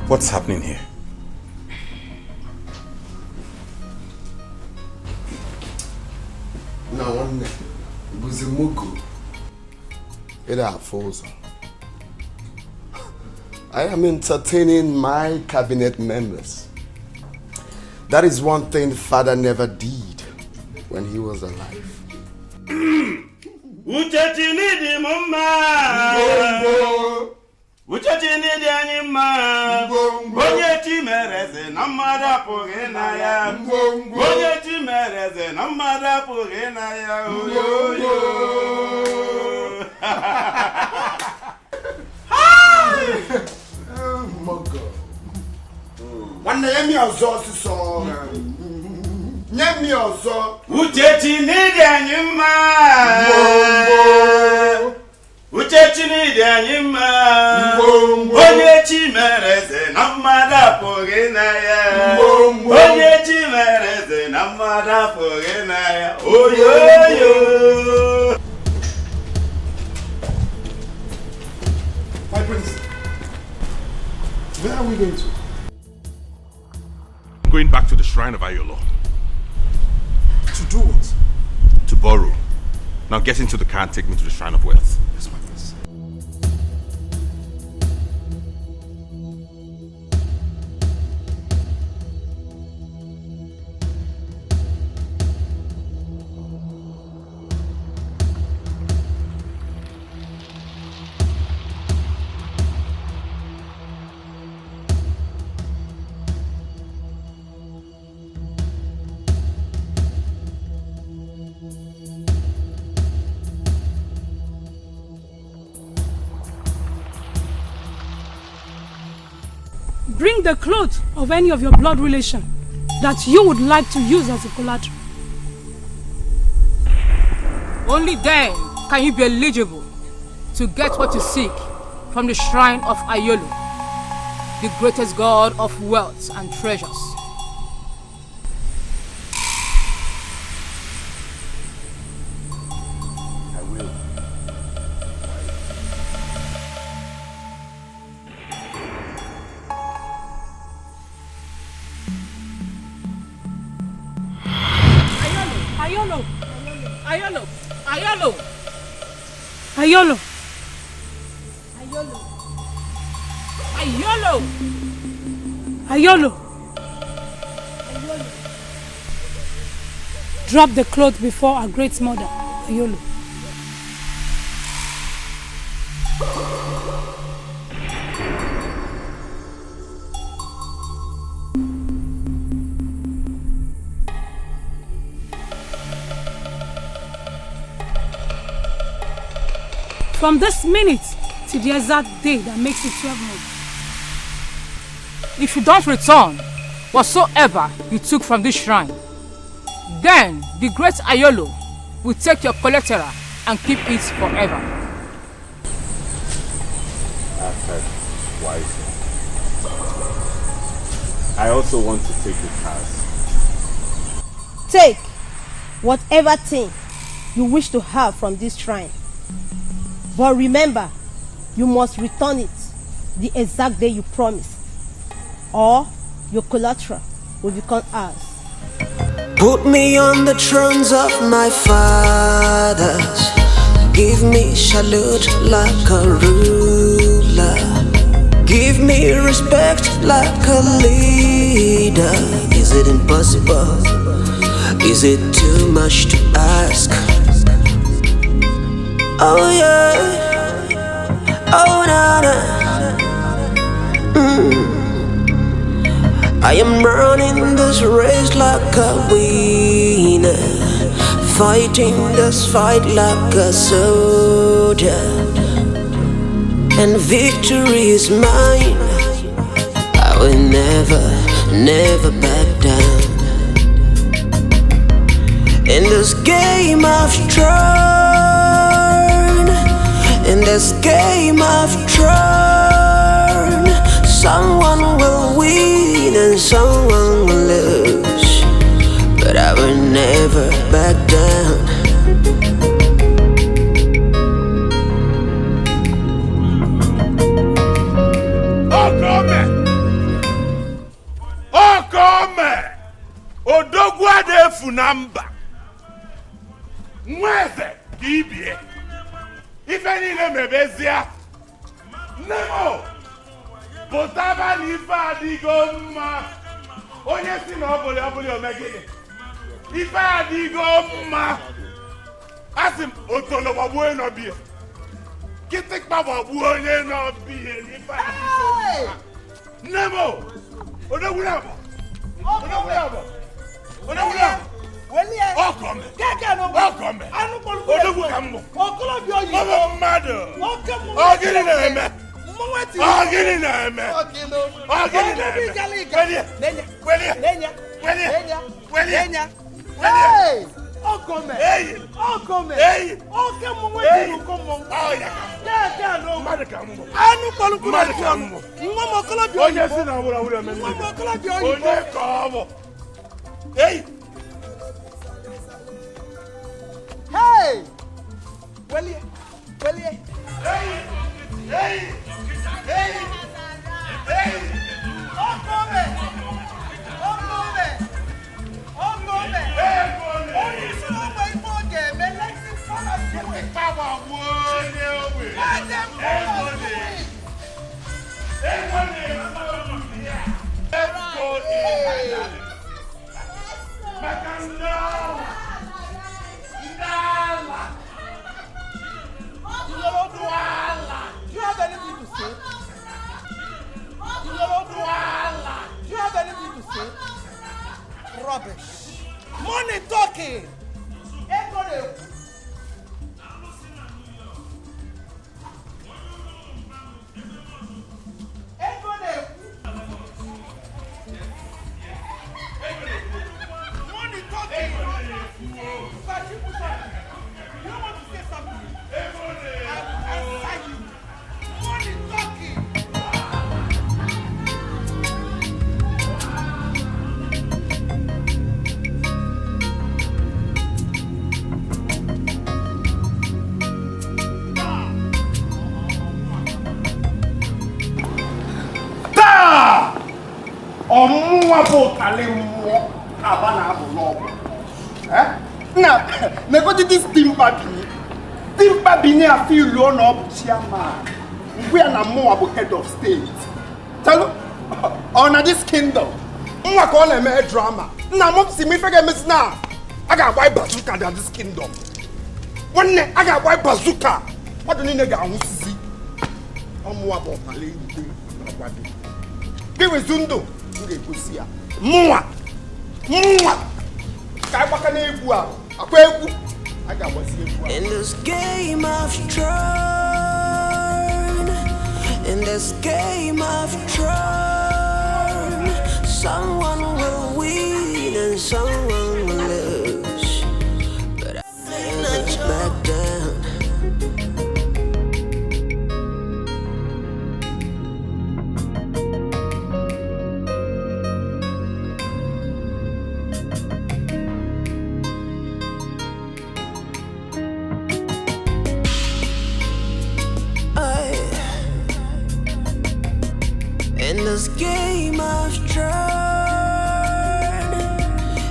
What's happening here? Now, one day, Buzimugu, Ida Afoso. I am entertaining my cabinet members. That is one thing Father never did when he was alive. Uchachini dianyima Bonye chimereze namara pogena ya Bonye chimereze namara pogena ya Yo yo Oh my God. One name your sauce song. Name your song. Uchachini dianyima Uchechini dianyima Bonye chimereze namara pogena ya Bonye chimereze namara pogena ya Oh yo yo My prince, where are we going to? I'm going back to the shrine of Ayolo. To do what? To borrow. Now get into the car and take me to the Shrine of Wealth. Yes, my prince. Bring the clothes of any of your blood relation that you would like to use as a collateral. Only then can you be eligible to get what you seek from the shrine of Ayolo, the greatest god of wealth and treasures. I will. Ayolo! Ayolo! Ayolo! Ayolo! Ayolo! Ayolo! Drop the cloth before our great mother, Ayolo. From this minute to the exact day that makes it 12 months. If you don't return whatsoever you took from this shrine, then the great Ayolo will take your collateral and keep it forever. Acted wisely. I also want to take the cars. Take whatever thing you wish to have from this shrine. But remember, you must return it the exact day you promised, or your collateral will become ours. Put me on the thrones of my fathers. Give me salute like a ruler. Give me respect like a leader. Is it impossible? Is it too much to ask? Oh yeah. Oh na na. I am running this race like a winner, fighting this fight like a soldier, and victory is mine. I will never, never back down. In this game of thrones, in this game of thrones, someone will win and someone will lose, but I will never back down. Okome! Odogwa de funamba. Mweze kibie. Ife niile mebezia. Nemo! Potaba n'ife adigo mma. Onye si na ọbụli omegide. Ife adigo mma. Asị m otolo gbagbuo n'ọbịa. Kịtịkpa gbagbuo onye n'ọbịa. Ife adigo mma. Nemo! Odogwulabo! Odogwulabo! Odogwulabo! Okome! Okome! Odogwu ka mbụ! Ọbụ mmadụ! Ọgịnị na-eme! Ọgịnị na-eme! Ọgịnị na-eme! Welie! Welie! Welie! Welie! Welie! Okome! Eyi! Okome! Eyi! Oke mụnwe jiri ụkọmọ! Ọya ka mbụ! Mmadụ ka mbụ! Anụ kpọlụkwuru Mmadụ ka mbụ! Nwa m okolobịa Onye si na wụrụ awụrụ eme nwa m okolobịa oyibo! Onye ka ọ bụ! Eyi! Hey! Welie! Welie! Hey! Hey! Hey! Hey! Okome! Okome! Okome! Onye isi na ogbe ife ọ ga-eme leti fọlọ gịnị? Power onye ogbe! Ede fọlọ gịnị? Do you have anything to say? Do you have anything to say? Rubbish. Money talking. Money talking. You want to say something? I will answer you. Money talking. Taa! Ọmụnwa bụ ụtalị mmụọ aba na-abụ n'ọgwụ. Na negodi dis timba bini. Timba bini afọ ilu na ọ bụ chairman. Ngwe ya na mmụọ bụ head of state. Telu, ọ na this kingdom. Nwa ka ọ na-eme drama. Nna m si m ife ga-emesi na a ga-agba bazooka na this kingdom. Nwanne a ga-agba bazooka. Mmadụ niile ga-anwụsịzi. Ọmụnwa bụ ụtalị igwe agwa gị. Gị wezu ndụ m ga-egosi ya. Mụnwa! Mụnwa! Ka anyị gbaka n'egwu a. Akwa egwu. A ga-agbazi egwu a. In this game of thrones, in this game of thrones, someone will win and someone will lose, but I never back down. this game of Thrones,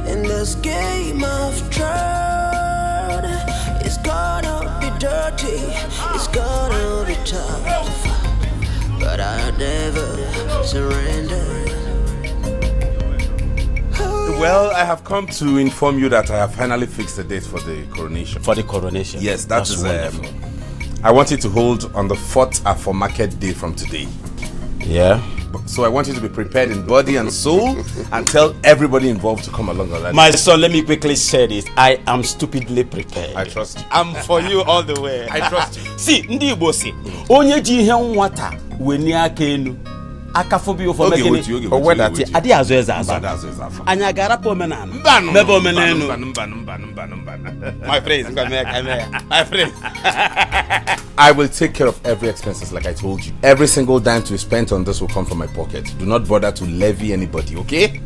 in this game of Thrones, it's gonna be dirty, it's gonna be tough, but I'll never surrender. Well, I have come to inform you that I have finally fixed the date for the coronation. For the coronation? Yes, That's is wonderful. I want it to hold on the 4th After Market Day from today. Yeah? So I want you to be prepared in body and soul and tell everybody involved to come along on that. My son, let me quickly say this. I am stupidly prepared. I trust you. I'm for you all the way. I trust you. See, ndi Igbo si, onye ji ihe nwata weni aka enu. Akafobi ofo mekini owedati adi azo eza azo. Anya garapa omenana. Mebe omenenu. My friends, my friends. I will take care of every expenses like I told you. Every single dime to be spent on this will come from my pocket. Do not bother to levy anybody, okay?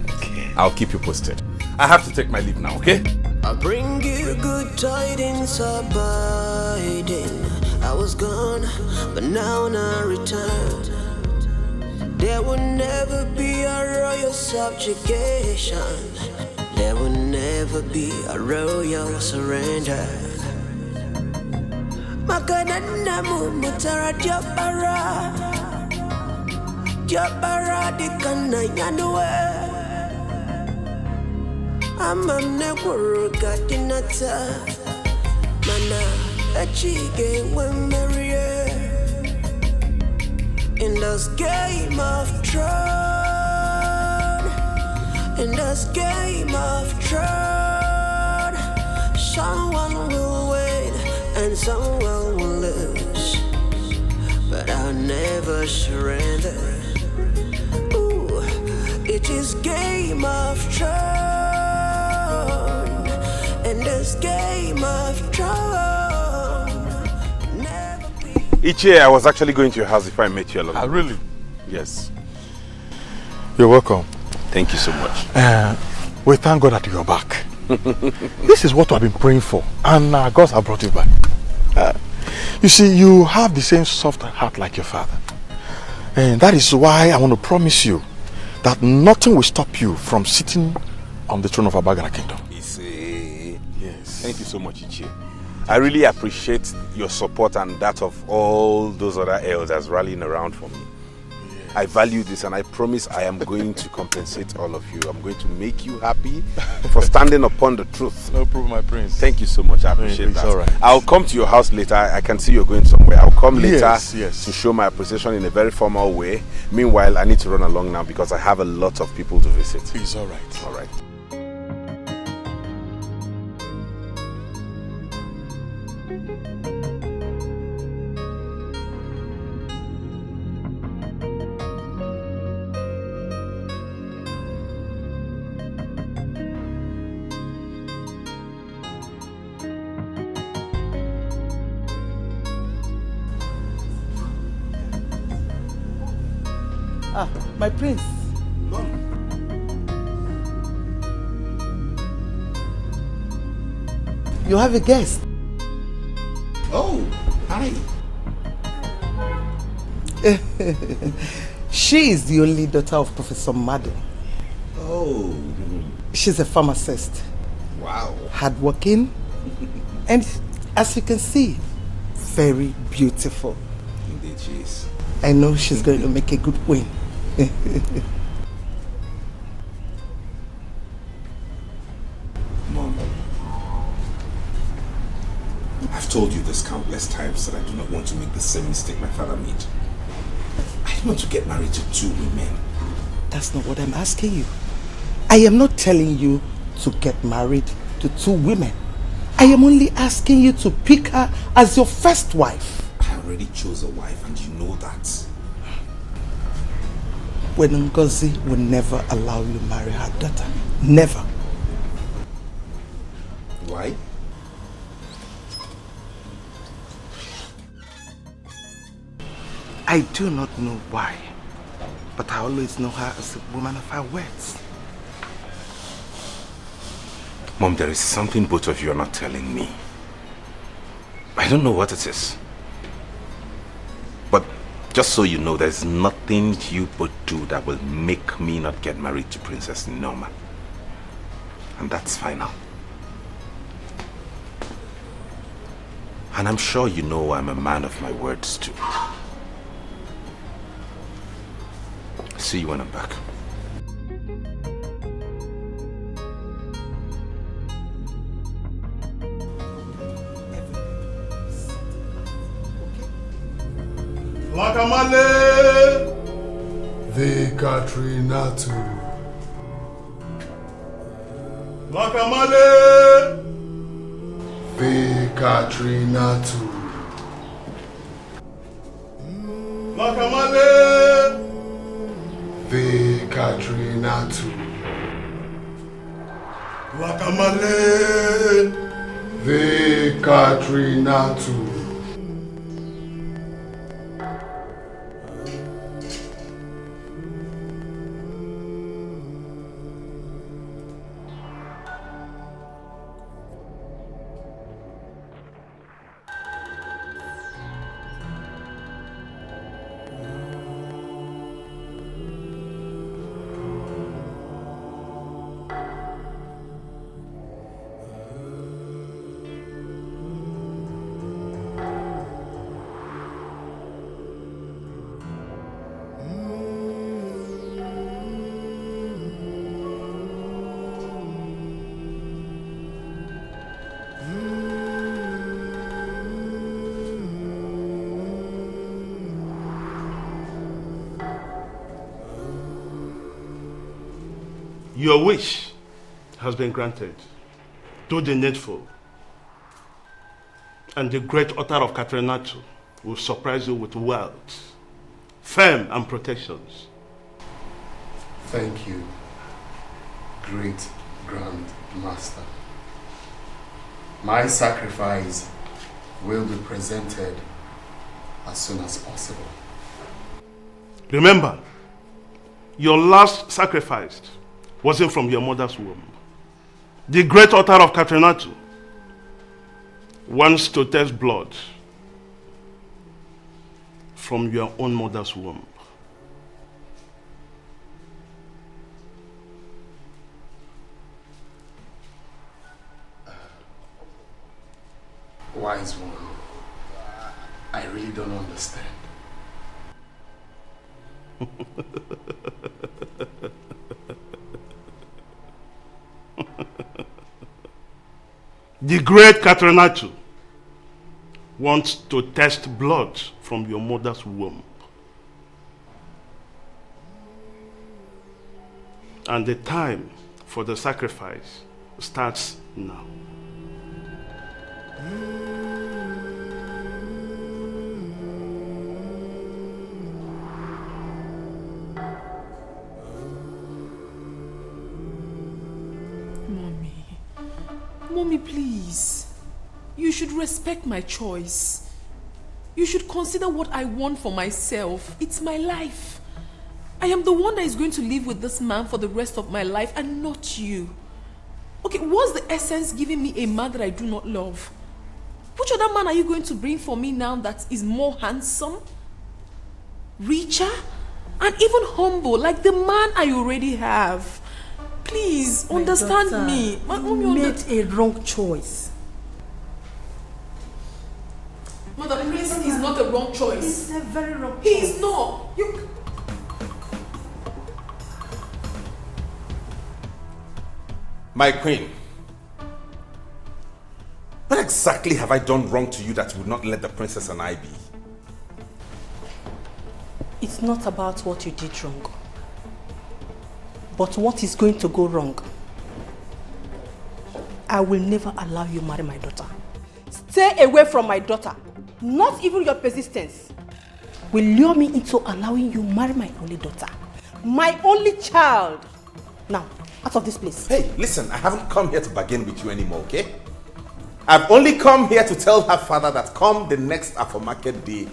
I'll keep you posted. I have to take my leave now, okay? I'll bring you good tidings abiding. I was gone, but now I return. There will never be a royal subjugation. There will never be a royal surrender. Makanana mutara diapara di kana yanwe. Amam neguru gatinata mana achige wemarie. In this game of Thrones, in this game of Thrones, someone will win and someone will lose, but I'll never surrender. Ooh, it is game of Thrones, in this game of Thrones. Ichie, I was actually going to your house if I met you along. Ah, really? Yes. You're welcome. Thank you so much. We thank God that you're back. This is what I've been praying for, and God has brought you back. You see, you have the same soft heart like your father. And that is why I want to promise you that nothing will stop you from sitting on the throne of Abagana Kingdom. Yes. Thank you so much, Ichie. I really appreciate your support and that of all those other elders rallying around for me. Yes. I value this, and I promise I am going to compensate all of you. I'm going to make you happy for standing upon the truth. No problem, my prince. Thank you so much. I appreciate that. All right. I'll come to your house later. I can see you're going somewhere. I'll come later yes. to show my appreciation in a very formal way. Meanwhile, I need to run along now because I have a lot of people to visit. It's all right. All right. Ah, my prince. You have a guest. Oh, hi. She is the only daughter of Professor Madden. Oh. She's a pharmacist. Wow. Hardworking. And as you can see, very beautiful. Indeed she is. I know she's going to make a good win. Mom, I've told you this countless times that I do not want to make the same mistake my father made. I don't want to get married to 2 women. That's not what I'm asking you. I am not telling you to get married to 2 women. I am only asking you to pick her as your first wife. I already chose a wife, and you know that. When Ngozi will never allow you to marry her daughter. Never. Why? I do not know why, but I always know her as a woman of her words. Mom, there is something both of you are not telling me. I don't know what it is. But Just so you know, there's nothing you would do that will make me not get married to Princess Norma. And that's final. And I'm sure you know I'm a man of my words too. See you when I'm back. Lakamale! The Katrina too. Lakamale! The Katrina too. Lakamale! The Katrina too. Lakamale! The Katrina too. Your wish has been granted. Do the needful. And the great author of Katrinatu will surprise you with wealth, fame, and protections. Thank you, great Grand Master. My sacrifice will be presented as soon as possible. Remember, your last sacrifice wasn't from your mother's womb. The great author of Katrinatu wants to test blood from your own mother's womb. Wise one, I really don't understand. The great Katrinatu wants to test blood from your mother's womb. And the time for the sacrifice starts now. Mommy, please. You should respect my choice. You should consider what I want for myself. It's my life. I am the one that is going to live with this man for the rest of my life and not you. Okay, what's the essence giving me a man that I do not love? Which other man are you going to bring for me now that is more handsome, richer, and even humble like the man I already have? Please, understand me. You made a wrong choice. Mother, Prince is not a wrong choice. It's a very wrong choice. He is not. You... My queen, what exactly have I done wrong to you that would not let the princess and I be? It's not about what you did wrong, but what is going to go wrong. I will never allow you marry my daughter. Stay away from my daughter. Not even your persistence will lure me into allowing you marry my only daughter. My only child. Now, out of this place. Hey, listen, I haven't come here to bargain with you anymore, okay? I've only come here to tell her father that come the next Afro Market day,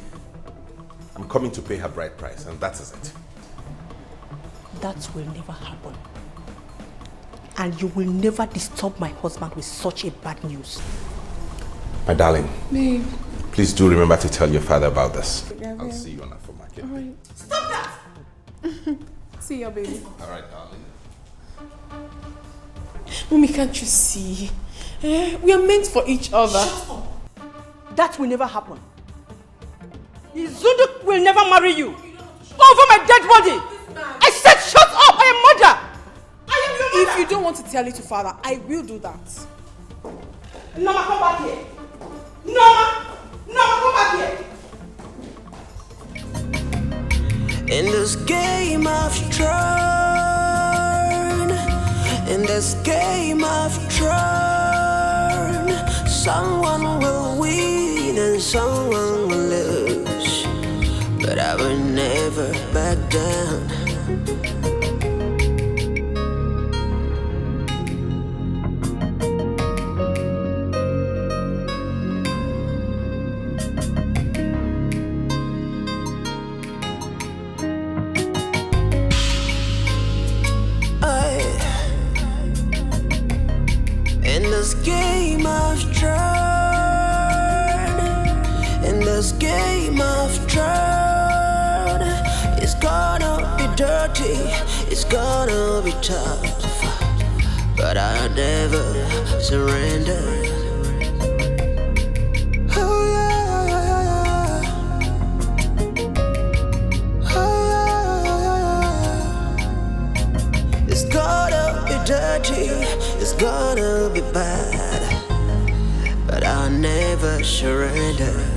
I'm coming to pay her bride price, and that is it. That will never happen. And you will never disturb my husband with such a bad news. My darling, Babe. please do remember to tell your father about this. I'll see you on Afro Market. See ya, baby. Alright, darling. Mommy, can't you see? We are meant for each other. Shut up. That will never happen. Izundu will never marry you. Over my dead body. I said shut up. I am mother. I am your mother. If you don't want to tell it to father, I will do that. Norma, come back here. Norma, come back here. In this game of thrones, in this game of thrones, someone will win and someone will lose, but I will never back down. In this game of thrones, in this game of thrones, it's gonna be dirty, it's gonna be tough, but I'll never surrender. Oh yeah, oh yeah. It's gonna be dirty, it's gonna be bad, but I'll never surrender.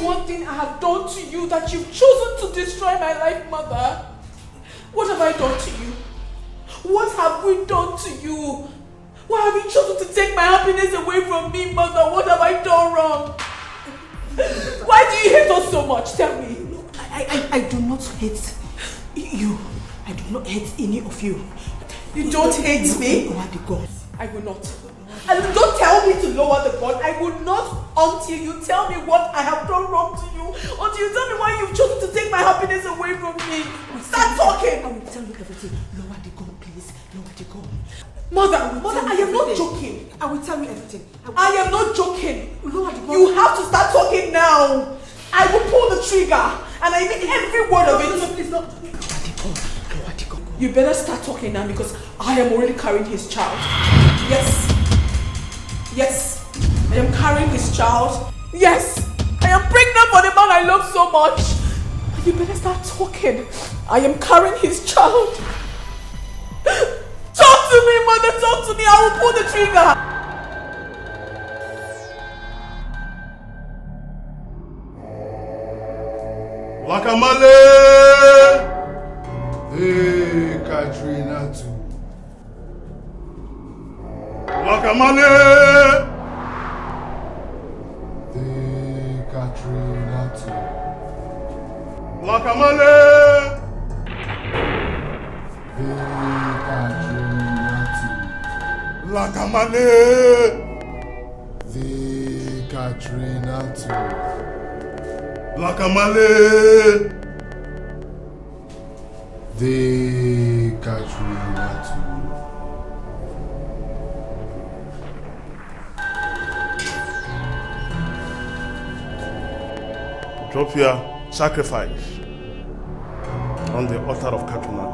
One thing I have done to you that you've chosen to destroy my life, mother. What have I done to you? What have we done to you? Why have you chosen to take my happiness away from me, mother? What have I done wrong? Why do you hate us so much? Tell me. I do not hate you. I do not hate any of you. You don't hate me? Lower the gun. I will not. And don't tell me to lower the gun. I will not until you tell me what I have done wrong to you. Until you tell me why you've chosen to take my happiness away from me. Start talking. I will tell you everything. Lower the gun, please. Lower the gun. Mother, I am not joking. I will tell you everything. I am not joking. Lower the gun. You have to start talking now. I will pull the trigger. And I mean every word of it. No, please, no. Lower the gun. Lower the gun. You better start talking now because I am already carrying his child. Yes. Yes. I am carrying his child. Yes. I am pregnant for the man I love so much. I You better start talking. I am carrying his child. Talk to me, mother. Talk to me. I will pull the trigger. Wakamale! Hey, Katrina too. Wakamale! Hey, Katrina too. Wakamale! Hey, Katrina too. Wakamale! Hey, Katrina too. Wakamale! The Katrina too. Drop your sacrifice on the altar of Katrina.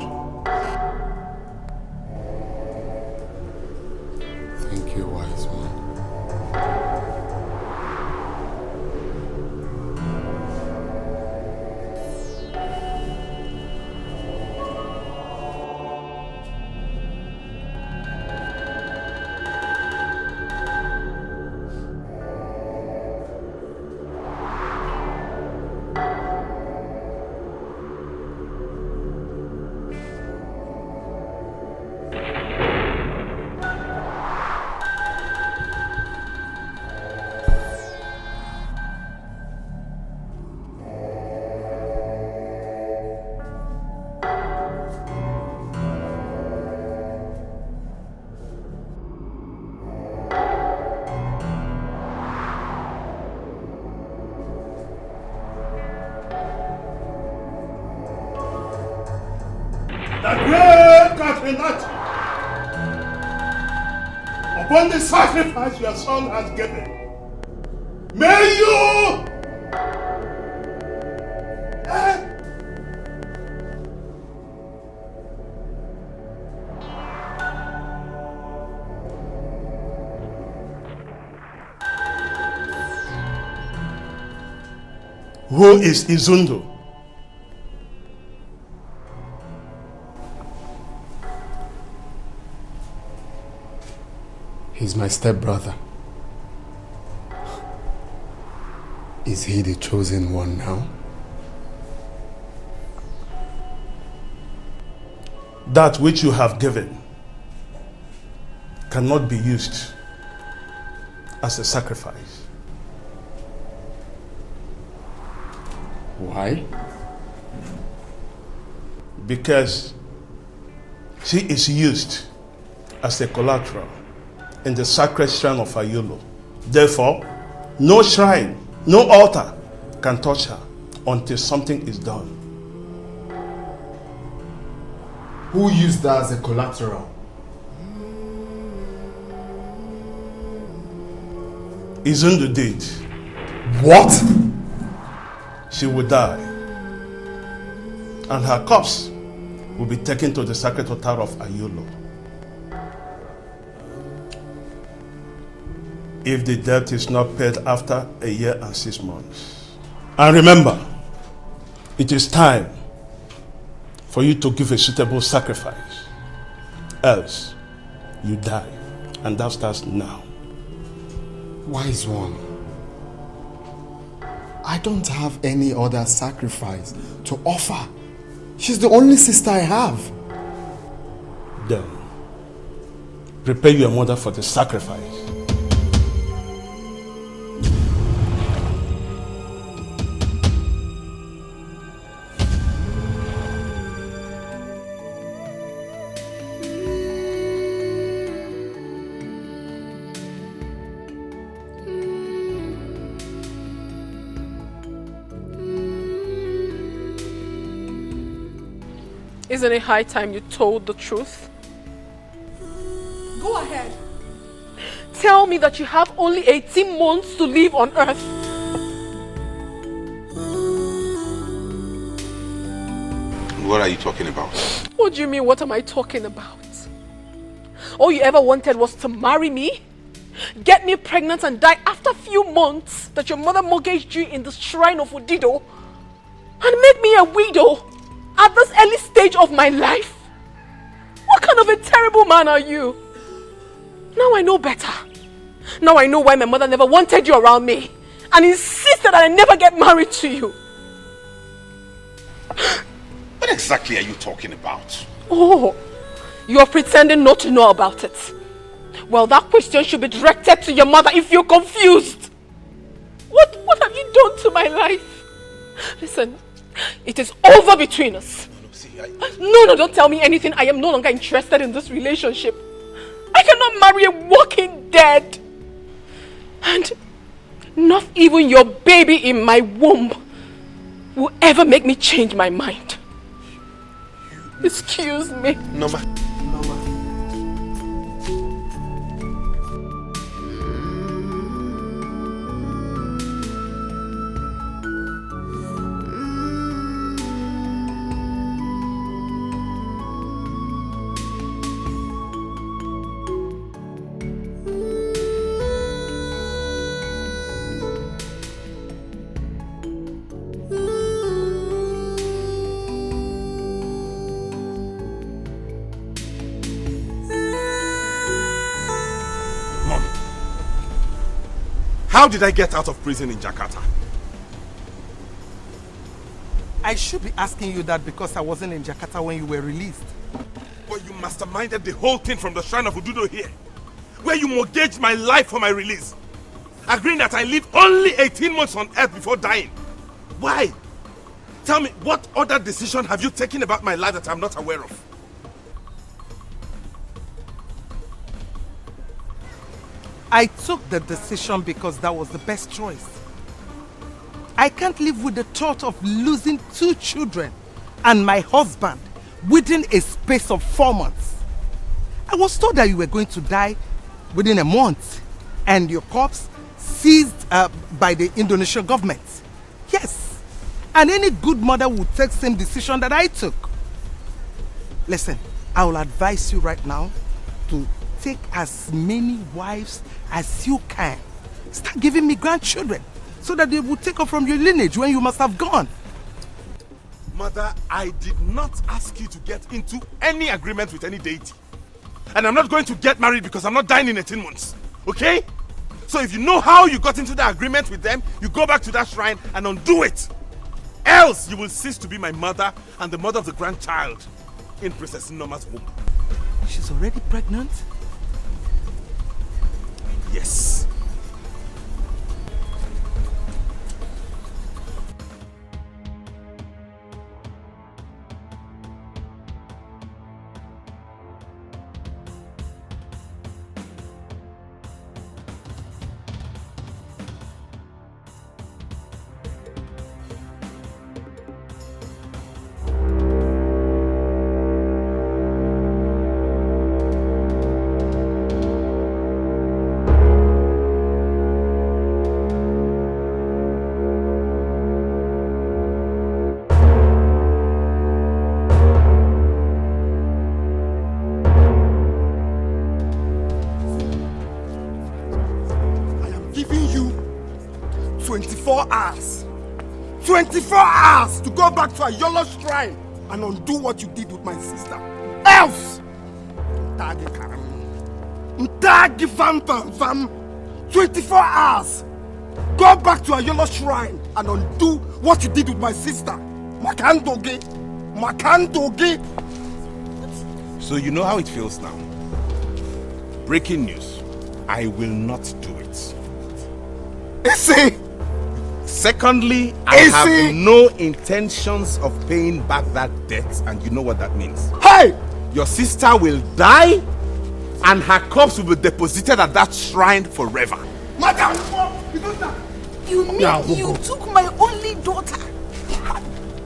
Thank you, wise one. Upon the sacrifice your son has given, may you Who is Izundu? He's my stepbrother. Is he the chosen one now? That which you have given cannot be used as a sacrifice. Why? Because she is used as a collateral in the sacred shrine of Ayolo. Therefore, no shrine, no altar can touch her until something is done. Who used that as a collateral? Izundu did. What? She will die, and her corpse will be taken to the sacred altar of Ayolo. If the debt is not paid after a year and 6 months. And remember, it is time for you to give a suitable sacrifice. Else, you die. And that starts now. Wise one, I don't have any other sacrifice to offer. She's the only sister I have. Then, prepare your mother for the sacrifice. Isn't it high time you told the truth? Go ahead. Tell me that you have only 18 months to live on Earth. What are you talking about? What do you mean, what am I talking about? All you ever wanted was to marry me, get me pregnant and die after a few months that your mother mortgaged you in the shrine of Udido. and make me a widow at this early stage of my life? What kind of a terrible man are you? Now I know better. Now I know why my mother never wanted you around me and insisted that I never get married to you. What exactly are you talking about? Oh, you are pretending not to know about it. Well, that question should be directed to your mother if you're confused. What have you done to my life? Listen, it is over between us. No, don't tell me anything. I am no longer interested in this relationship. I cannot marry a walking dead. And not even your baby in my womb will ever make me change my mind. Excuse me. Norma. How did I get out of prison in Jakarta? I should be asking you that because I wasn't in Jakarta when you were released. But you masterminded the whole thing from the shrine of Ududo here, where you mortgaged my life for my release, agreeing that I live only 18 months on earth before dying. Why? Tell me, what other decision have you taken about my life that I'm not aware of? I took the decision because that was the best choice. I can't live with the thought of losing 2 children and my husband within a space of 4 months. I was told that you were going to die within a month and your corpse seized by the Indonesian government. Yes, and any good mother would take the same decision that I took. Listen, I will advise you right now to take as many wives as you can. Start giving me grandchildren so that they will take off from your lineage when you must have gone. Mother, I did not ask you to get into any agreement with any deity. And I'm not going to get married because I'm not dying in 18 months. Okay? So if you know how you got into the agreement with them, you go back to that shrine and undo it. Else you will cease to be my mother and the mother of the grandchild in Princess Norma's womb. She's already pregnant? Yes. Giving you 24 hours. 24 hours to go back to a Yolo shrine and undo what you did with my sister. Else! Ntagi fam. 24 hours. Go back to a Yolo shrine and undo what you did with my sister. Makandoge. So you know how it feels now. Breaking news. I will not do it. Issy! Secondly, I have no intentions of paying back that debt, and you know what that means. Hey! Your sister will die, and her corpse will be deposited at that shrine forever. Madam! You mean you took my only daughter,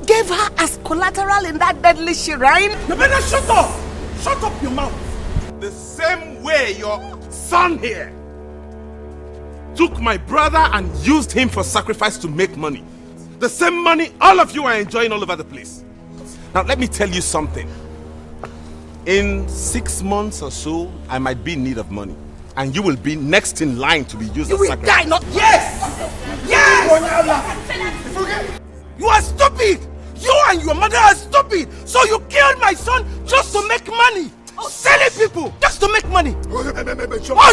gave her as collateral in that deadly shrine? You better shut up! Shut up your mouth! The same way your son here took my brother and used him for sacrifice to make money. The same money all of you are enjoying all over the place. Now let me tell you something. In 6 months or so, I might be in need of money. And you will be next in line to be used as sacrifice. You will die, not... Yes! Yes! You are stupid! You and your mother are stupid! So you killed my son just to make money! Selling people just to make money! Oh,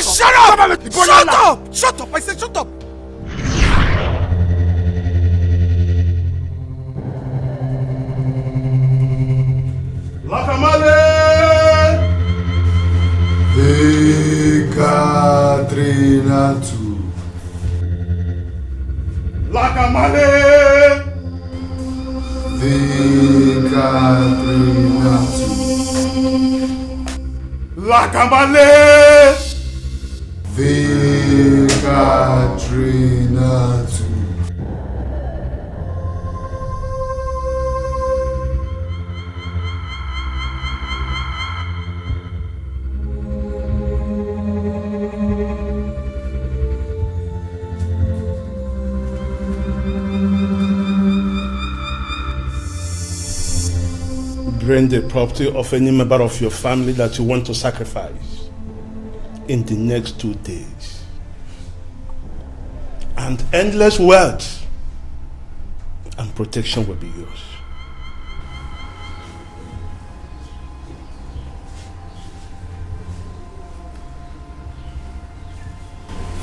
shut up! Shut up! Shut up! I said shut up! Lakamale! Ekatrinatu. Lakamale! Ekatrinatu. Lakamale! Ekatrinatu. Bring the property of any member of your family that you want to sacrifice in the next 2 days. And endless wealth and protection will be yours.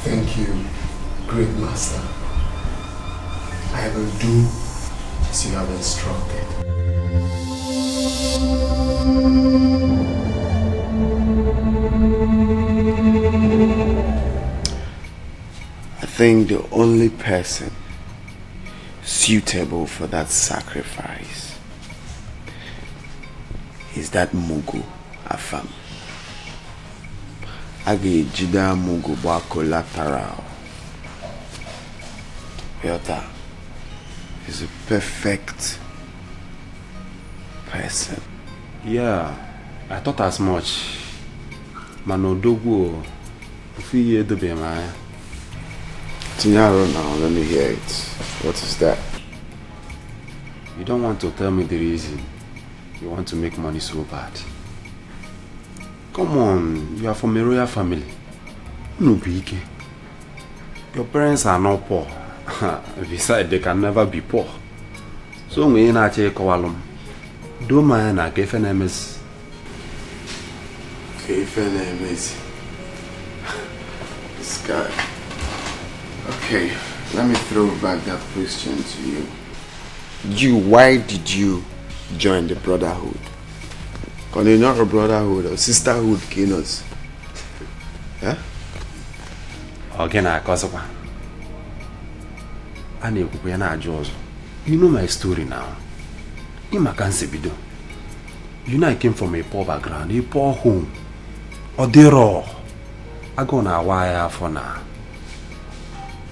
Thank you, great master. I will do as you have instructed. I think the only person suitable for that sacrifice is that Mugu Afam. Age Jida Mugu Ba collateral. Yota is a perfect person. Yeah, I thought as much. Manodogo, if you hear the Bemaya. Tinyaro now, let me hear it. What is that? You don't want to tell me the reason you want to make money so bad. Come on, you are from a royal family. No big. Your parents are not poor. Besides, they can never be poor. So we ain't actually call do man a KFNMS. KFNMS. This guy. Okay, let me throw back that question to you. Why did you join the brotherhood? Because you're not a brotherhood or sisterhood, Kinos. Huh? Again, I cause of you know my story now. You know I came from a poor background, a poor home. Or they raw. I go na wire for now.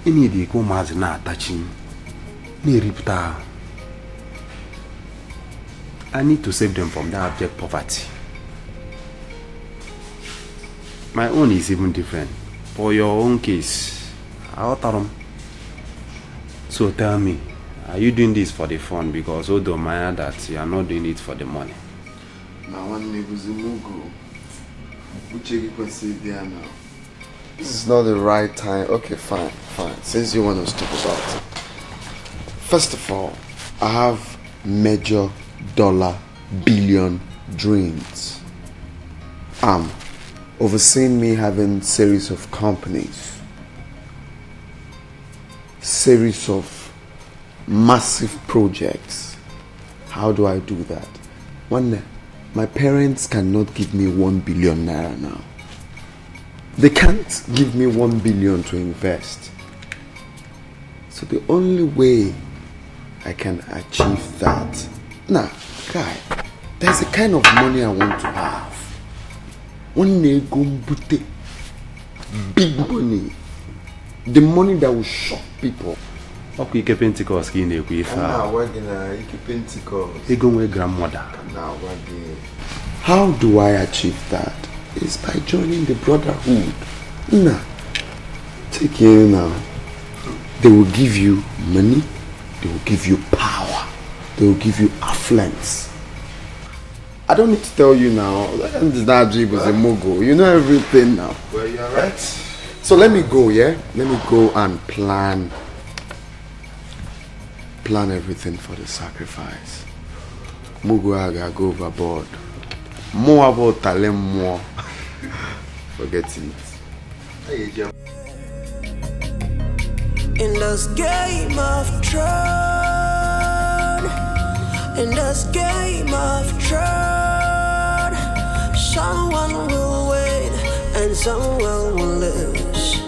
Any day go mad na touching. I need to save them from that abject poverty. My own is even different. For your own case, I'll tell them. So tell me, are you doing this for the fun? Because although Maya that you are not doing it for the money. Now one Nebuzimugo. Now. This is not the right time. Okay, fine. Since you want to talk about it. First of all, I have major dollar billion dreams. Overseeing me having series of companies, series of massive projects. How do I do that? One, my parents cannot give me 1 billion naira now. They can't give me 1 billion to invest. So the only way I can achieve that, now, guy, there's a kind of money I want to have. One day go booty, big money, the money that will shock people. Okay, you Pentecost in a way. Grandmother. How do I achieve that? It's by joining the brotherhood. Nah, take it now. They will give you money. They will give you power. They will give you affluence. I don't need to tell you now. Najib is a mogul. You know everything now. Well, you're right. So let me go, yeah? Let me go and plan plan everything for the sacrifice. Muguaga go overboard. More about talent more. Forget it. In this game of Thrones, in this game of Thrones, someone will win and someone will lose,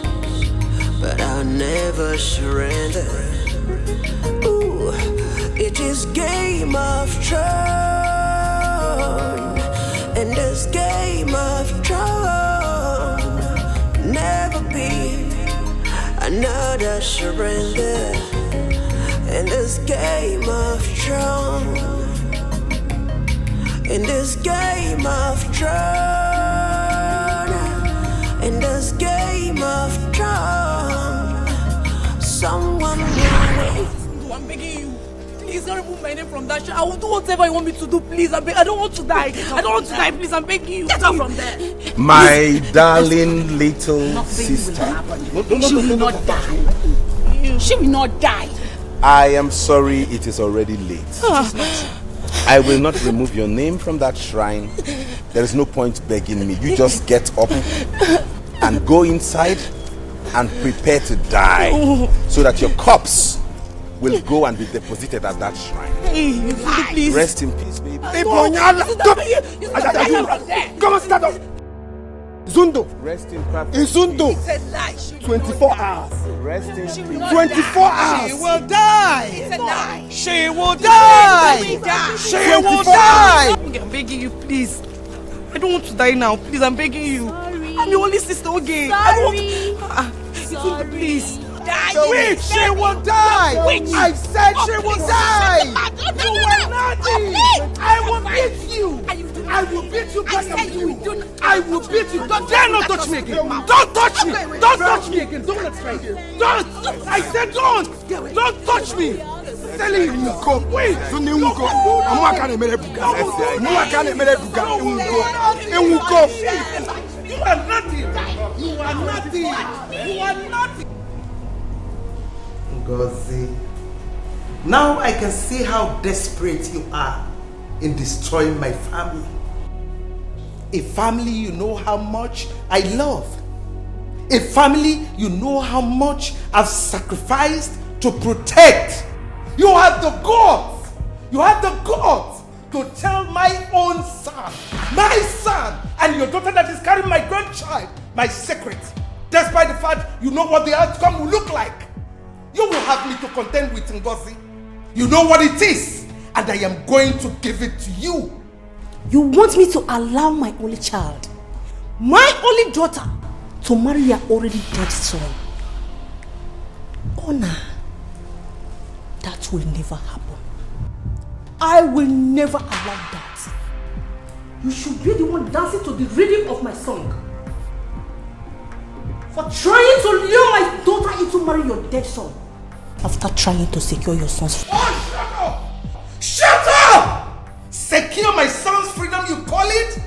but I'll never surrender. Ooh, it is game of Thrones, in this game of Thrones, never be another surrender. In this game of Thrones, in this game of Thrones, in this game of Thrones, someone will win. I'm begging you. Please don't remove my name from that show. I will do whatever you want me to do, please. I don't want to die. I don't want to die, please. I'm begging you. Get out from there. My darling little sister. She will not die. She will not die. I am sorry it is already late. I will not remove your name from that shrine. There is no point begging me. You just get up and go inside and prepare to die so that your corpse will go and be deposited at that shrine. Please. Rest in peace, baby. Come on, stand up. Zundo. Rest in peace. In Zundo. 24 hours. Rest in peace. 24 hours. She will die. She will die. She will die. I'm begging you, please. I don't want to die now. Please, I'm begging you. I'm your only sister, okay? I don't want to. Please. Wait, she will die. I said she will die. You will not. I will beat you. I will beat you back at you. I will beat you. Don't dare not touch me again. Don't touch me. Don't touch me again. Don't let me. Don't. I said don't. Don't touch me. Telling you, go. Wait. Don't you go? I'm not gonna make it. I'm not gonna make it. You are nothing. You are nothing. You are nothing. Ngozi, now I can see how desperate you are in destroying my family. A family you know how much I love. A family you know how much I've sacrificed to protect. You have the guts. You have the guts to tell my own son, and your daughter that is carrying my grandchild, my secret, despite the fact you know what the outcome will look like. You will have me to contend with Ngozi. You know what it is, and I am going to give it to you. You want me to allow my only child, my only daughter, to marry your already dead son? Honor, that will never happen. I will never allow that. You should be the one dancing to the rhythm of my song. For trying to lure my daughter into marrying your dead son. After trying to secure your son's freedom. Oh, shut up! Shut up! Secure my son's freedom, you call it?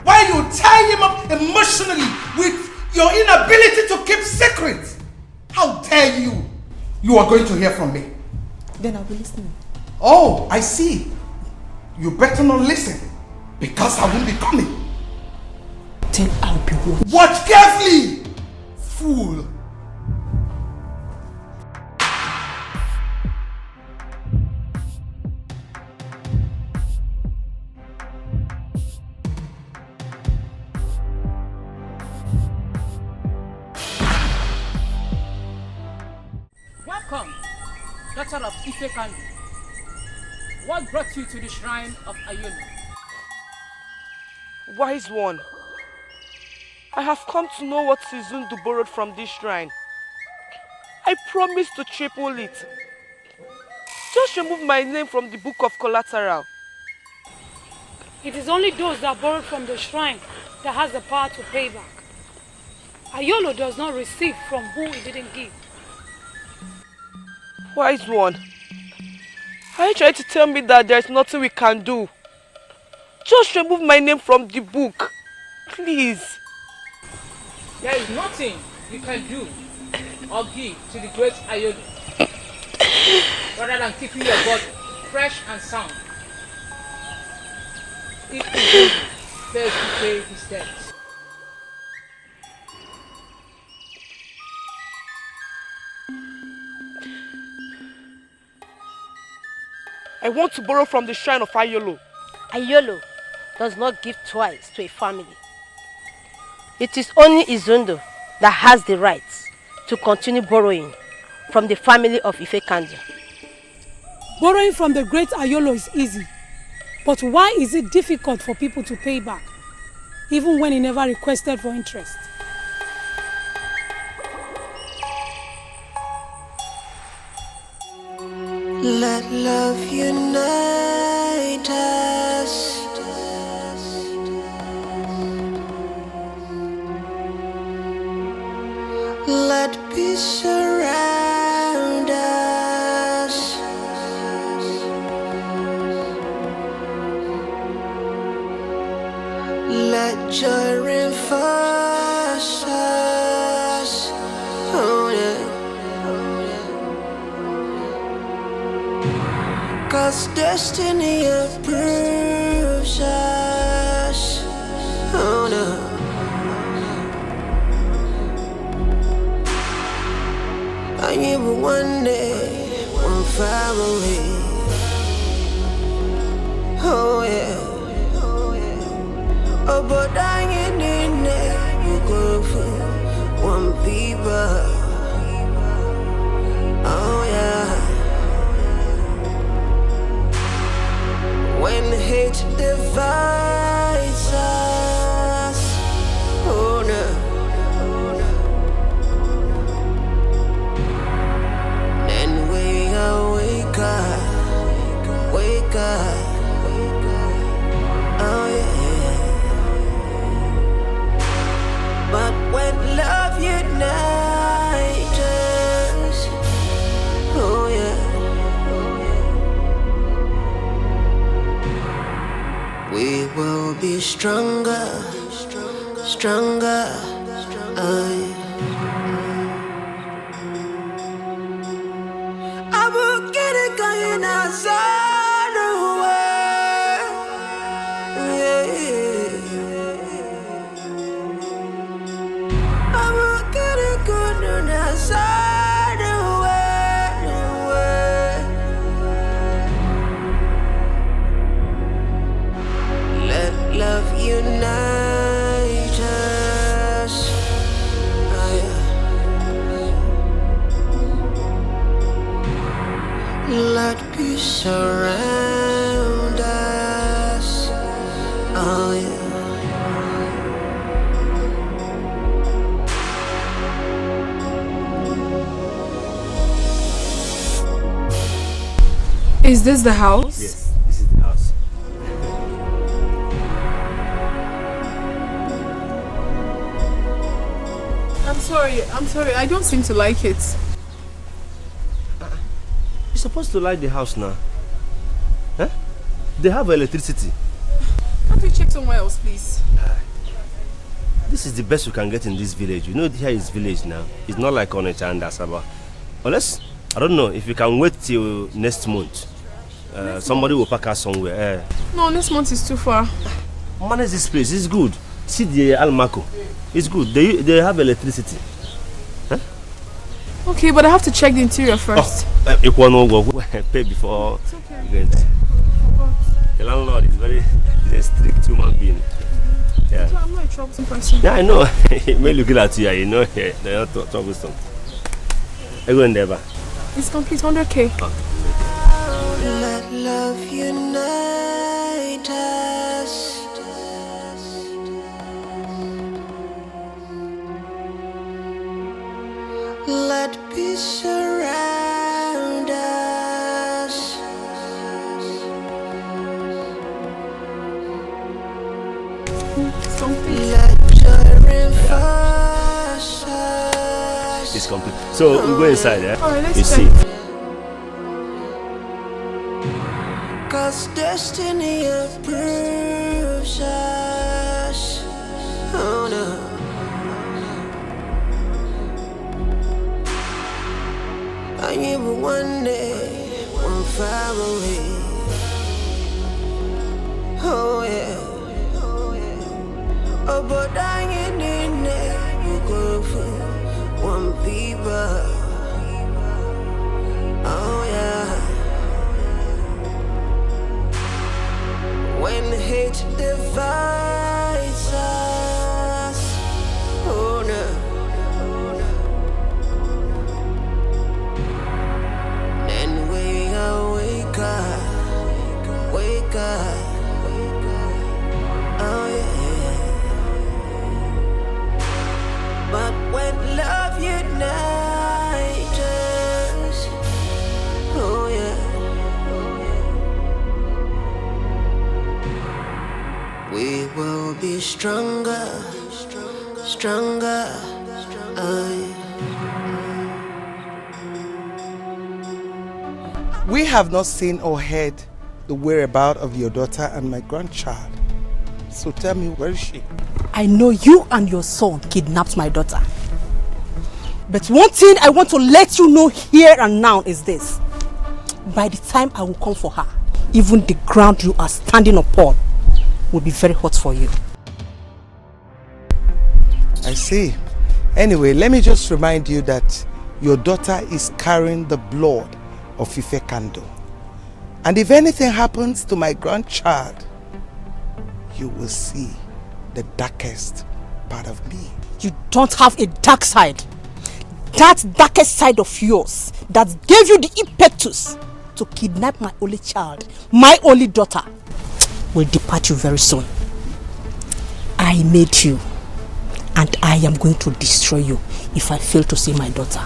While you tie him up emotionally with your inability to keep secret. How dare you? You are going to hear from me. Then I'll be listening. Oh, I see. You better not listen, because I won't be coming. Then I'll be watching. Watch carefully, fool. Welcome, daughter of Etiko. What brought you to the shrine of Ayolo? Wise one, I have come to know what Sizundu borrowed from this shrine. I promise to triple it. Just remove my name from the book of collateral. It is only those that borrowed from the shrine that has the power to pay back. Ayolo does not receive from who he didn't give. Wise one, are you trying to tell me that there is nothing we can do? Just remove my name from the book, please. There is nothing you can do or give to the great Ayolo. rather than keeping your body fresh and sound. If he fails to pay his debts. I want to borrow from the shrine of Ayolo. Ayolo does not give twice to a family. It is only Izundo that has the right to continue borrowing from the family of Ifekandia. Borrowing from the great Ayolo is easy. But why is it difficult for people to pay back, even when he never requested for interest? Let love unite us. Let peace surround us. Let joy reinforce us. Oh, yeah. 'Cause destiny approves us. Oh no. I knew one day, one family. Oh yeah. Oh, but I ain't one people. Oh yeah. When hate divides us, oh no. Then we wake up, oh yeah. But when love unites us, oh yeah. We will be stronger, stronger. I will get it going outside the world. I will get it going outside the world. Let love unite us. Let peace surround us. Oh yeah. Is this the house? Yes, this is the house. I'm sorry, I don't seem to like it. You're supposed to like the house now. Huh? They have electricity. Can't we check somewhere else, please? This is the best we can get in this village. You know, here is village now. It's not like Onitsha and Asaba. Unless, I don't know, if you can wait till next month. Somebody will pack us somewhere. No, next month is too far. Manage this place, it's good. See the Almaco. It's good. They have electricity. Huh? Okay, but I have to check the interior first. You pay before you go in there. The landlord is he's a strict human being. Yeah. So I'm not a troublesome person. Yeah, I know. He may look at you, you know, they're not troublesome. I go in there, It's complete 100K. Let love unite us. Let peace surround us. Let joy reinforce us. It's complete. So we go inside, yeah? Alright, let's you check. see. 'Cause destiny approves us. Oh no. I knew one day, family. Oh yeah. Oh, but I ain't in there. You go for one people. Oh yeah. When hate divides us, oh no. Then we wake up, oh yeah. But when love unites us, oh yeah. We will be stronger, stronger, We have not seen or heard the whereabouts of your daughter and my grandchild. So tell me, where is she? I know you and your son kidnapped my daughter. But one thing I want to let you know here and now is this. By the time I will come for her, even the ground you are standing upon will be very hot for you. I see. Anyway, let me just remind you that your daughter is carrying the blood of Ifekando. And if anything happens to my grandchild, you will see the darkest part of me. You don't have a dark side. That darkest side of yours that gave you the impetus to kidnap my only child, my only daughter, will depart you very soon. I made you, and I am going to destroy you if I fail to see my daughter.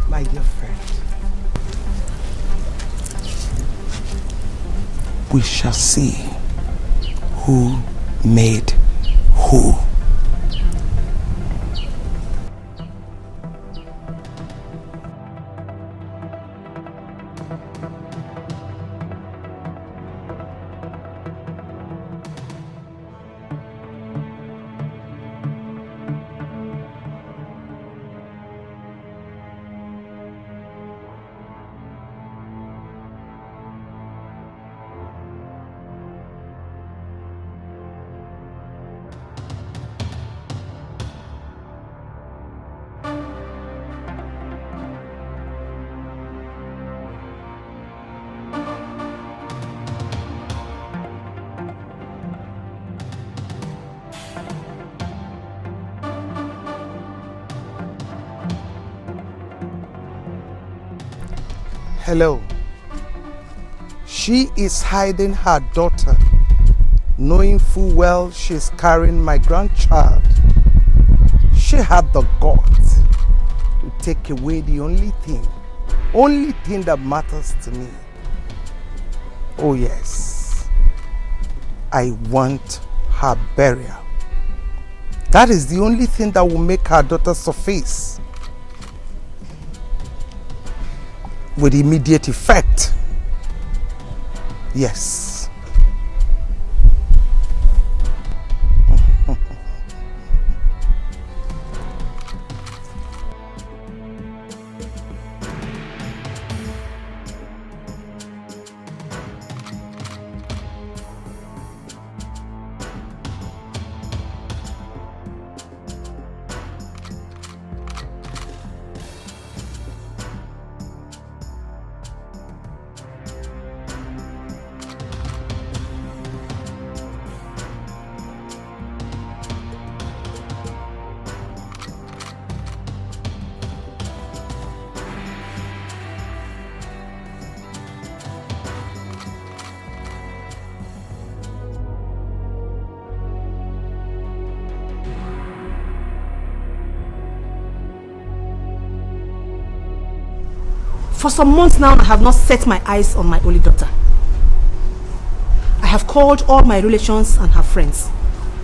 My dear friend, we shall see who made who. Hello. She is hiding her daughter, knowing full well she's carrying my grandchild. She had the guts to take away the only thing that matters to me. Oh yes, I want her burial. That is the only thing that will make her daughter surface with immediate effect. Yes. For some months now, I have not set my eyes on my only daughter. I have called all my relations and her friends,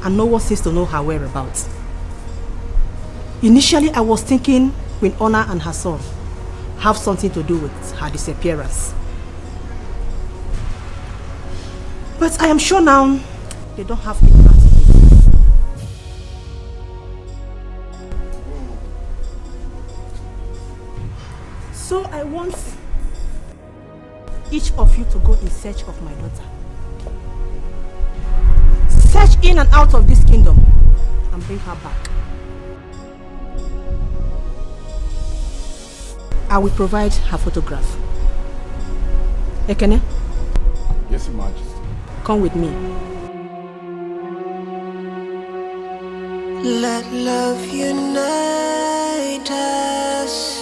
and no one seems to know her whereabouts. Initially, I was thinking Queen Honor and her son have something to do with her disappearance. But I am sure now they don't have any part in it. So I want each of you to go in search of my daughter. Search in and out of this kingdom and bring her back. I will provide her photograph. Ekene? Yes, Your Majesty. Come with me. Let love unite us.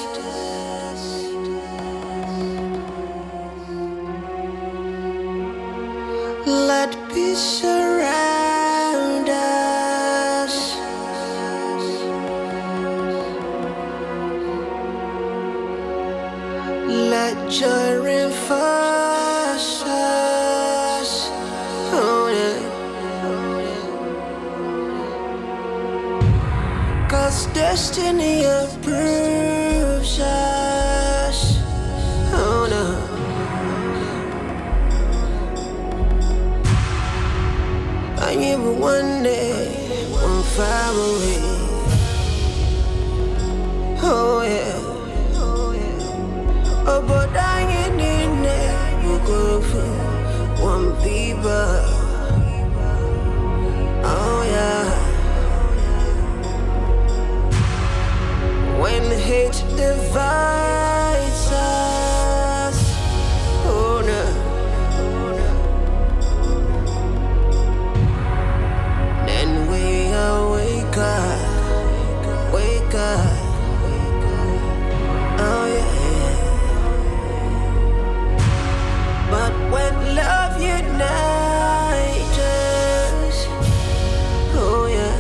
Let peace surround us. Let joy reinforce us. Oh, yeah. 'Cause destiny approves us. Oh no. I knew one day, one family. Oh yeah. Oh, but I ain't in there. You go for one people. Oh yeah. When hate divides us, oh no. Then we wake up, wake up. Oh yeah. But when love unites us, oh yeah.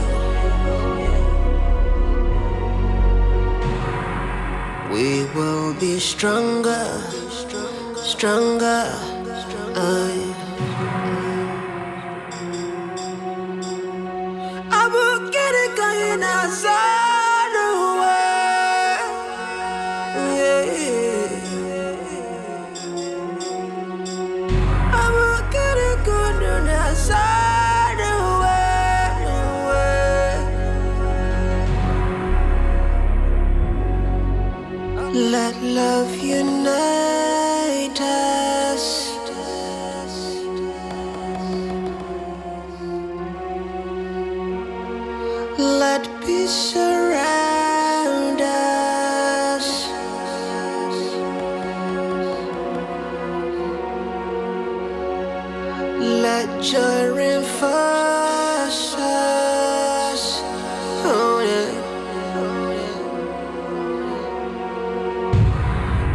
We will be stronger, stronger. I will get it going outside the way. I will get it going outside the way. Let love unite us. Let peace surround us. Let joy reinforce us. Oh yeah.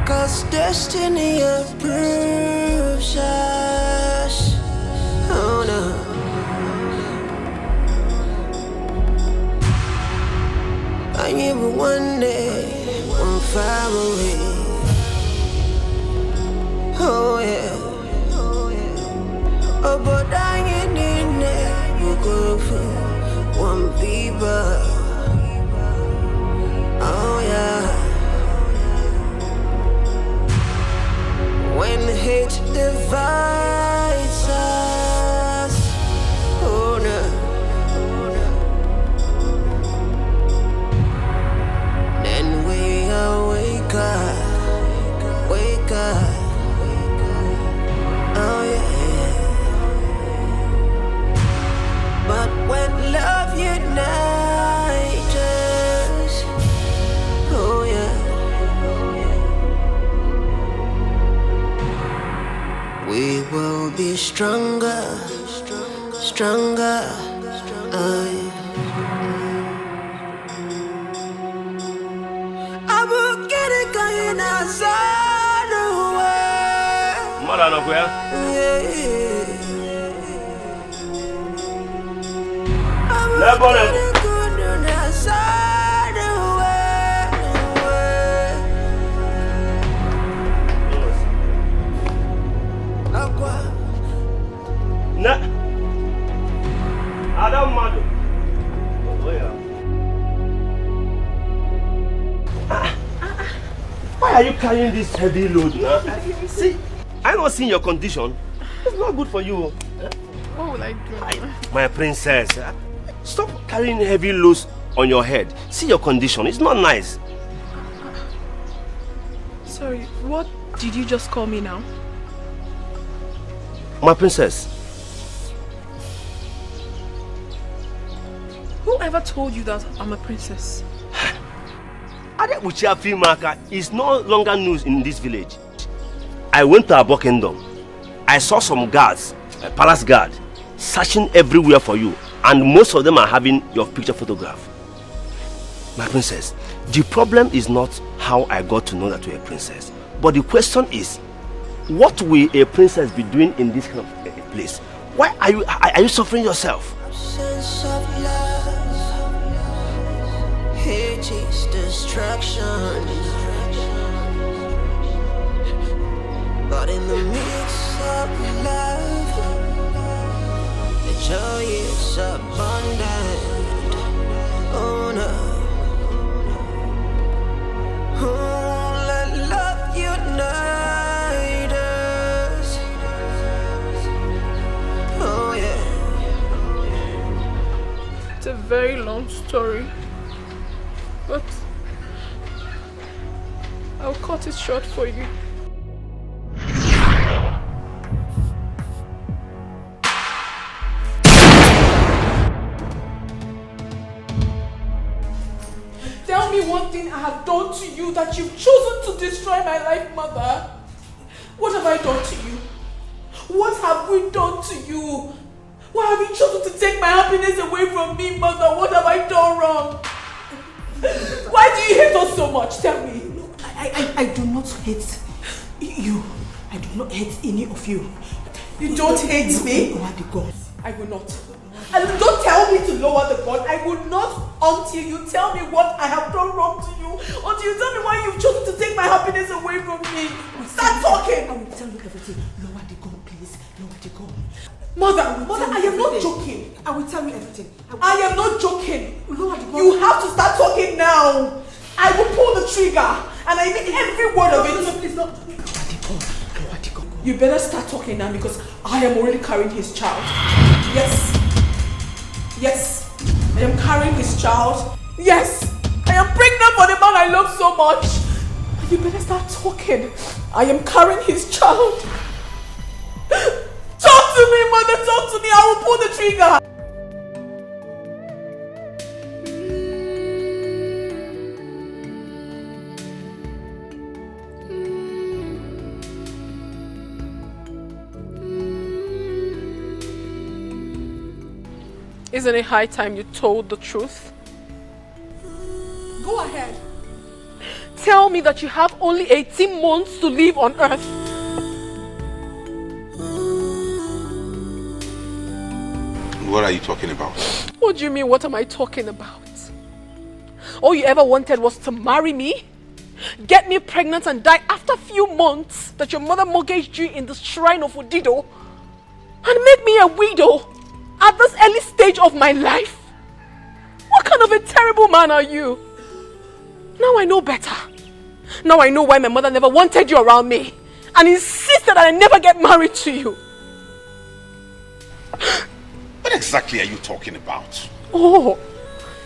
'Cause destiny approves us. Oh no. I knew one day, one family. Oh yeah. Oh, but I ain't in there. You go for one people. Oh yeah. When hate divides us, oh no. Then we wake up, wake up. Oh yeah. But when love unites us, oh yeah. We will be stronger, stronger. I will get it going outside the way. Mother, no where? Never. Nah. I don't mind. Why are you carrying this heavy load now? See, I not seeing your condition. It's not good for you. What will I do? My princess, stop carrying heavy loads on your head. See your condition. It's not nice. So Sorry, what did you just call me now? My princess. Whoever told you that I'm a princess? Adebuchi Afimaka is no longer news in this village. I went to Abo Kingdom. I saw some guards, a palace guard, searching everywhere for you, and most of them are having your picture photograph. My princess, the problem is not how I got to know that you're a princess, but the question is, what will a princess be doing in this kind of place? Why are you suffering yourself? Sense of love, hate is destruction. But in the midst of love, the joy is abundant. Oh no. Oh, let love unite us. Oh yeah. It's a very long story, but I'll cut it short for you. Tell me one thing I have done to you that you've chosen to destroy my life, Mother. What have I done to you? What have we done to you? Why have you chosen to take my happiness away from me, Mother? What have I done wrong? Why do you hate us so much? Tell me. I do not hate you. I do not hate any of you. You don't hate me? Lower the gun. I will not. And don't tell me to lower the gun. I will not until you tell me what I have done wrong to you. Until you tell me why you've chosen to take my happiness away from me. Start talking. I will tell you everything. Lower the gun, please. Lower the gun. Mother, I am not joking. I will tell you everything. I am not joking. Lower the gun. You have to start talking now. I will pull the trigger. And I mean every word of it. No, please, no. Lower the gun. Lower the gun. You better start talking now because I am already carrying his child. Yes. Yes. I am carrying his child. Yes. I am pregnant for the man I love so much. You better start talking. I am carrying his child. Talk to me, Mother. Talk to me. I will pull the trigger. Isn't it high time you told the truth? Go ahead. Tell me that you have only 18 months to live on earth. What are you talking about? What do you mean, what am I talking about? All you ever wanted was to marry me, get me pregnant and die after a few months that your mother mortgaged you in the shrine of Odido, and make me a widow at this early stage of my life? What kind of a terrible man are you? Now I know better. Now I know why my mother never wanted you around me and insisted that I never get married to you. What exactly are you talking about? Oh,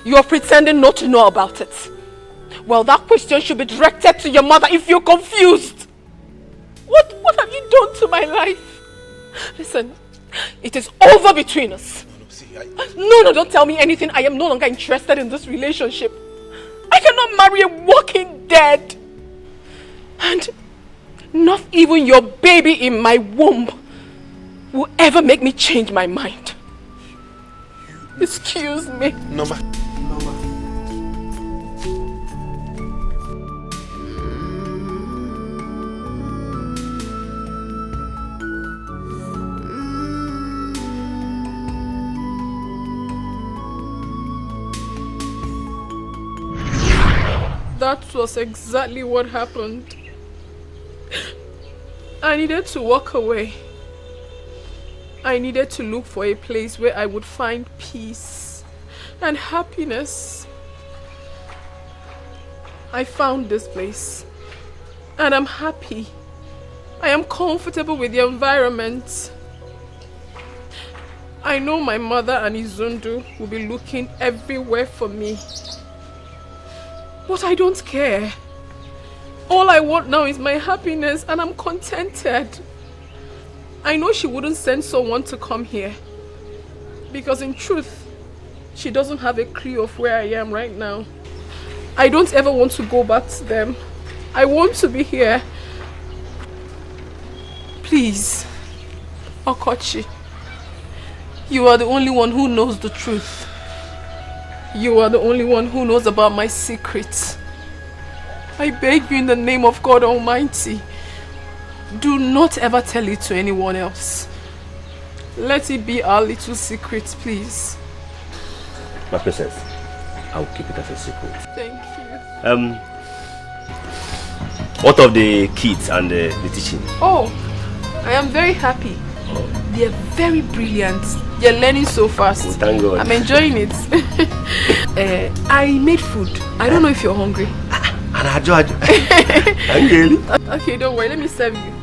you're pretending not to know about it. Well, that question should be directed to your mother if you're confused. What have you done to my life? Listen, it is over between us. No, don't tell me anything. I am no longer interested in this relationship. I cannot marry a walking dead. And not even your baby in my womb will ever make me change my mind. Excuse me. Noma. That was exactly what happened. I needed to walk away. I needed to look for a place where I would find peace and happiness. I found this place and I'm happy. I am comfortable with the environment. I know my mother and Izundu will be looking everywhere for me. But I don't care. All I want now is my happiness, and I'm contented. I know she wouldn't send someone to come here, because in truth, she doesn't have a clue of where I am right now. I don't ever want to go back to them. I want to be here. Please, Okochi, you are the only one who knows the truth. You are the only one who knows about my secrets. I beg you in the name of God Almighty, do not ever tell it to anyone else. Let it be our little secret, please. My princess, I will keep it as a secret. Thank you. What of the kids and the teaching? Oh, I am very happy. They are very brilliant. They are learning so fast. Oh, thank God. I'm enjoying it. I made food. I don't know if you're hungry. Okay, don't worry. Let me serve you.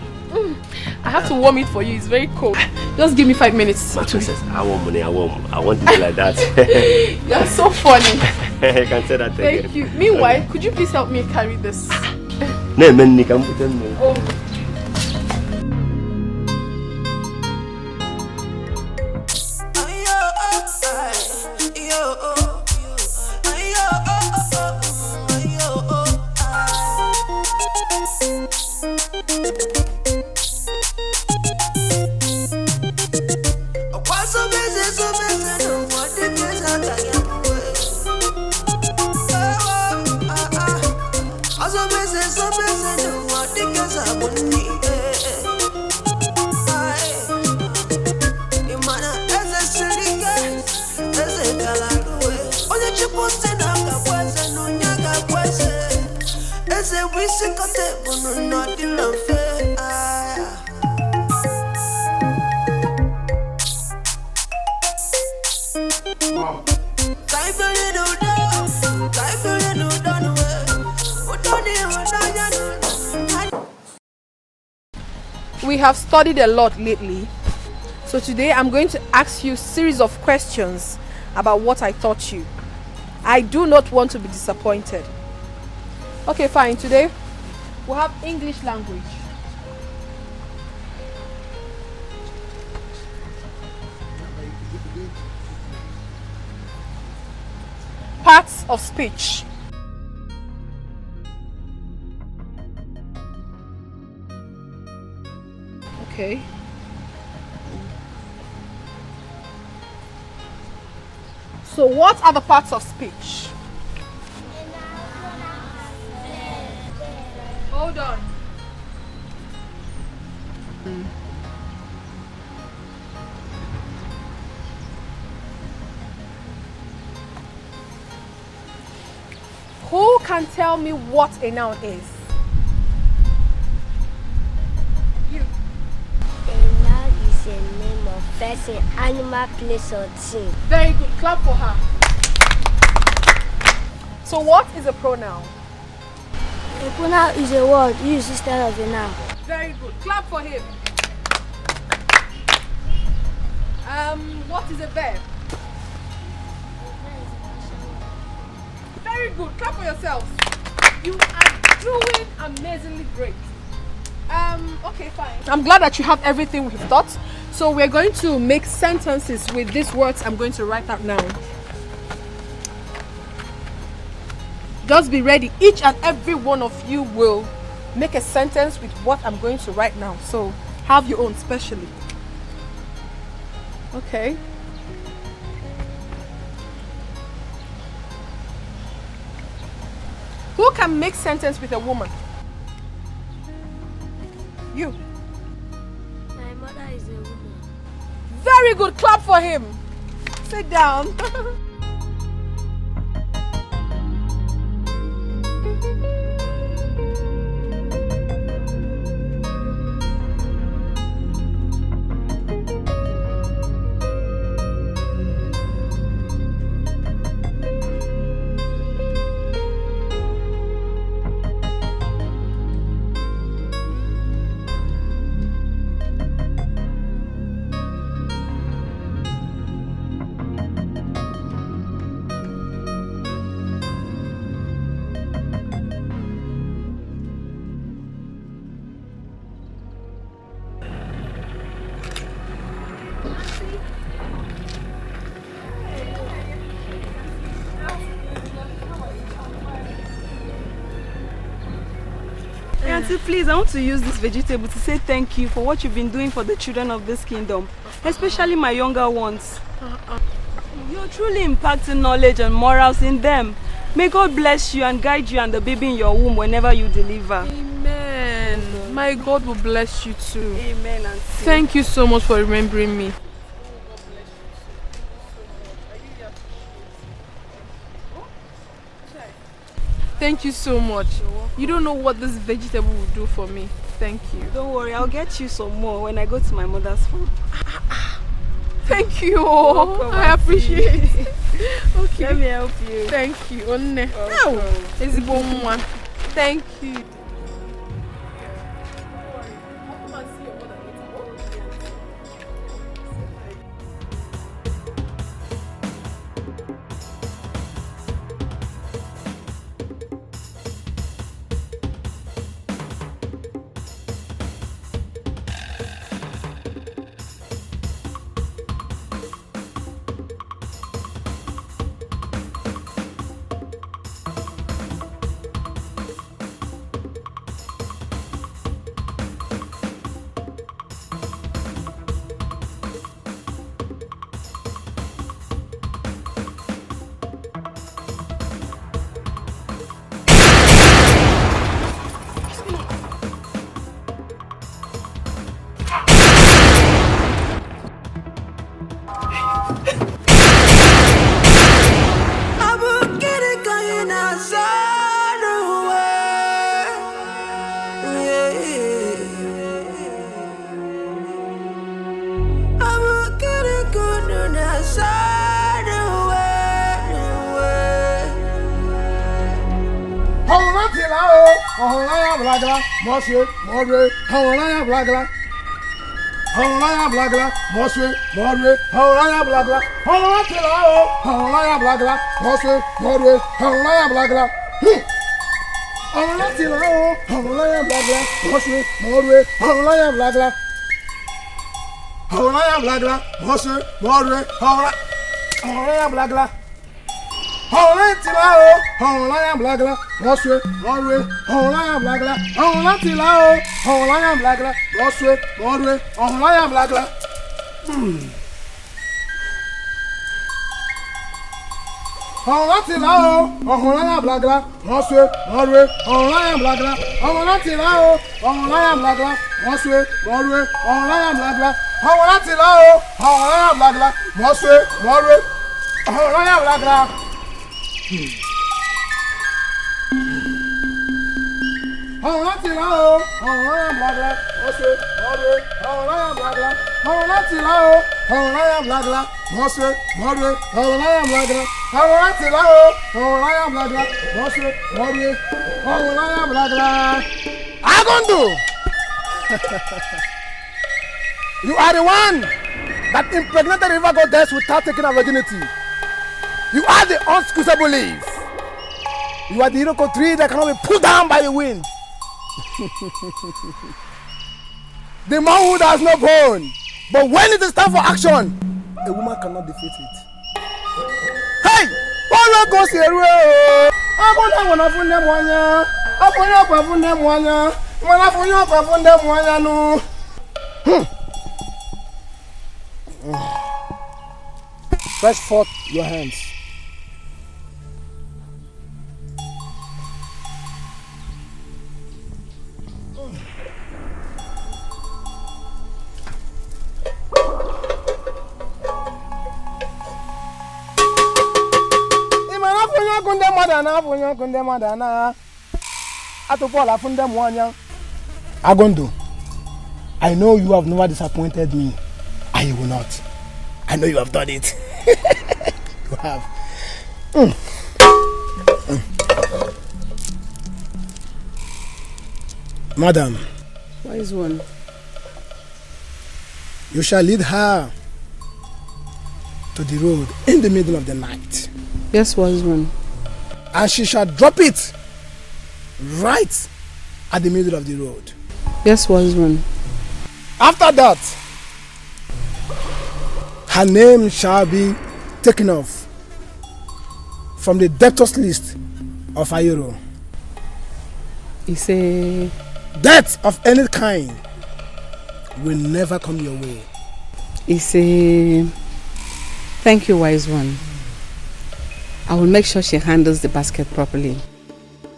I have to warm it for you. It's very cold. Just give me 5 minutes. My princess, I want money. I want it like that. You're so funny. I can say that again. Thank you. Meanwhile, could you please help me carry this? No, man, you can put them. Oh. We have studied a lot lately, so today I'm going to ask you a series of questions about what I taught you. I do not want to be disappointed. Okay, fine. Today we'll have English language. Parts of speech. Okay. So what are the parts of speech? Hold on. Who can tell me what a noun is? A name of person, animal, place, or thing. Very good. Clap for her. So what is a pronoun? A pronoun is a word used instead of a noun. Very good. Clap for him. What is a verb? Very good. Clap for yourselves. You are doing amazingly great. Okay, fine. I'm glad that you have everything we've taught. So we're going to make sentences with these words I'm going to write out now. Just be ready. Each and every one of you will make a sentence with what I'm going to write now. So have your own specially. Okay. Who can make sentence with a woman? You. My mother is a woman. Very good. Clap for him. Sit down. Auntie, please, I want to use this vegetable to say thank you for what you've been doing for the children of this kingdom, especially my younger ones. You're truly impacting knowledge and morals in them. May God bless you and guide you and the baby in your womb whenever you deliver. Amen. My God will bless you too. Amen, Auntie. Thank you so much for remembering me. Thank you so much. You don't know what this vegetable will do for me. Thank you. Don't worry, I'll get you some more when I go to my mother's farm. Thank you. Welcome, I appreciate it. Okay. Let me help you. Thank you. It's a bon one. Thank you. Monsieur, Mordre, Hawana Blagla. Hawana Blagla, Monsieur, Mordre, Hawana Blagla. Hawana Tilao, Hawana Blagla, Monsieur, Mordre, Hawana Blagla. Hawana Tilao, Hawana Blagla, Monsieur, Mordre, Hawana Blagla. Hawana Blagla, Monsieur, Mordre, Hawana Blagla. Hawana Tilao, Hawana Blagla, Monsieur, Mordre, Hawana Blagla. Hawana Tilao, Hawana Blagla, Monsieur, Mordre, Hawana Blagla. Hawana Tilao, Hawana Blagla, Monsieur, Mordre, Hawana Blagla. Hawana Tilao, Hawana Blagla, Monsieur, Mordre, Hawana Blagla. Hawana Tilao, Hawana Blagla, Monsieur, Mordre, Hawana Blagla. Hawana Tilao, Hawana Blagla, Monsieur, Mordre, Hawana Blagla. Hawana Tilao, Hawana Blagla, Monsieur, Mordre, Hawana Blagla. Hawana Tilao, Hawana Blagla, Monsieur, Mordre, Hawana Blagla. Agondo! You are the one that impregnated river goddess without taking her virginity. You are the unsqueezable leaf. You are the Etiko tree that cannot be pulled down by the wind. The manhood has no bone, but when it is time for action, a woman cannot defeat it. Hey! Follow goes here. I'm going to find them one year. I'm going to find them one year. When I find them one year, no. Stretch forth your hands. Agondo, I know you have never disappointed me, and you will not. I know you have done it. You have. Madam. Wise one. You shall lead her to the road in the middle of the night. Yes, wise one. And she shall drop it right at the middle of the road. Yes, wise one. After that, her name shall be taken off from the debtors list of Ayoro. You say death of any kind will never come your way. Thank you, wise one. I will make sure she handles the basket properly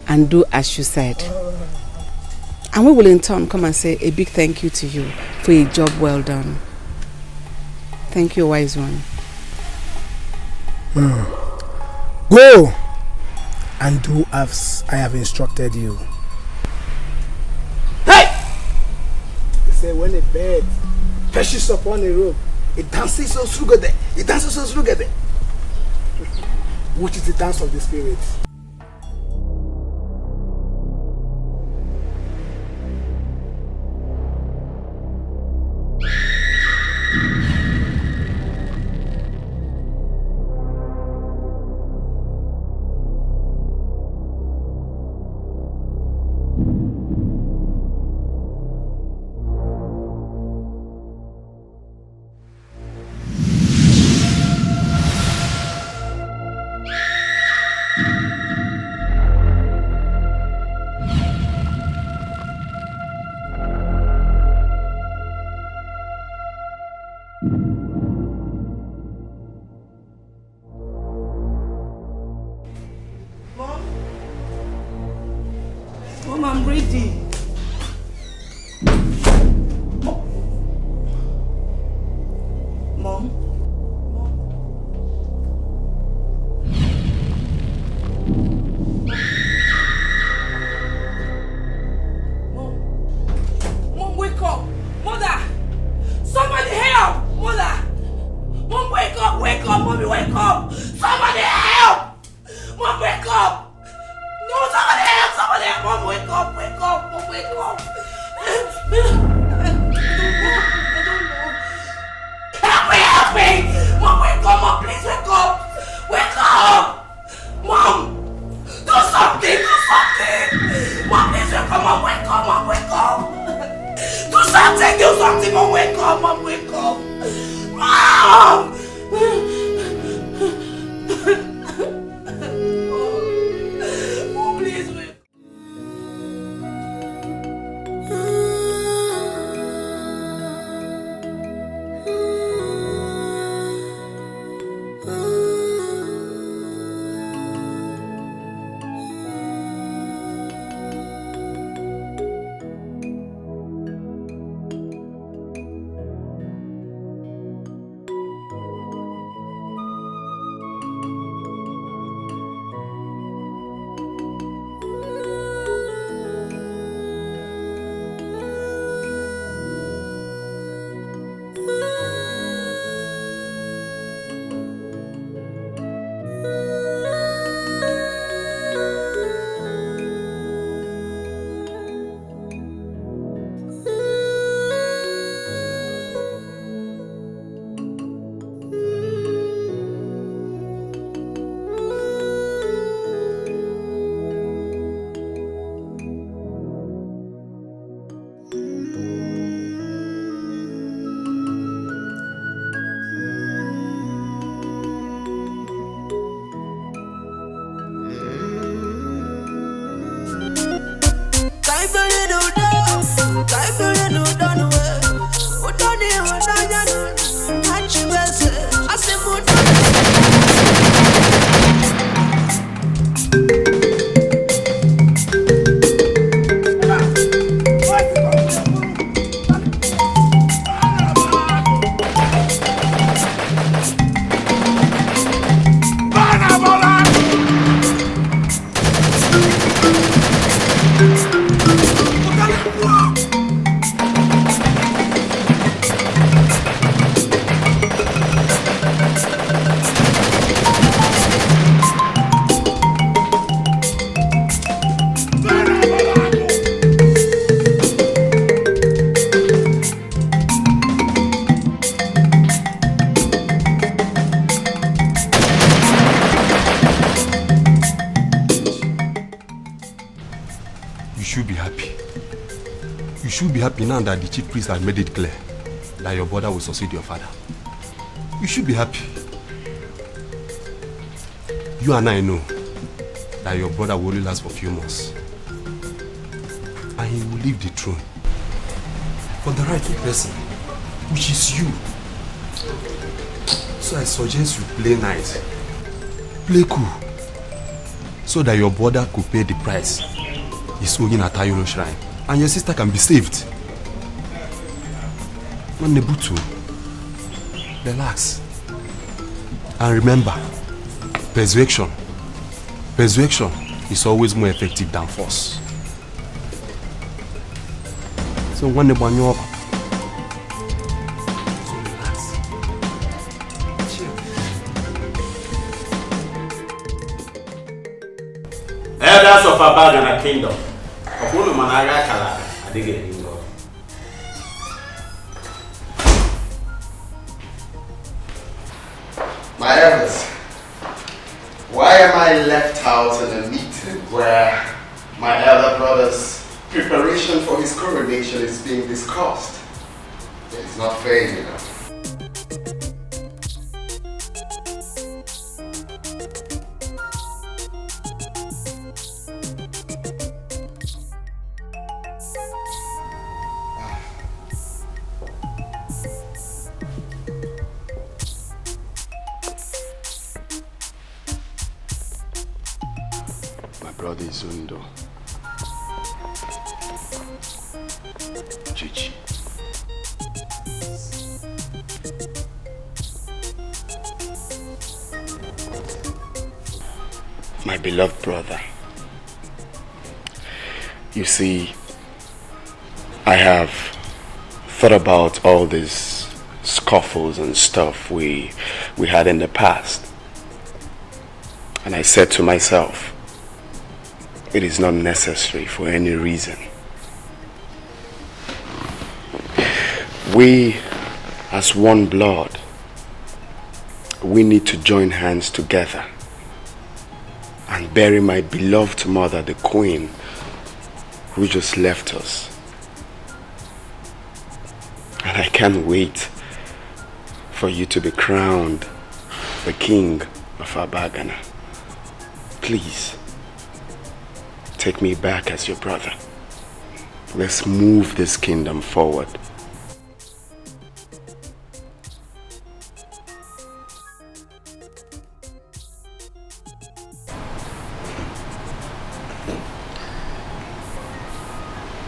and do as you said. And we will in turn come and say a big thank you to you for a job well done. Thank you, wise one. Go and do as I have instructed you. Hey! They say when a bird perches upon a rope, it dances so together. It dances so together. Which is the dance of the spirit. Mom, I'm ready. Mom? Mom, wake up! Mother! Somebody help! Mother! Mom, wake up! Wake up! Mommy, wake up! Somebody help! Mom, wake up! No, somebody help! Somebody help! Mom, wake up! Wake up! Mom, wake up! Help me! Mom, wake up! Mom, please wake up! Wake up! Mom! Do something! Do something! Mom, please wake up! Mom, wake up! Mom, wake up! Do something! Do something! Mom, wake up! Mom, wake up! Mom! Mom, please wake up! Now that the chief priest has made it clear that your brother will succeed your father, you should be happy. You and I know that your brother will only last for a few months. and he will leave the throne for the rightful person, which is you. So I suggest you play nice, play cool, so that your brother could pay the price he's owing at Ayolo Shrine, and your sister can be saved. Nebutu, relax. And remember, persuasion is always more effective than force. So when the banyo up, so relax. Elders of Abagana Kingdom. Okunu managa kala adige Inlove. My elders, why am I left out in a meeting where my elder brother's preparation for his coronation is being discussed? It's not fair, you know. Brother Izundo. Chichi. My beloved brother. You see, I have thought about all these scuffles and stuff we had in the past. And I said to myself, it is not necessary for any reason. We, as one blood, we need to join hands together and bury my beloved mother, the Queen, who just left us. And I can't wait for you to be crowned the King of Abagana. Please, take me back as your brother. Let's move this kingdom forward.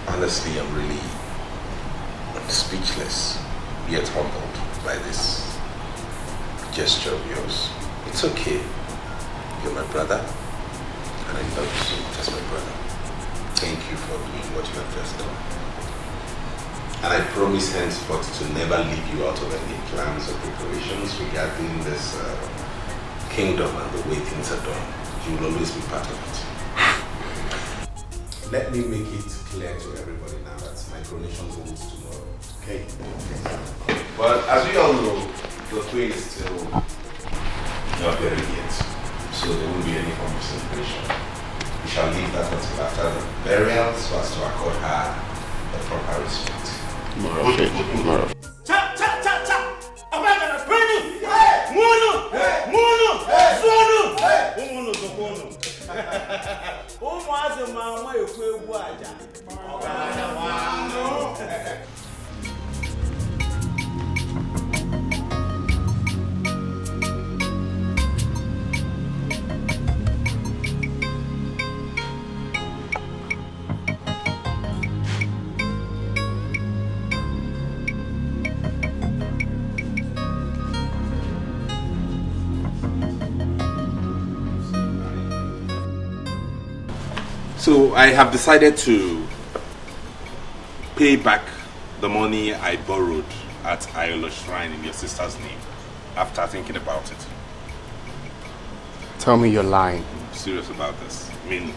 Honestly, I'm really speechless, yet humbled by this gesture of yours. It's okay. You're my brother, and I love you as my brother. Thank you for doing what you have just done. And I promise henceforth to never leave you out of any plans or preparations regarding this kingdom and the way things are done. You will always be part of it. Let me make it clear to everybody now that my coronation goes tomorrow. Okay? But as we all know, the Queen is still not buried yet. So there won't be any form of celebration. We shall leave that until after the burial so as to accord her the proper respect. More of it. More of it. Cha cha cha cha! Abagana Penu! Munu! Munu! Zonu! Munu Zokono! Umuaze mama yokwe egwu aja. Ogana wano. So I have decided to pay back the money I borrowed at Ayolo Shrine in your sister's name after thinking about it. Tell me you're lying. I'm serious about this. I mean,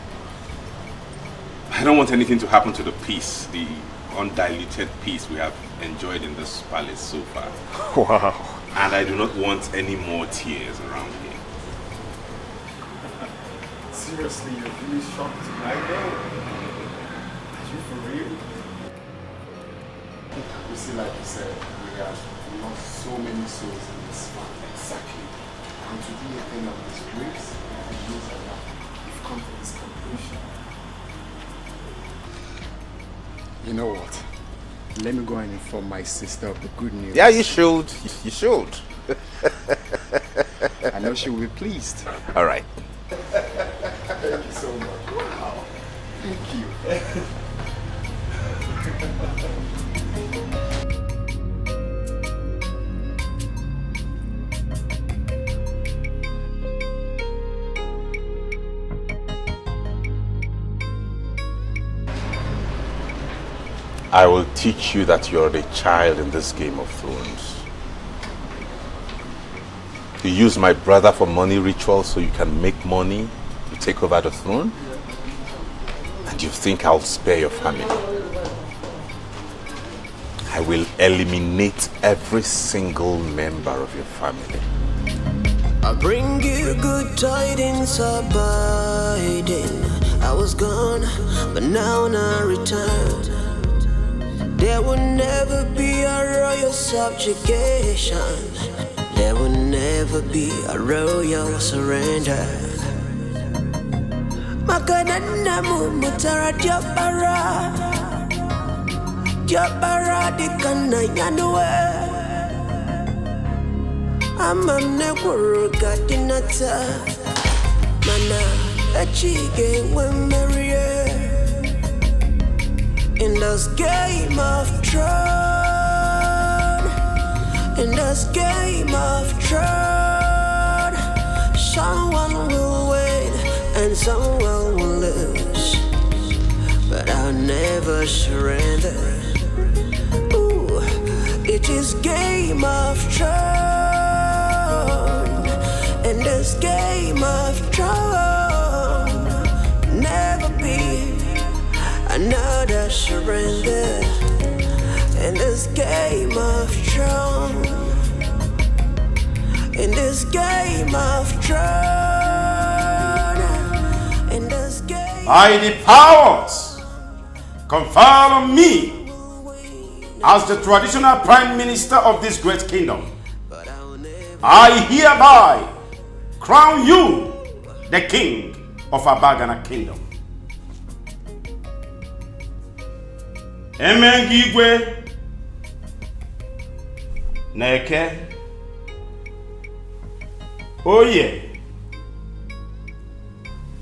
I don't want anything to happen to the peace, the undiluted peace we have enjoyed in this palace so far. Wow. And I do not want any more tears around here. Seriously, you're really shocked. I know. Are you for real? You see, like you said, we have lost so many souls in this family. Exactly. And to do a thing of this grace, we use a lot. We've come for this completion. You know what? Let me go and inform my sister of the good news. Yeah, you should. You should. I know she will be pleased. All right. Thank you so much. Wow. Thank you. I will teach you that you're a child in this Game of Thrones. You use my brother for money rituals so you can make money to take over the throne? And you think I'll spare your family? I will eliminate every single member of your family. I bring you good tidings abiding. I was gone, but now I return. There will never be a royal subjugation. There will never be a royal surrender. Makanana mutara diapara. Diapara dikana yanwe. Amamne kuruka dinata. Mana achige wemarie. In this game of throne, in this game of throne, someone will win and someone will lose, but I'll never surrender. Ooh, it is game of throne, in this game of throne, never be another surrender in this game of throne. In this game of throne. In this game. By the powers conferred on me as the traditional prime minister of this great kingdom, I hereby crown you the king of Abagana kingdom. Emengigwe Neke Oye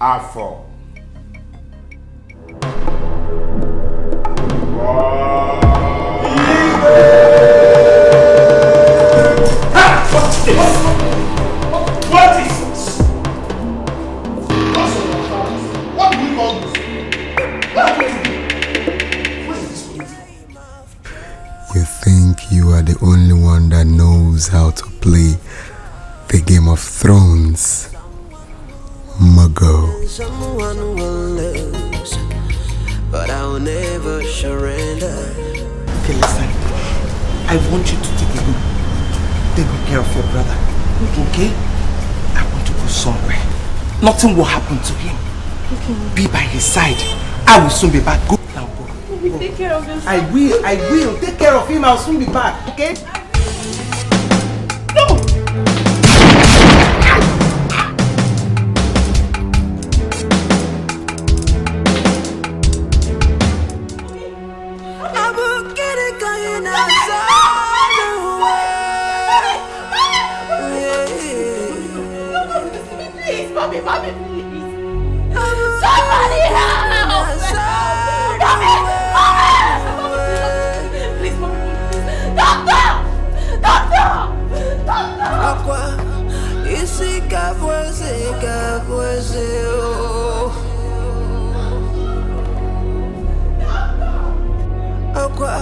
Afo What's this? What is this? What do you call this? You think you are the only one that knows how to play the Game of Thrones, Muggle. Someone will lose, but I'll never surrender. Okay, listen. I want you to take good care of your brother. Okay? I want to go somewhere. Nothing will happen to him. Okay. Be by his side. I will soon be back. Go now, go. Take care of yourself. I will. Take care of him. I'll soon be back. Okay? No! Mommy, please. Somebody help! Please, mommy. Doctor! Aqua, isi kabweze, Aqua,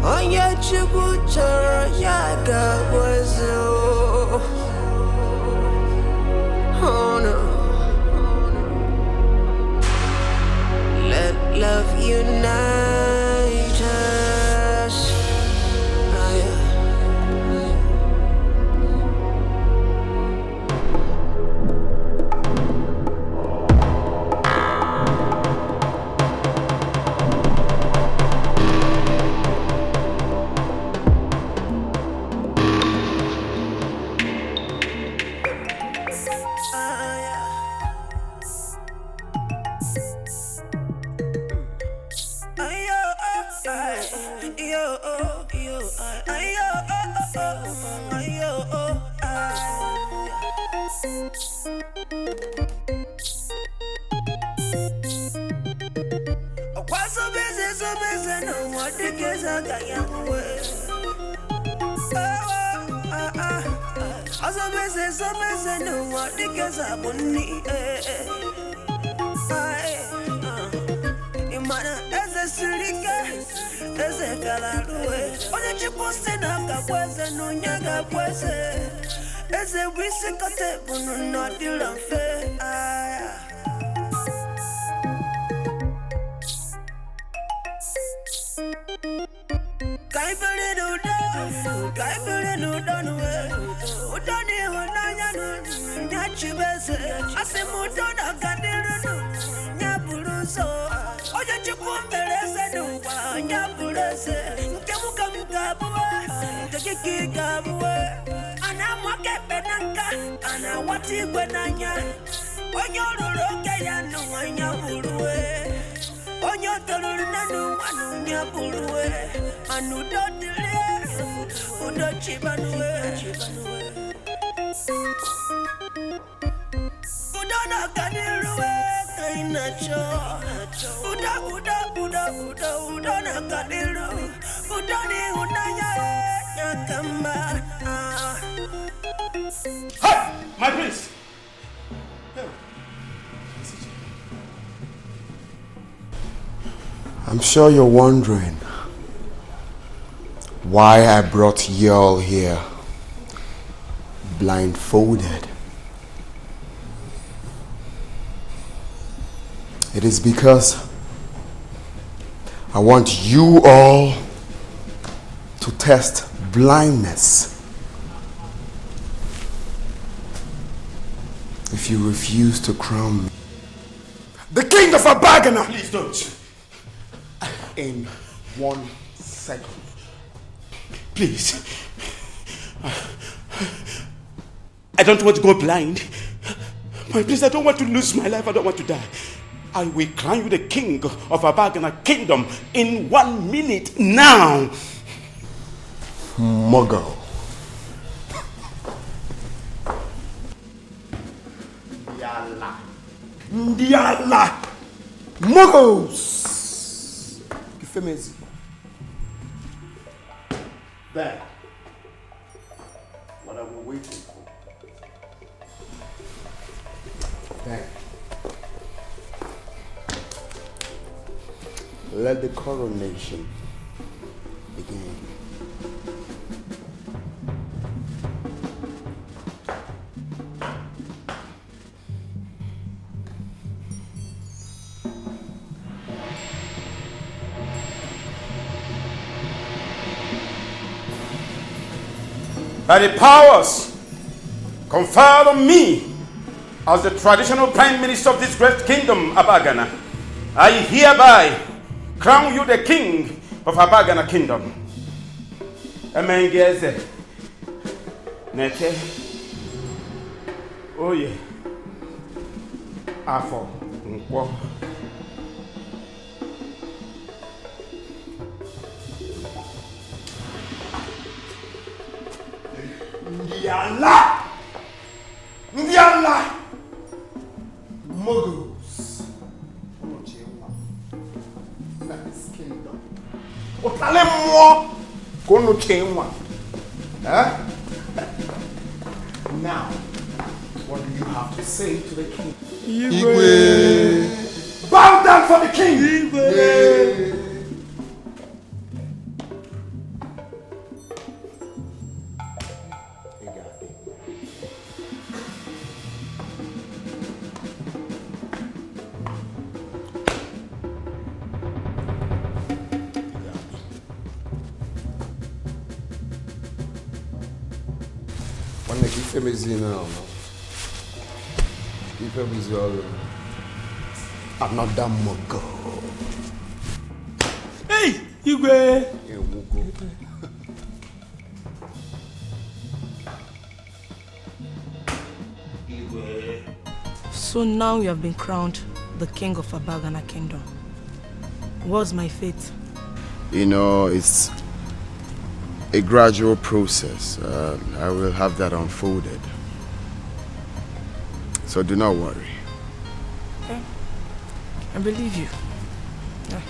onye chukwu chọrọ ya kabweze. Oh no. Let love unite us. My prince! I'm sure you're wondering why I brought you all here blindfolded. It is because I want you all to test blindness. If you refuse to crown me the king of Abagana, please don't. In 1 second. Please. I don't want to go blind. My please, I don't want to lose my life. I don't want to die. I will crown you the king of Abagana kingdom in 1 minute now. Muggle. Ndiala. Muggles. Ifemezi. There. What are we waiting for? There. Let the coronation begin. By the powers conferred on me as the traditional prime minister of this great kingdom, Abagana, I hereby crown you the king of Abagana kingdom. Emengeze, Nete, Oye, Afo, Nkwo. Ndiala! Ndiala! Muggles. That is kingdom. Otale mo kono chenwa. Now, what do you have to say to the king? Igwe. Bow down for the king. Igwe. Another Muggle. Hey, Igwe! So now you have been crowned the king of Abagana kingdom. What's my fate? You know, it's a gradual process. I will have that unfolded. So do not worry. Okay. I believe you. Yeah.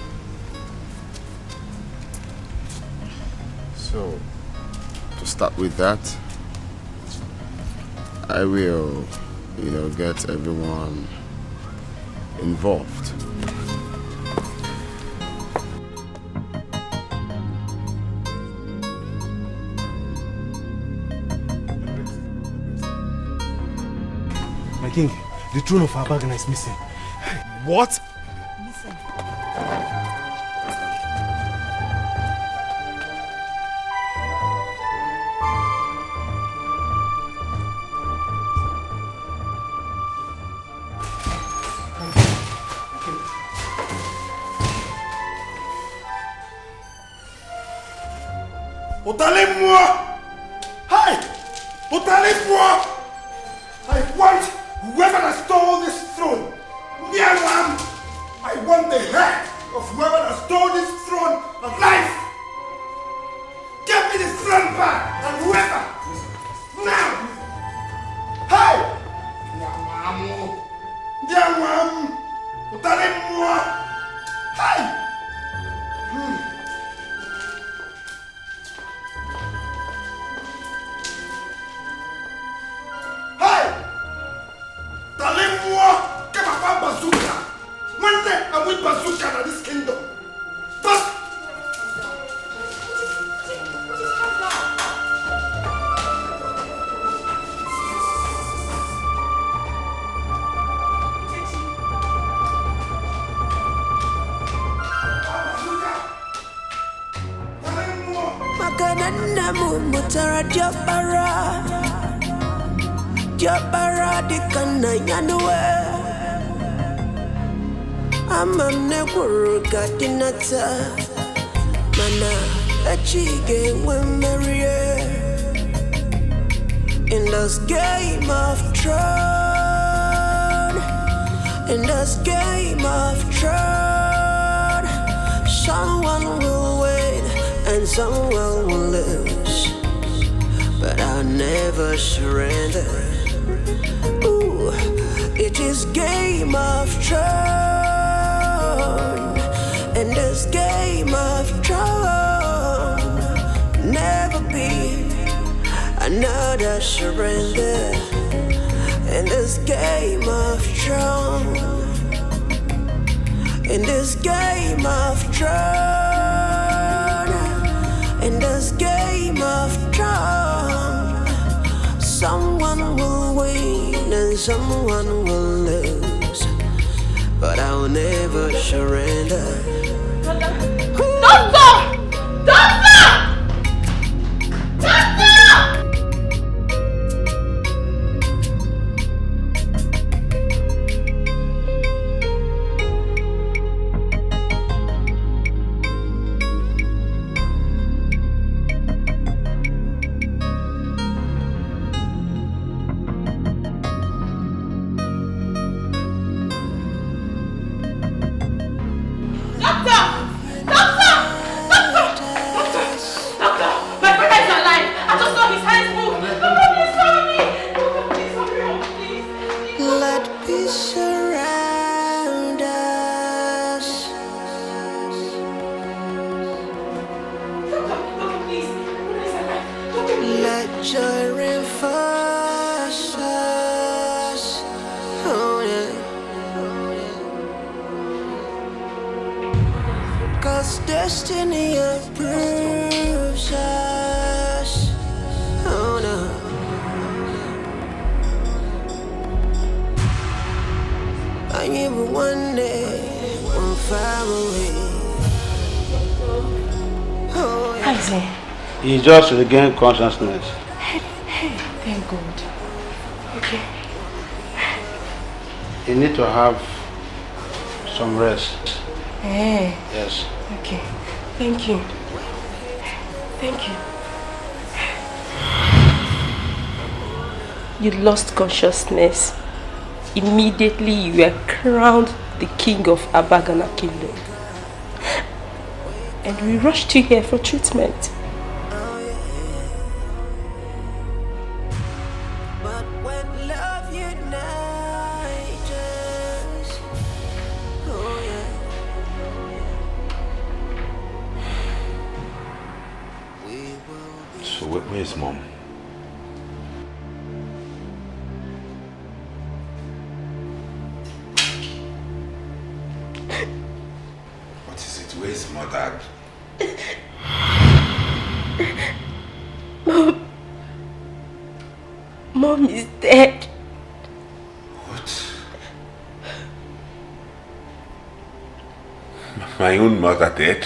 So, to start with that, I will, get everyone involved. My king, the throne of Abagana is missing. What? Listen. Otalez-moi! Hey! Otalez-moi! I want whoever has stole this throne, I want the head of whoever has stole this throne alive! Give me the throne back, and whoever! Now! Hey! Diamam! Otalez-moi! Hey! Bazooka in this kingdom. But Makanana mumutara Jabara dikana yanwe. Amamne kuruka dinata mana achige wemarie in this game of throne, in this game of throne, someone will win and someone will lose, but I'll never surrender. Ooh, it is game of throne. In this game of throne, never be another surrender. In this game of throne, in this game of throne, in this game of throne, someone will win and someone will lose, but I'll never surrender. Doctor! Doctor! Destiny approves us. Oh no. I am one day, one family. Oh yeah. He just regained consciousness. Hey, thank God. Okay. You need to have some rest. Hey. Yes. Okay. Thank you. Thank you. You lost consciousness. Immediately you were crowned the king of Abagana kingdom. And we rushed you here for treatment. where's Mom? What is it? Where's Mother? Mom is dead. What? My own mother dead?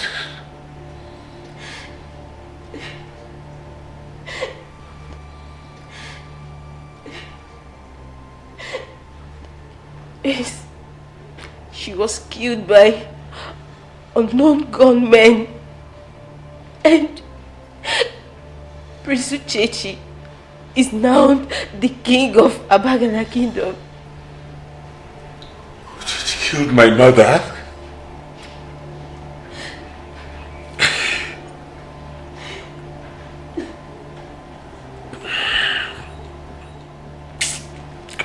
Yes. She was killed by unknown gunmen. And Prince Uchechi is now the king of Abagana Kingdom. She killed my mother?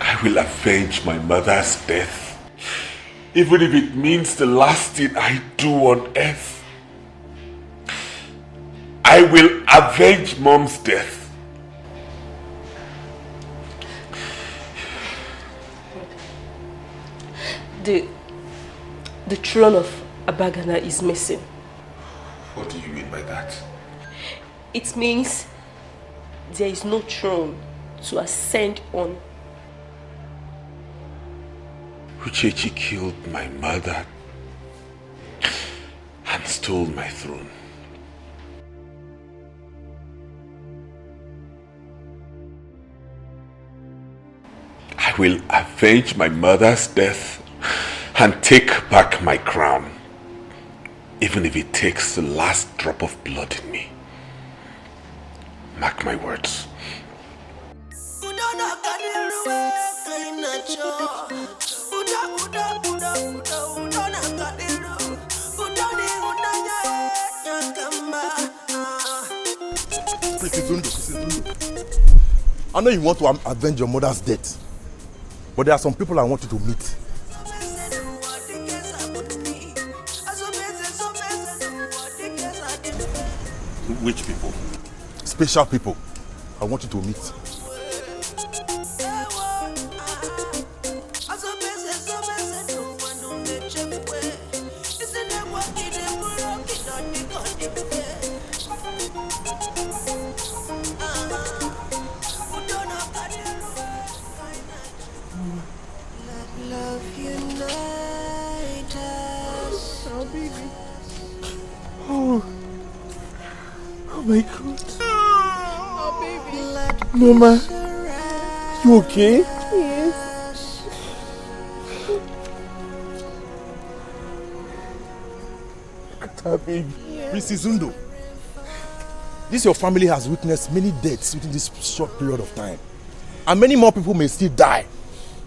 I will avenge my mother's death, even if it means the last thing I do on earth. I will avenge Mom's death. The throne of Abagana is missing. What do you mean by that? It means there is no throne to ascend on. Uchechi killed my mother and stole my throne. I will avenge my mother's death and take back my crown, even if it takes the last drop of blood in me. Mark my words. I know you want to avenge your mother's death, but there are some people I want you to meet. Which people? Special people I want you to meet. Oh my God. Oh, baby. Mama, you okay? Yes. Baby. Mrs. Zundo, this your family has witnessed many deaths within this short period of time. And many more people may still die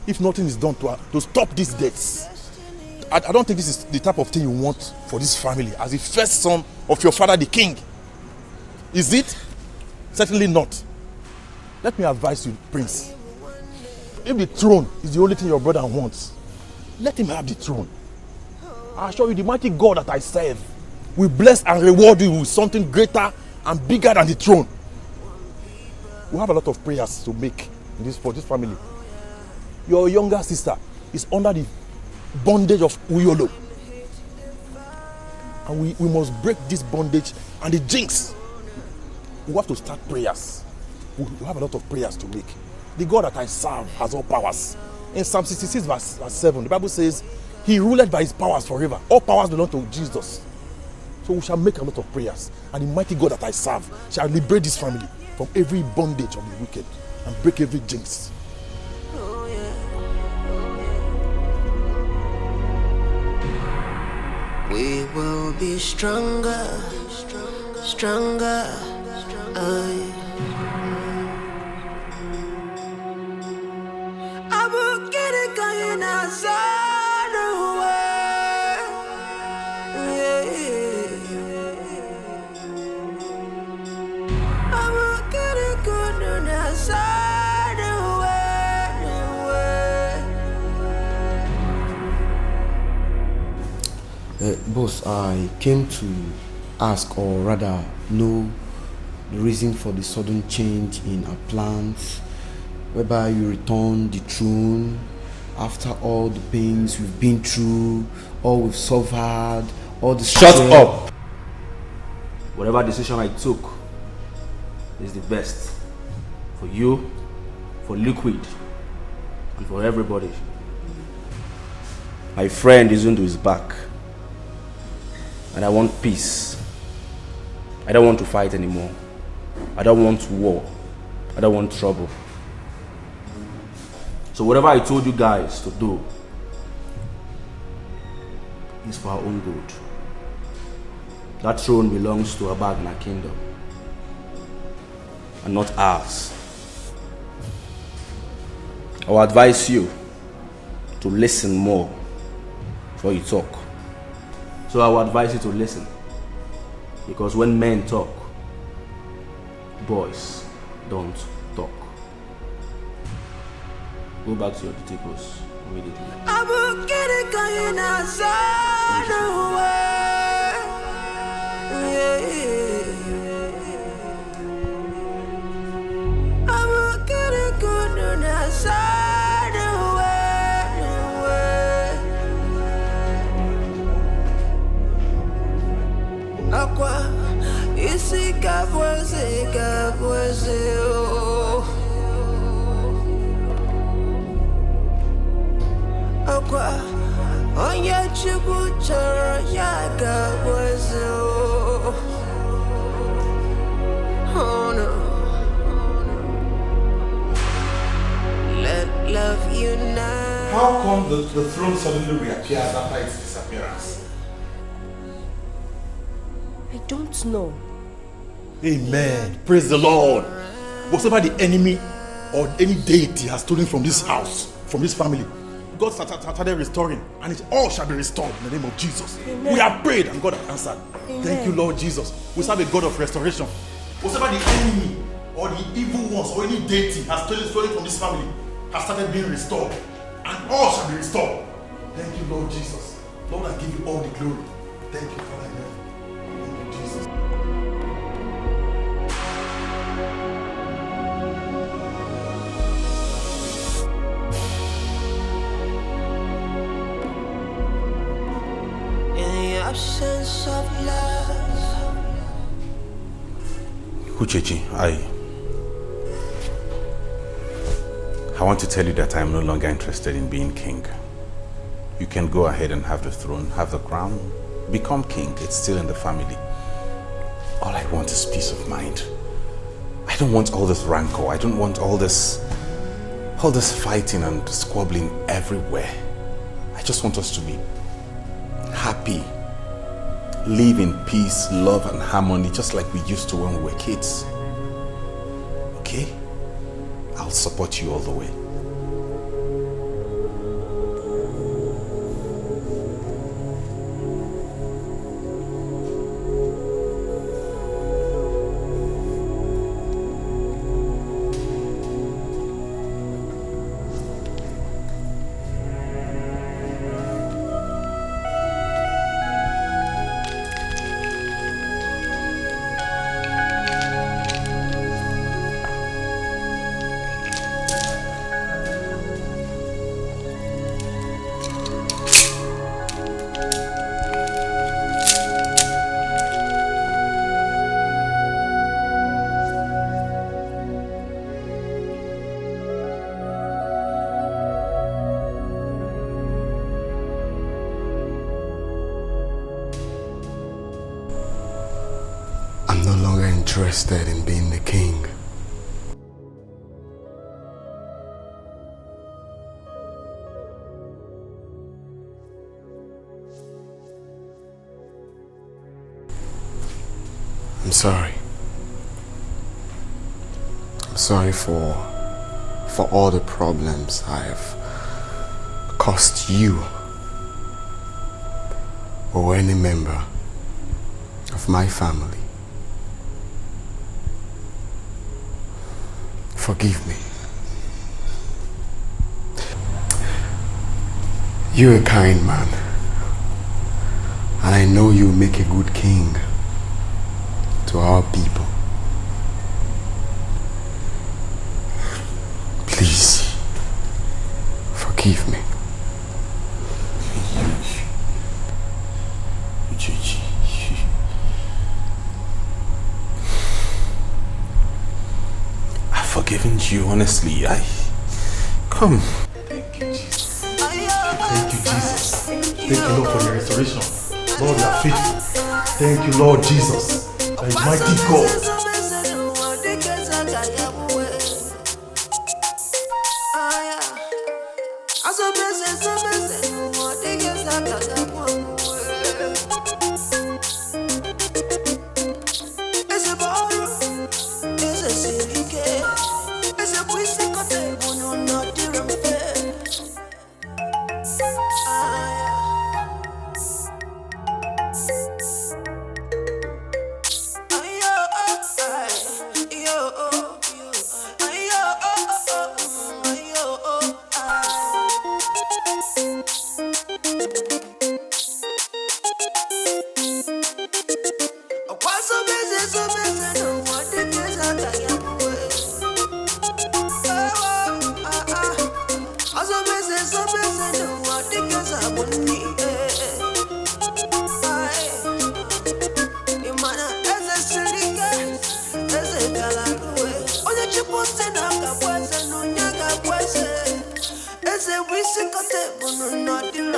if nothing is done to stop these deaths. I don't think this is the type of thing you want for this family as the first son of your father, the king. Is it? Certainly not. Let me advise you, Prince. If the throne is the only thing your brother wants, let him have the throne. I assure you, the mighty God that I serve will bless and reward you with something greater and bigger than the throne. We have a lot of prayers to make for this family. Your younger sister is under the bondage of Uyolo. And we must break this bondage and the jinx. We have to start prayers. We have a lot of prayers to make. The God that I serve has all powers. In Psalm 66 verse 7, the Bible says, He ruled by His powers forever. All powers belong to Jesus. So we shall make a lot of prayers. And the mighty God that I serve shall liberate this family from every bondage of the wicked and break every jinx. We will be stronger, stronger. I will get it going outside the way. I will get it going outside the way. Boss, I came to ask, or rather know, the reason for the sudden change in our plans, whereby you return the throne after all the pains we've been through, all we've suffered, all the... Shut up! Whatever decision I took is the best for you, for Liquid, and for everybody. My friend Izundu is back, and I want peace. I don't want to fight anymore. I don't want war. I don't want trouble. So whatever I told you guys to do is for our own good. That throne belongs to Abagna Kingdom and not ours. I will advise you to listen more before you talk. So I will advise you to listen, because when men talk, boys don't talk. Go back to your Etikos immediately. Aqua, isi kabweze oh. Aqua, onye chukwu chọrọ ya kabweze oh. Oh no. Let love unite. How come the throne suddenly reappears after its disappearance? I don't know. Amen. Praise the Lord. Whatever the enemy or any deity has stolen from this house, from this family, God started restoring, and it all shall be restored in the name of Jesus. Amen. We have prayed and God has answered. Amen. Thank you, Lord Jesus. We serve a God of restoration. Whatever the enemy or the evil ones or any deity has stolen from this family has started being restored, and all shall be restored. Thank you, Lord Jesus. Lord, I give you all the glory. Thank you, Father. Thank you, Jesus. Absence of love. Uchechi, I want to tell you that I am no longer interested in being king. You can go ahead and have the throne, have the crown, become king. It's still in the family. All I want is peace of mind. I don't want all this rancor. I don't want all this fighting and squabbling everywhere. I just want us to be happy. Live in peace, love and harmony, just like we used to when we were kids. Okay? I'll support you all the way. Interested in being the king. I'm sorry. I'm sorry for all the problems I have caused you or any member of my family. Forgive me. You're a kind man, and I know you'll make a good king to our people. Please, forgive me. I've forgiven you, honestly. Come. Thank you, Jesus. Thank you, Jesus. Thank you, Lord, for the restoration. Lord, you are faithful. Thank you, Lord Jesus. Mighty God. Ese wisi kote bunu no di